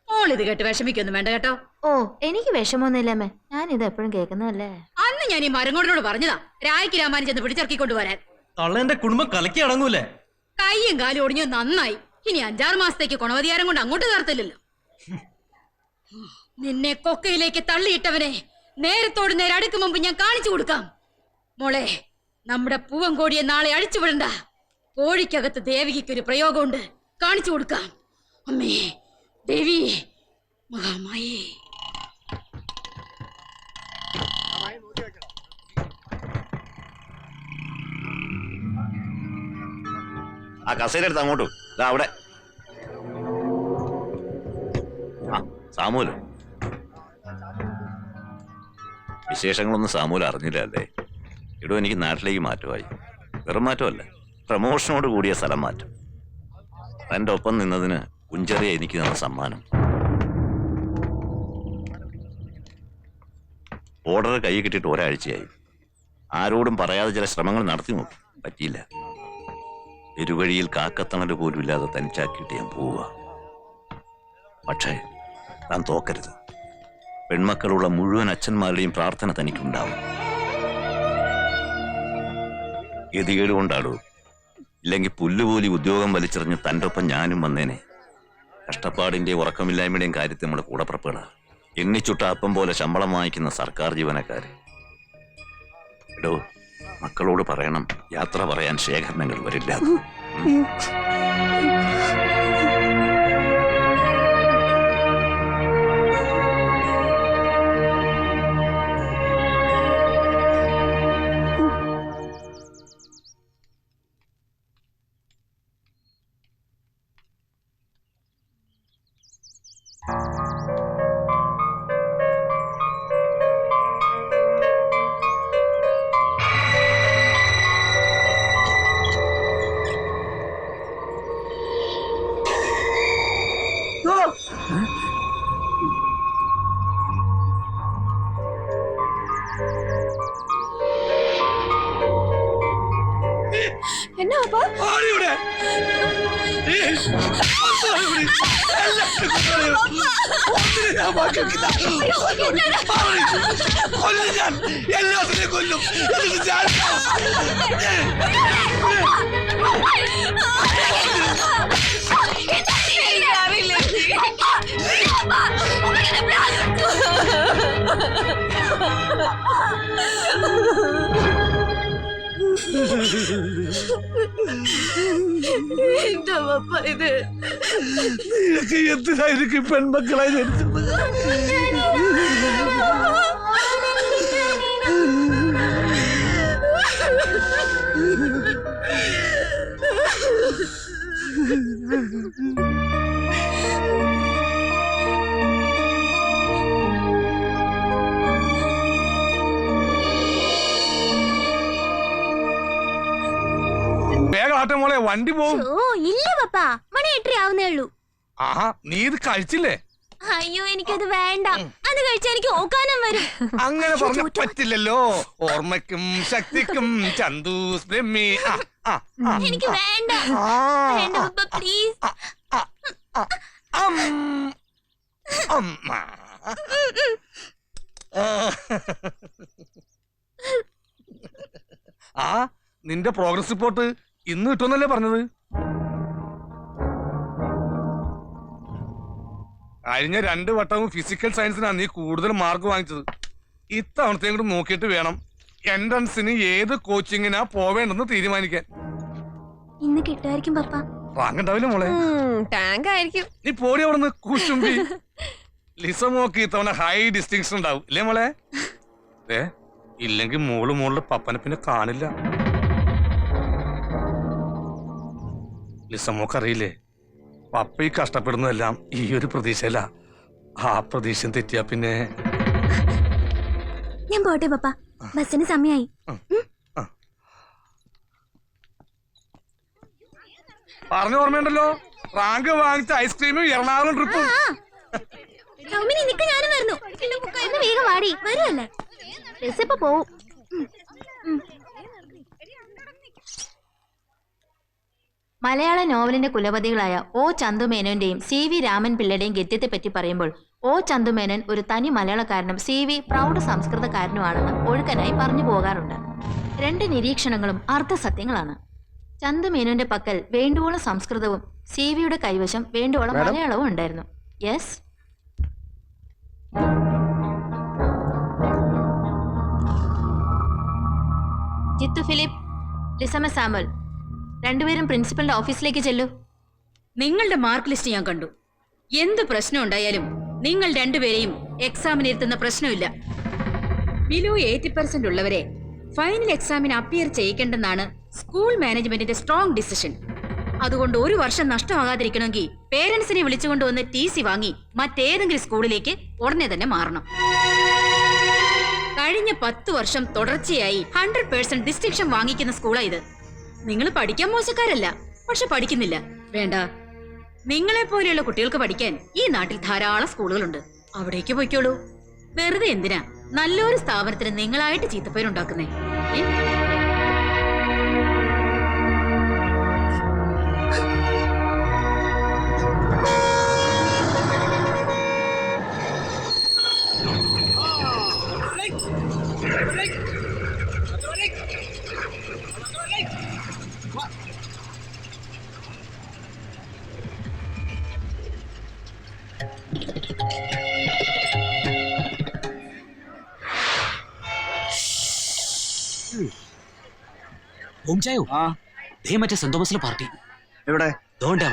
Speaker 7: മോളിത് കേട്ട് വിഷമിക്കൊന്നും വേണ്ട കേട്ടോ.
Speaker 17: ഓ, എനിക്ക് വിഷമൊന്നുമില്ലമ്മേ, ഞാൻ ഇത് എപ്പോഴും കേൾക്കുന്നതല്ലേ.
Speaker 7: അന്ന് ഞാൻ ഈ മരങ്ങോടിനോട് പറഞ്ഞതാ രായ്ക്ക് രാമാനും ചെന്ന് പിടിച്ചിറക്കിക്കൊണ്ട് വരാൻ.
Speaker 5: തള്ളേന്റെ കുടുംബം കലക്കി അടങ്ങൂലേ?
Speaker 7: കയ്യും കാലും ഒടിഞ്ഞു നന്നായി. ഇനി 5-6 മാസത്തേക്ക് കുണവധികാരം കൊണ്ട് അങ്ങോട്ട് കയറത്തില്ലല്ലോ. നിന്നെ കൊക്കയിലേക്ക് തള്ളിയിട്ടവനെ നേരത്തോട് നേരെ അടുക്കും മുമ്പ് ഞാൻ കാണിച്ചു കൊടുക്കാം. മോളെ, നമ്മുടെ പൂവൻകോഴിയെ നാളെ അഴിച്ചുവിടണ്ട. കോഴിക്കകത്ത് ദേവിക്കൊരു പ്രയോഗമുണ്ട്, കാണിച്ചു കൊടുക്കാം. അമ്മേ ദേവി മഹാമായേ.
Speaker 8: ആ കസേരടുത്ത് അങ്ങോട്ടു അവിടെ. ആ സാമൂല്, വിശേഷങ്ങളൊന്നും സാമൂല് അറിഞ്ഞില്ല അല്ലേ? ഇടോ, എനിക്ക് നാട്ടിലേക്ക് മാറ്റമായി. വെറും മാറ്റമല്ല, പ്രമോഷനോട് കൂടിയ സ്ഥലം മാറ്റം. തൻ്റെ ഒപ്പം നിന്നതിന് കുഞ്ചെറിയ എനിക്ക് തന്ന സമ്മാനം. ഓർഡർ കൈ കിട്ടിയിട്ട് ഒരാഴ്ചയായി. ആരോടും പറയാതെ ചില ശ്രമങ്ങൾ നടത്തി നോക്കി, പറ്റിയില്ല. ഇരുവഴിയിൽ കാക്കത്തണല് പോലും ഇല്ലാതെ തനിച്ചാക്കിയിട്ട് ഞാൻ പോവുക. പക്ഷേ താൻ തോക്കരുത്. പെൺമക്കളുള്ള മുഴുവൻ അച്ഛന്മാരുടെയും പ്രാർത്ഥന തനിക്കുണ്ടാവും. ഗതികേട് കൊണ്ടാടൂ, ഇല്ലെങ്കിൽ പുല്ലുപോലി ഉദ്യോഗം വലിച്ചെറിഞ്ഞ് തൻ്റെ ഒപ്പം ഞാനും വന്നേനെ. കഷ്ടപ്പാടിന്റെയും ഉറക്കമില്ലായ്മയുടെയും കാര്യത്തിൽ നമ്മുടെ കൂടപ്പുറപ്പുകളാ. എണ്ണിച്ചുട്ട അപ്പം പോലെ ശമ്പളം വാങ്ങിക്കുന്ന സർക്കാർ ജീവനക്കാര്. എടോ, മക്കളോട് പറയണം യാത്ര പറയാൻ ശേഖരണങ്ങൾ വരില്ല.
Speaker 17: എന്നാ
Speaker 6: എല്ലാത്തിനെയും കൊല്ലും.
Speaker 17: എന്താ പപ്പ ഇത്?
Speaker 6: നീയൊക്കെ എന്തിനായിരിക്കും പെൺമക്കളായി ജനിച്ചത്? വേഗം ആട്ടെ മോളെ, വണ്ടി പോകും.
Speaker 17: ഇല്ല പപ്പ, മണി 8 ആവുന്നേ ഉള്ളൂ.
Speaker 6: ആഹാ, നീ ഇത് കഴിച്ചില്ലേ?
Speaker 17: അയ്യോ, എനിക്കത് വേണ്ട. അത് കഴിച്ചാൽ എനിക്ക് ഓക്കാനം വരും.
Speaker 6: അങ്ങനെ പറഞ്ഞ പറ്റില്ലല്ലോ. ഓർമ്മയ്ക്കും ശക്തിക്കും ചന്ദൂസ് ബ്രഹ്മി.
Speaker 17: എനിക്ക് വേണ്ട. വേണ്ട പപ്പ, പ്ലീസ്.
Speaker 6: ആ, നിന്റെ പ്രോഗ്രസ് റിപ്പോർട്ട് ഇന്ന് കിട്ടുമെന്നല്ലേ പറഞ്ഞത്? കഴിഞ്ഞ 2 വട്ടവും ഫിസിക്കൽ സയൻസിനാണ് നീ കൂടുതൽ മാർക്ക് വാങ്ങിച്ചത്. ഇത്തവണത്തെയും കൂടി നോക്കിയിട്ട് വേണം എൻട്രൻസിന് ഏത് കോച്ചിങ്ങിനാ പോവേണ്ടെന്ന് തീരുമാനിക്കാൻ.
Speaker 17: ഇന്ന് കിട്ടുമായിരിക്കും പപ്പ.
Speaker 6: വാങ്ങണ്ടാവില്ല മോളെ,
Speaker 17: ടാങ്ക് ആയിരിക്കും.
Speaker 6: നീ പോടി അവിടുന്ന് കൂശുമ്പി. ലിസമോക്ക് ഇത്തവണ ഹൈ ഡിസ്റ്റിങ്ഷൻ ഉണ്ടാവും ഇല്ലേ മോളെ? ഇല്ലെങ്കിൽ മോളുടെ പപ്പനെ പിന്നെ കാണില്ല. ലിസമോക്കറിയില്ലേ, പപ്പ ഈ കഷ്ടപ്പെടുന്നതെല്ലാം ഈ ഒരു പ്രതീക്ഷയല്ല. ആ പ്രതീക്ഷ തെറ്റിയാ പിന്നെ.
Speaker 17: ഞാൻ പോട്ടെ പപ്പ, ബസ്സിന് സമയായി.
Speaker 6: പറഞ്ഞ ഓർമ്മയുണ്ടല്ലോ, റാങ്ക് വാങ്ങിച്ച ഐസ്ക്രീമും എറണാകുളം ട്രിപ്പും.
Speaker 17: വേഗം വാടി വരുമല്ലേ ഇപ്പൊ പോവും. മലയാള നോവലിന്റെ കുലപതികളായ ഒ ചന്തുമേനോന്റെയും സി വി രാമൻ പിള്ളയുടെയും ഗദ്യത്തെ പറ്റി പറയുമ്പോൾ ഒ ചന്തുമേനോൻ ഒരു തനി മലയാളക്കാരനും സി വി പ്രൗഢ സംസ്കൃതക്കാരനുമാണെന്ന് ഒഴുക്കനായി പറഞ്ഞു പോകാറുണ്ട്. രണ്ട് നിരീക്ഷണങ്ങളും അർത്ഥസത്യങ്ങളാണ്. ചന്തുമേനോന്റെ പക്കൽ വേണ്ടുവോളം സംസ്കൃതവും സി വിയുടെ കൈവശം വേണ്ടുവോളം മലയാളവും ഉണ്ടായിരുന്നു. യെസ്, ജിത്തു ഫിലിപ്പ്, ലിസമ സാമുൽ, രണ്ടുപേരും പ്രിൻസിപ്പലിന്റെ ഓഫീസിലേക്ക് ചെല്ലൂ.
Speaker 7: നിങ്ങളുടെ മാർക്ക് ലിസ്റ്റ് ഞാൻ കണ്ടു. എന്ത് പ്രശ്നം ഉണ്ടായാലും നിങ്ങൾ രണ്ടുപേരെയും എക്സാമിന് ഇരുത്തുന്ന പ്രശ്നമില്ല. ബിലോ 80% ഉള്ളവരെ ഫൈനൽ എക്സാമിന് അപ്പിയർ ചെയ്യിക്കേണ്ടെന്നാണ് സ്കൂൾ മാനേജ്മെന്റിന്റെ സ്ട്രോങ് ഡിസിഷൻ. അതുകൊണ്ട് ഒരു വർഷം നഷ്ടമാകാതിരിക്കണമെങ്കിൽ പേരൻസിനെ വിളിച്ചുകൊണ്ടുവന്ന് TC വാങ്ങി മറ്റേതെങ്കിലും സ്കൂളിലേക്ക് ഉടനെ തന്നെ മാറണം. കഴിഞ്ഞ 10 വർഷം തുടർച്ചയായി 100% ഡിസ്റ്റിങ്ഷൻ വാങ്ങിക്കുന്ന സ്കൂളാ ഇത്. നിങ്ങൾ പഠിക്കാൻ മോശക്കാരല്ല, പക്ഷെ പഠിക്കുന്നില്ല. വേണ്ട, നിങ്ങളെ പോലെയുള്ള കുട്ടികൾക്ക് പഠിക്കാൻ ഈ നാട്ടിൽ ധാരാളം സ്കൂളുകളുണ്ട്. അവിടേക്ക് പോയിക്കോളൂ. വെറുതെ എന്തിനാ നല്ലൊരു സ്ഥാപനത്തിന് നിങ്ങളായിട്ട് ചീത്തപ്പേരുണ്ടാക്കുന്നേ?
Speaker 10: മറ്റേ സെന്റ് തോമസിലെ പാർട്ടി
Speaker 12: എവിടെ?
Speaker 10: അവിടെ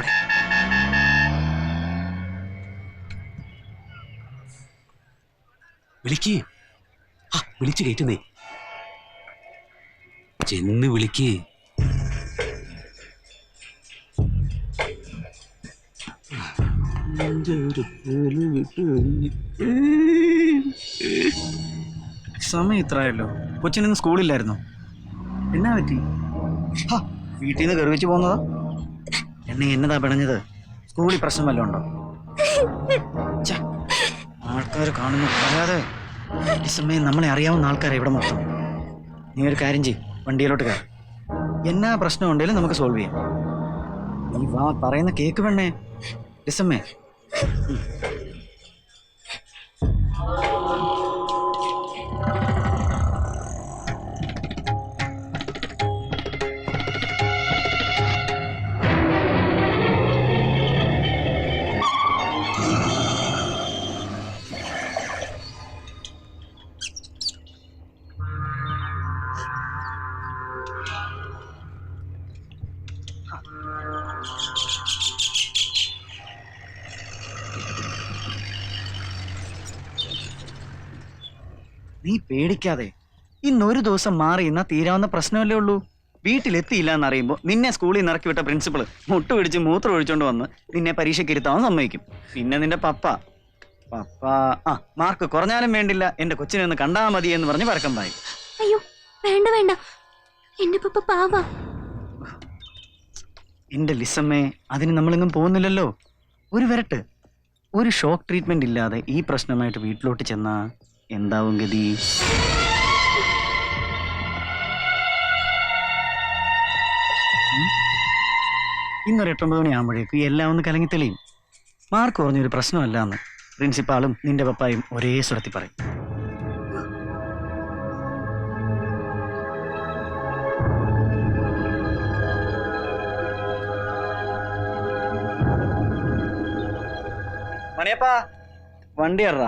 Speaker 10: വിളിച്ചു കയറ്റുന്നേ. ചെന്ന് വിളിക്ക്.
Speaker 9: സമയം ഇത്രയല്ലോ. കൊച്ചിനൊന്നും സ്കൂളില്ലായിരുന്നോ? എന്നാ പറ്റി? വീട്ടിൽ നിന്ന് കയറി വെച്ച് പോകുന്നതാ? എന്നതാ പിണഞ്ഞത്? സ്കൂളിൽ പ്രശ്നം വല്ലതും ഉണ്ടോ? ആൾക്കാർ കാണുന്നു പറയാതെ. ഈ സമയം നമ്മളെ അറിയാവുന്ന ആൾക്കാരെ ഇവിടെ മൊത്തം. നീ ഒരു കാര്യം ചെയ്യ്, വണ്ടിയിലോട്ട് കയറി. എന്നാ പ്രശ്നം ഉണ്ടെങ്കിലും നമുക്ക് സോൾവ് ചെയ്യാം. നീ വാ, പറയുന്ന കേക്ക് പെണ്ണേ. ഡിസമ്മേ, നീ പേടിക്കാതെ. ഇന്നൊരു ദിവസം മാറി ഇന്നാ തീരാവുന്ന പ്രശ്നമല്ലേ ഉള്ളൂ. വീട്ടിലെത്തിയില്ല എന്നറിയുമ്പോൾ നിന്നെ സ്കൂളിൽ നിന്ന് ഇറക്കി വിട്ട പ്രിൻസിപ്പൾ മുട്ടുപിടിച്ച് മൂത്രം ഒഴിച്ചോണ്ട് വന്ന് നിന്നെ പരീക്ഷയ്ക്ക് ഇരുത്താൻ സമ്മതിക്കും. പിന്നെ നിന്റെ പപ്പ മാർക്ക് കുറഞ്ഞാലും വേണ്ടില്ല, എന്റെ കൊച്ചിനെ ഒന്ന് കണ്ടാ മതി എന്ന് പറഞ്ഞ് പരക്കം പായി.
Speaker 17: അയ്യോ വേണ്ട വേണ്ട, എന്റെ പപ്പ പാവാ.
Speaker 9: എന്റെ ലിസമ്മേ, അതിന് നമ്മളെങ്ങും പോകുന്നില്ലല്ലോ. ഒരു വരട്ട്, ഒരു ഷോക്ക് ട്രീറ്റ്മെന്റ് ഇല്ലാതെ ഈ പ്രശ്നമായിട്ട് വീട്ടിലോട്ട് ചെന്നാ എന്താവും ഗതി? ഇന്നൊരു 8-9 മണിയാകുമ്പോഴേക്കും എല്ലാം ഒന്ന് കലങ്ങി തെളിയും. മാർക്ക് കുറഞ്ഞൊരു പ്രശ്നമല്ല എന്ന് പ്രിൻസിപ്പാളും നിന്റെ പപ്പായും ഒരേ സ്വരത്തിൽ പറയും. മണിയപ്പാ, വണ്ടി ഇറ.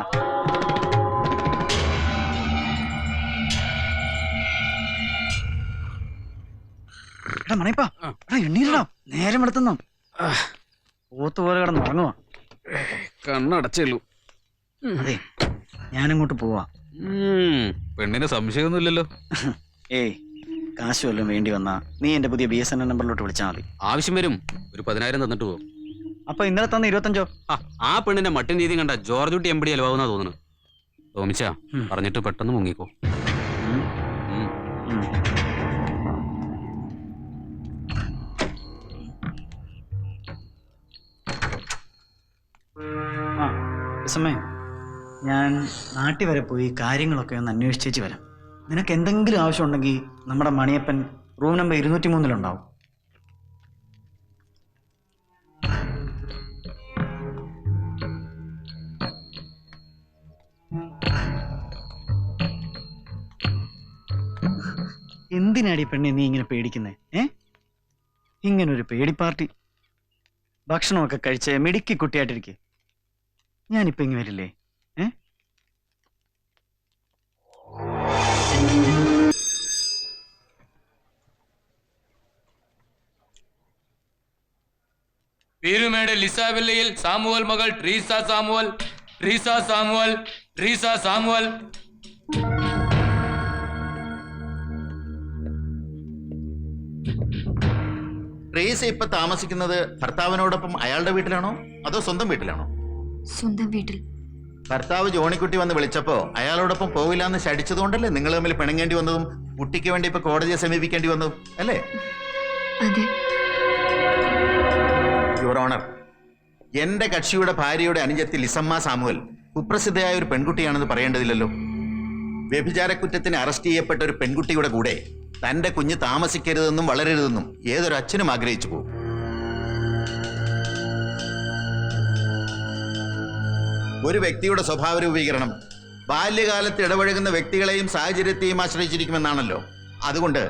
Speaker 9: മണിയപ്പാ, എണ്ണീരടാ, നേരം എടുത്തുന്നോ. പോത്ത് പോലെ കിടന്ന് ഉറങ്ങുവാ.
Speaker 10: കണ്ണടച്ചുള്ളൂ.
Speaker 9: അതെ, ഞാനങ്ങോട്ട് പോവാ.
Speaker 10: പെണ്ണിന് സംശയമൊന്നുമില്ലല്ലോ?
Speaker 9: ഏയ്, കാശ് വല്ലതും വേണ്ടി വന്നാ നീ എന്റെ പുതിയ BSNL നമ്പറിലോട്ട് വിളിച്ചാൽ മതി.
Speaker 10: ആവശ്യം വരും. ഒരു 10,000 തന്നിട്ട് പോകും.
Speaker 9: അപ്പൊ ഇന്നലെ തന്ന 25?
Speaker 10: ആ പെണ്ണിന്റെ മട്ടിൻ രീതി കണ്ട ജോർജ് കുട്ടി MBD അലവാകുന്നാ തോന്നുന്നു. തോമിച്ചാ പറഞ്ഞിട്ട് പെട്ടെന്ന് മുങ്ങിക്കോ.
Speaker 9: വത്സമ്മേ, ഞാൻ നാട്ടിൽ വരെ പോയി കാര്യങ്ങളൊക്കെ ഒന്ന് അന്വേഷിച്ചേച്ച് വരാം. നിനക്ക് എന്തെങ്കിലും ആവശ്യമുണ്ടെങ്കിൽ നമ്മുടെ മണിയപ്പൻ റൂം നമ്പർ 203 എന്തിനാടി പെണ്ണെ നീ ഇങ്ങനെ പേടിക്കുന്നേ? ഇങ്ങനൊരു പേടി പാർട്ടി. ഭക്ഷണമൊക്കെ കഴിച്ച് മിടുക്കി കുട്ടിയായിട്ടിരിക്കെ. ഞാനിപ്പോ ഇങ്ങനെ വരില്ലേ?
Speaker 5: പീരുമേട് ലിസാവില്ലയിൽ സാമുവൽ മകൾ ട്രീസ സാമുവൽ.
Speaker 8: ട്രീസ ഇപ്പൊ താമസിക്കുന്നത് ഭർത്താവിനോടൊപ്പം അയാളുടെ വീട്ടിലാണോ അതോ സ്വന്തം വീട്ടിലാണോ?
Speaker 11: സ്വന്തം വീട്ടിൽ.
Speaker 8: ഭർത്താവ് ജോണിക്കുട്ടി വന്ന് വിളിച്ചപ്പോ അയാളോടൊപ്പം പോവില്ലാന്ന് ശടിച്ചതുകൊണ്ടല്ലേ നിങ്ങൾ തമ്മിൽ പിണങ്ങേണ്ടി വന്നതും കുട്ടിക്ക് വേണ്ടി ഇപ്പൊ കോടതിയെ സമീപിക്കേണ്ടി വന്നതും അല്ലേ?
Speaker 11: അതെ
Speaker 8: യുവർ ഓണർ, എന്റെ കക്ഷിയുടെ ഭാര്യയുടെ അനുജത്തി ലിസമ്മ സാമുവൽ കുപ്രസിദ്ധയായ ഒരു പെൺകുട്ടിയാണെന്ന് പറയേണ്ടതില്ലല്ലോ. വ്യഭിചാരക്കുറ്റത്തിന് അറസ്റ്റ് ചെയ്യപ്പെട്ട ഒരു പെൺകുട്ടിയുടെ കൂടെ തന്റെ കുഞ്ഞ് താമസിക്കരുതെന്നും വളരരുതെന്നും ഏതൊരു അച്ഛനും ആഗ്രഹിച്ചു പോകും. ഒരു വ്യക്തിയുടെ സ്വഭാവ രൂപീകരണം ബാല്യകാലത്ത് ഇടപഴകുന്ന വ്യക്തികളെയും സാഹചര്യത്തെയും ആശ്രയിച്ചിരിക്കുമെന്നാണല്ലോ. അതുകൊണ്ട്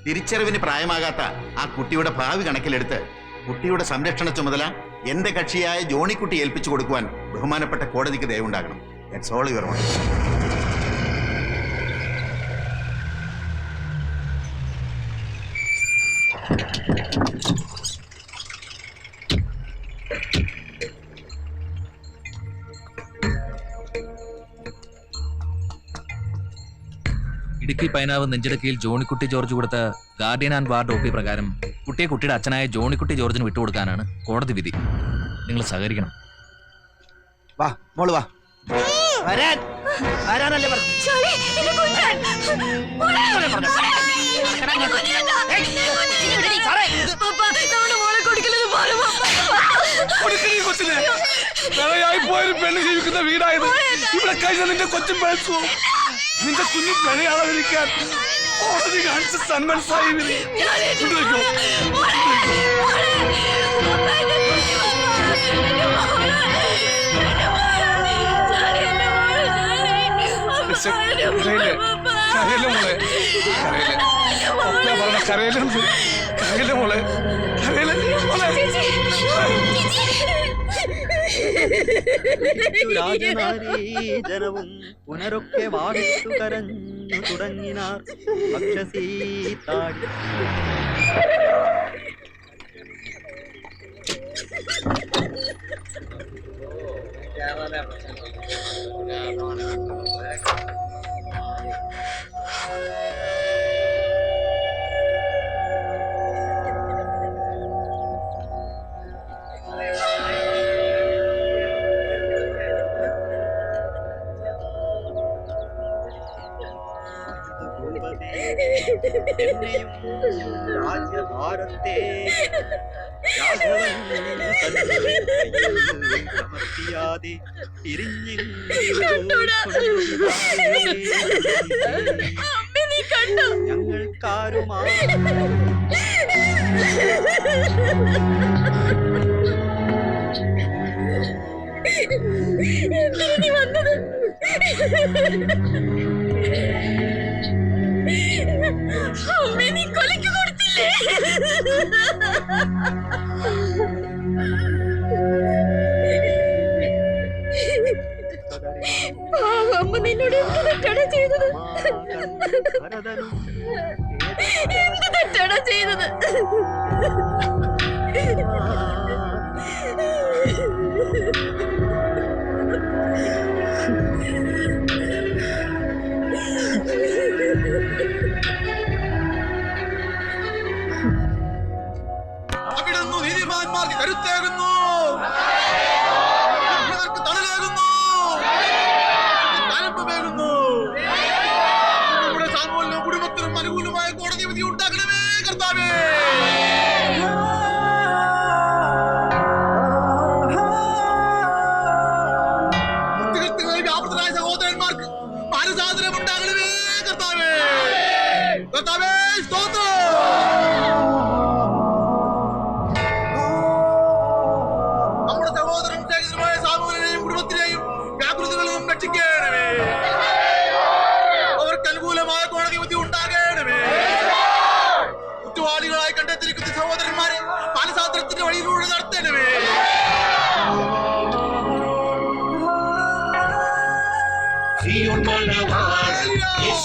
Speaker 8: തിരിച്ചറിവിന് പ്രായമാകാത്ത ആ കുട്ടിയുടെ ഭാവി കണക്കിലെടുത്ത് കുട്ടിയുടെ സംരക്ഷണ ചുമതല എന്റെ കക്ഷിയായ ജോണിക്കുട്ടി ഏൽപ്പിച്ചു കൊടുക്കുവാൻ ബഹുമാനപ്പെട്ട കോടതിക്ക് ദയവുണ്ടാകണം. That's all your honour.
Speaker 18: Idukki Painavu നെഞ്ചിടക്കിയിൽ ജോണിക്കുട്ടി ജോർജ് കൊടുത്ത guardian and ward O P പ്രകാരം കുട്ടിയെ കുട്ടിയുടെ അച്ഛനായ ജോണിക്കുട്ടി ജോർജിന് വിട്ടുകൊടുക്കാനാണ് കോടതി വിധി. നിങ്ങൾ സഹകരിക്കണം.
Speaker 12: വാ മോള് വാ.
Speaker 6: പെണ്ണ് ജീവിക്കുന്ന വീടായത്. ഇവിടെ കഴിഞ്ഞ നിന്റെ കൊച്ചും പഴച്ചു നിന്റെ കുഞ്ഞു പെണ്ണയാളാതിരിക്കാൻ കോടതി കാണിച്ച സന്മനസ്സായി
Speaker 9: ജനവും പുനരൊക്കെ വാടിച്ചു കരഞ്ഞു തുടങ്ങിനാർ പക്ഷസീതാടി. രാജ്യഭാരത്തെ രാഘവൻ ഞങ്ങൾക്കാരുമാ
Speaker 19: വന്നത് അമ്മേ നീ കൊലയ്ക്ക് കൊടുത്തില്ലേ? അമ്മ നിന്നോട് എന്ത് തെറ്റാണ് ചെയ്തത്? എന്ത് തെറ്റാണ് ചെയ്തത്?
Speaker 6: അവിടുന്ന് നീതിമാന്മാർക്ക് കരുത്തേകുന്നു, തണലാകുന്നു, തലപ്പുമേകുന്നു. നമ്മുടെ സാമൂഹ്യ കുടുംബത്തിനും അനുകൂലമായ കോടതി വിധി ഉണ്ടാക്കണമേ കർത്താവേ.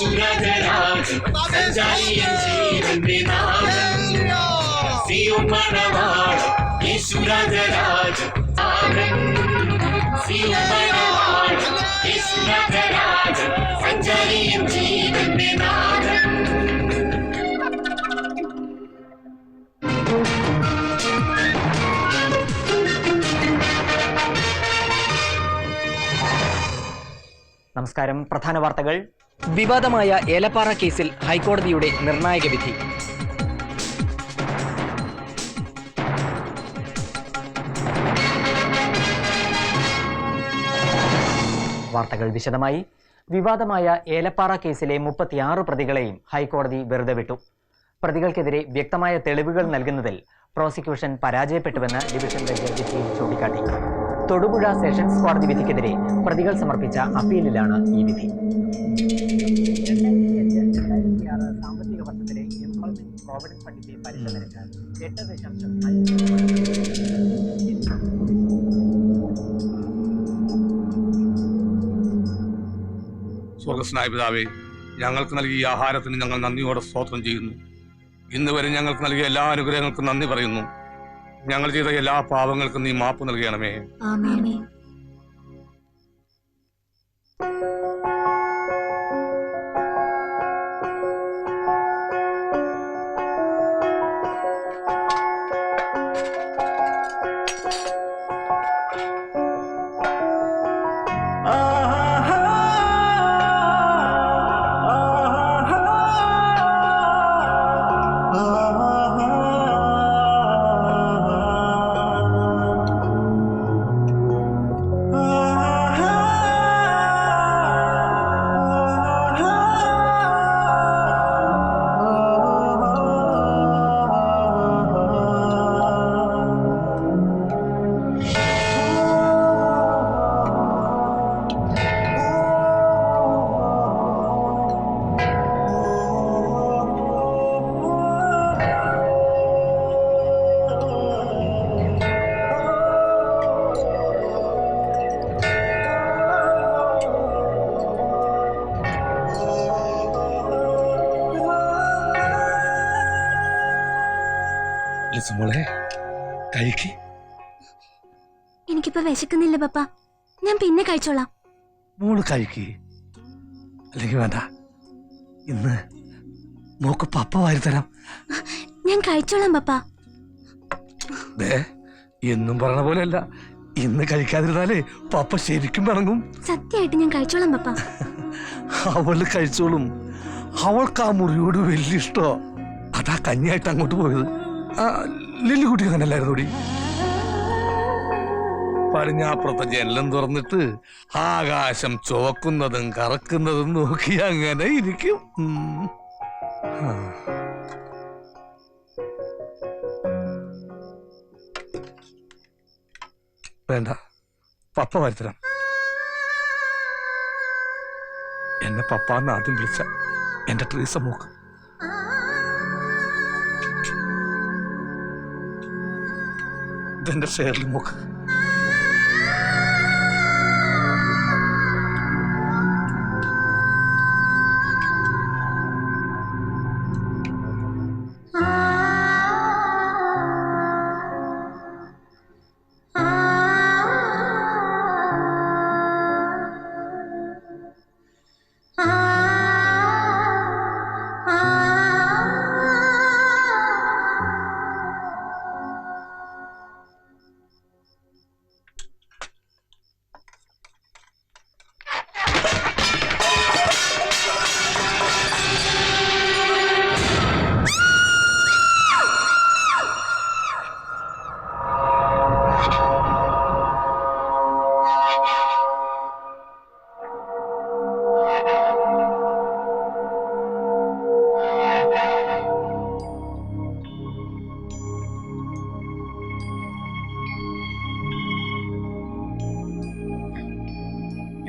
Speaker 19: യേശുരാജരാജൻ സഞ്ചാരിയൻ ജീവന്റെ നാഥൻ സിയോൻ മണവാളൻ യേശുരാജരാജൻ സിയോൻ മണവാളൻ യേശുരാജരാജൻ സഞ്ചാരിയൻ ജീവന്റെ നാഥൻ.
Speaker 20: നമസ്കാരം. പ്രധാന വാർത്തകൾ. വിവാദമായ ഏലപ്പാറ കേസിൽ ഹൈക്കോടതിയുടെ നിർണായക വിധി. വാർത്തകൾ വിശദമായി. വിവാദമായ ഏലപ്പാറ കേസിലെ 36 പ്രതികളെയും ഹൈക്കോടതി വെറുതെ വിട്ടു. പ്രതികൾക്കെതിരെ വ്യക്തമായ തെളിവുകൾ നൽകുന്നതിൽ പ്രോസിക്യൂഷൻ പരാജയപ്പെട്ടുവെന്ന് ഡിവിഷൻ ബെഞ്ച് വിധിയിൽ ചൂണ്ടിക്കാട്ടി. തൊടുപുഴ സെഷൻസ് കോടതി വിധിക്കെതിരെ പ്രതികൾ സമർപ്പിച്ച അപ്പീലിലാണ് ഈ വിധി. 2005-2006 സാമ്പത്തിക വർഷത്തിലെ എംപ്ലോയ്മെന്റ് പ്രോവിഡന്റ് ഫണ്ടിന്റെ പലിശ നിരക്ക് 8.5.
Speaker 6: സ്വർഗസ്നായ പിതാവേ, ഞങ്ങൾക്ക് നൽകിയ ആഹാരത്തിന് ഞങ്ങൾ നന്ദിയോടെ സ്തോത്രം ചെയ്യുന്നു. ഇന്ന് വരെ ഞങ്ങൾക്ക് നൽകിയ എല്ലാ അനുഗ്രഹങ്ങൾക്കും നന്ദി പറയുന്നു. ഞങ്ങൾ ചെയ്ത എല്ലാ പാപങ്ങൾക്കും നീ മാപ്പ് നൽകണമേ.
Speaker 19: എനിക്കിപ്പോ വിശക്കുന്നില്ല പപ്പ, ഞാൻ പിന്നെ കഴിച്ചോളാം.
Speaker 21: മോള് കഴിക്ക്, അല്ലെങ്കിൽ വേണ്ട. ഇന്ന് മോക്ക് പപ്പ വാരി തരാം.
Speaker 19: ഞാൻ കഴിച്ചോളാം പപ്പ.
Speaker 21: എന്നും പറഞ്ഞ പോലെയല്ല, ഇന്ന് കഴിക്കാതിരുന്നാലേ പപ്പ ശരിക്കും പിണങ്ങും.
Speaker 19: സത്യമായിട്ട് ഞാൻ കഴിച്ചോളാം പപ്പ.
Speaker 21: അവള് കഴിച്ചോളും. അവൾക്ക് ആ മുറിയോട് വലിയ ഇഷ്ടോ. അതാ കഞ്ഞിയായിട്ട് അങ്ങോട്ട് പോയത്. ലില്ലിക്കുട്ടി അങ്ങനല്ലായിരുന്നു കൂടി. പടിഞ്ഞാപ്പുറത്തെ ജനലും തുറന്നിട്ട് ആകാശം ചുവക്കുന്നതും കറക്കുന്നതും നോക്കി അങ്ങനെ ഇരിക്കും. വേണ്ട, പപ്പ വരുത്തരാം. എന്നെ പപ്പാന്ന് ആദ്യം വിളിച്ച എന്റെ ട്രീസ മോക്ക്. ഇതെന്റെ ഷെയറിൽ മോക്ക്.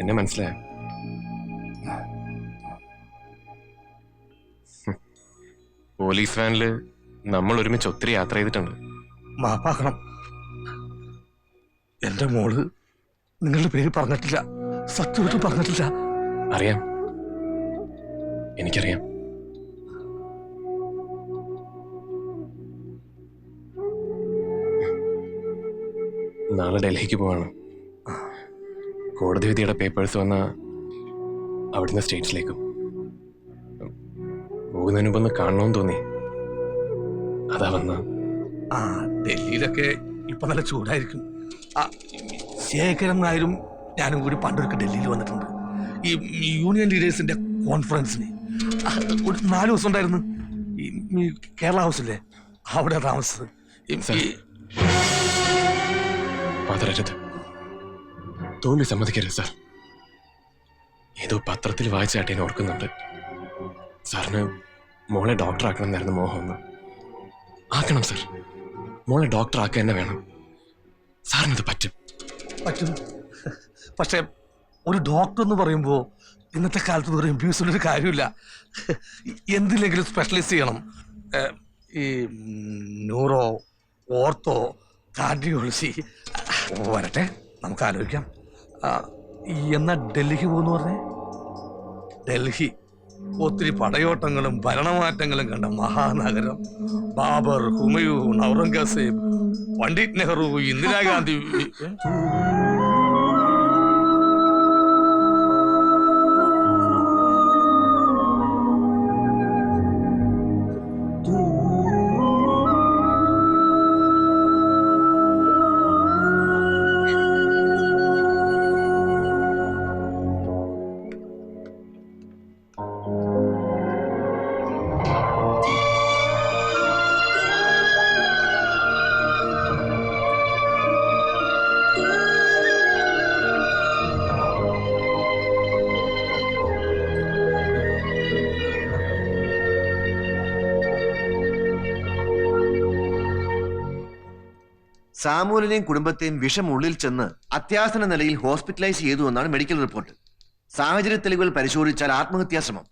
Speaker 10: എന്നെ മനസ്സിലായോ? പോലീസ് വാനില് നമ്മൾ ഒരുമിച്ച് ഒത്തിരി യാത്ര ചെയ്തിട്ടുണ്ട്.
Speaker 21: മാപ്പാക്കണം. എന്റെ മോള് നിങ്ങളുടെ പേര് പറഞ്ഞിട്ടില്ല, സത്യമായിട്ടും പറഞ്ഞിട്ടില്ല.
Speaker 10: അറിയാം. എനിക്കറിയാം. നാളെ ഡൽഹിക്ക് പോവാണ്. കോടതി വിധിയുടെ പേപ്പേഴ്സ് വന്ന അവിടുന്ന് സ്റ്റേറ്റ്സിലേക്കും. പോകുന്നതിന് മുമ്പ് ഒന്ന് കാണണമെന്ന് തോന്നി, അതാ വന്ന.
Speaker 21: ഡൽഹിയിലൊക്കെ ഇപ്പൊ നല്ല ചൂടായിരിക്കും. ശേഖരൻ നായരും ഞാനും കൂടി പണ്ടൊരുക്ക് ഡൽഹിയിൽ വന്നിട്ടുണ്ട്. ഈ യൂണിയൻ ലീഡേഴ്സിന്റെ കോൺഫറൻസിന് ഒരു 4 ദിവസം ഉണ്ടായിരുന്നു. ഈ കേരള ഹൗസില്ലേ, അവിടെ താമസിച്ചത്.
Speaker 10: പതറരുത്, തോൽവി സമ്മതിക്കരുത് സാർ. ഏതോ പത്രത്തിൽ വായിച്ചാട്ടെ എന്നെ ഓർക്കുന്നുണ്ട്. സാറിന് മോളെ ഡോക്ടർ ആക്കണം എന്നായിരുന്നു മോഹം. ആക്കണം സാർ, മോളെ ഡോക്ടർ ആക്കുക തന്നെ വേണം. സാറിനത് പറ്റും.
Speaker 21: പക്ഷെ ഒരു ഡോക്ടർ എന്ന് പറയുമ്പോ ഇന്നത്തെ കാലത്ത് ഒരു എംബിബിഎസിലൊരു കാര്യമില്ല. എന്തിലെങ്കിലും സ്പെഷ്യലൈസ് ചെയ്യണം. ഈ ന്യൂറോ, ഓർത്തോ, കാർഡിയോളജി. വരട്ടെ, നമുക്ക് ആലോചിക്കാം. എന്നാ ഡൽഹിക്ക് പോകുന്നു പറഞ്ഞേ? ഡൽഹി ഒത്തിരി പടയോട്ടങ്ങളും ഭരണമാറ്റങ്ങളും കണ്ട മഹാനഗരം. ബാബർ, ഹുമയൂൺ, ഔറംഗസേബ്, പണ്ഡിറ്റ് നെഹ്റു, ഇന്ദിരാഗാന്ധി.
Speaker 12: സാമുവലിനെയും കുടുംബത്തെയും വിഷം ഉള്ളിൽ ചെന്ന് അത്യാസന്ന നിലയിൽ ഹോസ്പിറ്റലൈസ് ചെയ്തു എന്നാണ് മെഡിക്കൽ റിപ്പോർട്ട്. സാഹചര്യ തെളിവുകൾ പരിശോധിച്ചാൽ ആത്മഹത്യാശ്രമം.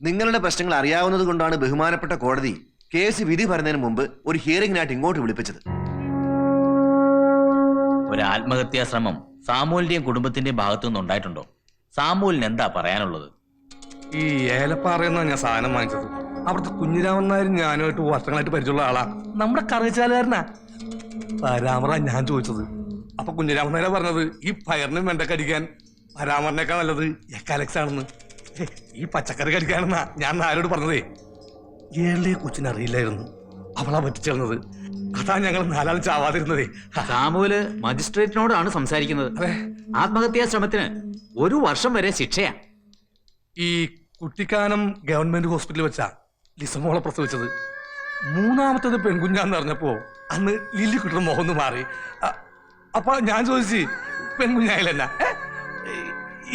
Speaker 12: നിങ്ങളുടെ പ്രശ്നങ്ങൾ അറിയാവുന്നത് കൊണ്ടാണ് ബഹുമാനപ്പെട്ട കോടതി കേസ് വിധി പറയുന്നതിന് മുമ്പ് ഒരു ഹിയറിംഗിനായിട്ട് ഇങ്ങോട്ട് വിളിപ്പിച്ചത്.
Speaker 18: ഒരു ആത്മഹത്യാശ്രമം സാമുവലിന്റെയും കുടുംബത്തിന്റെയും ഭാഗത്തു നിന്ന് ഉണ്ടായിട്ടുണ്ടോ? സാമുവലിന് എന്താ പറയാനുള്ളത്?
Speaker 21: ഈ ഏലപ്പാറയെന്നാ ഞാൻ സാധനം വാങ്ങിച്ചത്. അവിടുത്തെ കുഞ്ഞിരാമൻ നായരും ഞാനുമായിട്ട് വർഷങ്ങളായിട്ട് പരിചയമുള്ള ആളാ. നമ്മുടെ കറിച്ചാലുകാരനാ. പരാമറ ഞാൻ ചോദിച്ചത്. അപ്പൊ കുഞ്ഞിരാമൻ നായരാ പറഞ്ഞത് ഈ പയറിനും വെണ്ടക്കടിക്കാൻ പരാമറിനേക്കാൾ നല്ലത് എക്കാലക്സ് ആണെന്ന്. ഈ പച്ചക്കറി കടിക്കാണെന്നാ ഞാൻ നായരോട് പറഞ്ഞതേ. ഏളിയെ കൊച്ചിനറിയില്ലായിരുന്നു, അവളാ പറ്റിച്ചേർന്നത്. അതാ ഞങ്ങൾ 4 ആൾ ചാവാതിരുന്നതേ.
Speaker 18: സാമുവല് മജിസ്ട്രേറ്റിനോടാണ് സംസാരിക്കുന്നത്. ആത്മഹത്യാ ശ്രമത്തിന് 1 വർഷം വരെ ശിക്ഷയാ.
Speaker 21: ഈ കുട്ടിക്കാനം ഗവൺമെന്റ് ഹോസ്പിറ്റലിൽ വെച്ചാ ലിസമോളെ പ്രസവിച്ചത്. 3ാമത്തത് പെൺകുഞ്ഞാന്ന് പറഞ്ഞപ്പോ അന്ന് ലില്ലിക്കുട്ടിയുടെ മുഖം ഒന്ന് മാറി. അപ്പൊ ഞാൻ ചോദിച്ചു, പെൺകുഞ്ഞായാലെന്നാ?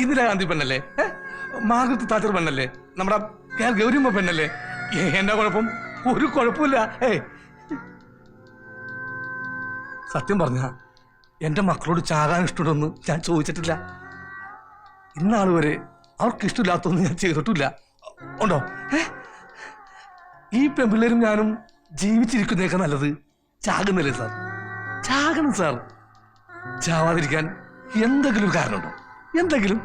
Speaker 21: ഇന്ദിരാഗാന്ധി പെണ്ണല്ലേ? മാർഗരറ്റ് താച്ചർ പെണ്ണല്ലേ? നമ്മുടെ ഗൗരിയമ്മ പെണ്ണല്ലേ? എന്നാ കുഴപ്പം? ഒരു കുഴപ്പമില്ല. സത്യം പറഞ്ഞ എന്റെ മക്കളോട് ചാകാൻ ഇഷ്ടമുണ്ടെന്ന് ഞാൻ ചോദിച്ചിട്ടില്ല. ഇന്നാൾ വരെ അവർക്ക് ഇഷ്ടമില്ലാത്തൊന്നും ഞാൻ ചെയ്തിട്ടില്ല. ഉണ്ടോ? ഈ പെൺപിള്ളേരും ഞാനും ജീവിച്ചിരിക്കുന്നേക്കാൾ നല്ലത് ചാകുന്നില്ലേ സാർ? ചാകണം സാർ. ചാവാതിരിക്കാൻ എന്തെങ്കിലും കാരണമുണ്ടോ? എന്തെങ്കിലും?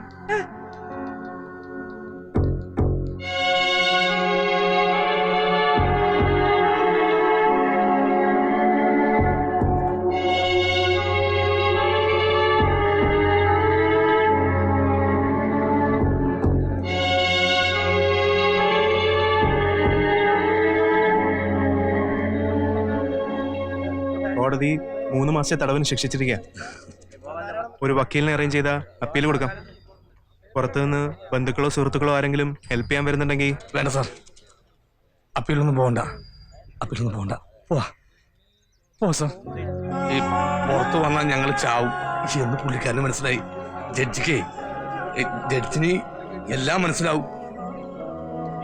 Speaker 14: കോടതി 3 മാസത്തെ തടവിന് ശിക്ഷിച്ചിരിക്കുക. ഒരു വക്കീലിനെ അറേഞ്ച് ചെയ്താൽ അപ്പീൽ കൊടുക്കാം. പുറത്തുനിന്ന് ബന്ധുക്കളോ സുഹൃത്തുക്കളോ ആരെങ്കിലും ഹെൽപ്പ് ചെയ്യാൻ വരുന്നുണ്ടെങ്കിൽ.
Speaker 21: വേണ്ട സാർ, അപ്പീലൊന്നും പോകണ്ട. അപ്പീലൊന്നും പോകണ്ട. പോ സാർ. ഈ പുറത്ത് വന്നാൽ ഞങ്ങൾ ചാവും എന്ന് പുള്ളിക്കാരന് മനസ്സിലായി. ജഡ്ജിന് എല്ലാം മനസ്സിലാവും.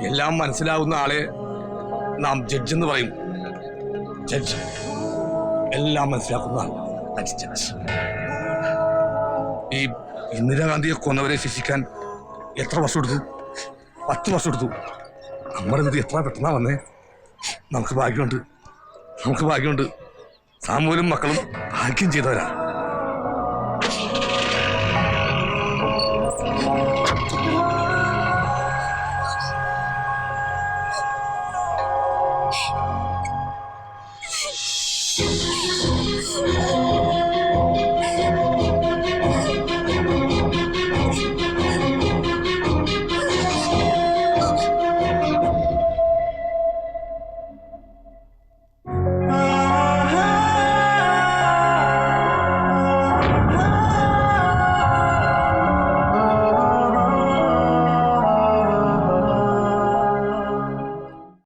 Speaker 21: എല്ലാം മനസ്സിലാവുന്ന ആളെ നാം ജഡ്ജ് എന്ന് പറയും. ജഡ്ജ് എല്ലാം മനസ്സിലാക്കുന്ന ആൾ. ഈ ഇന്ദിരാഗാന്ധിയെ കൊന്നവരെ ശിക്ഷിക്കാൻ എത്ര വർഷം എടുത്തു? 10 വർഷം എടുത്തു. നമ്മുടെ ഇത് എത്ര പെട്ടെന്നാ വന്നേ. നമുക്ക് ഭാഗ്യമുണ്ട്. സാമുവലും മക്കളും ഭാഗ്യം ചെയ്തവരാ.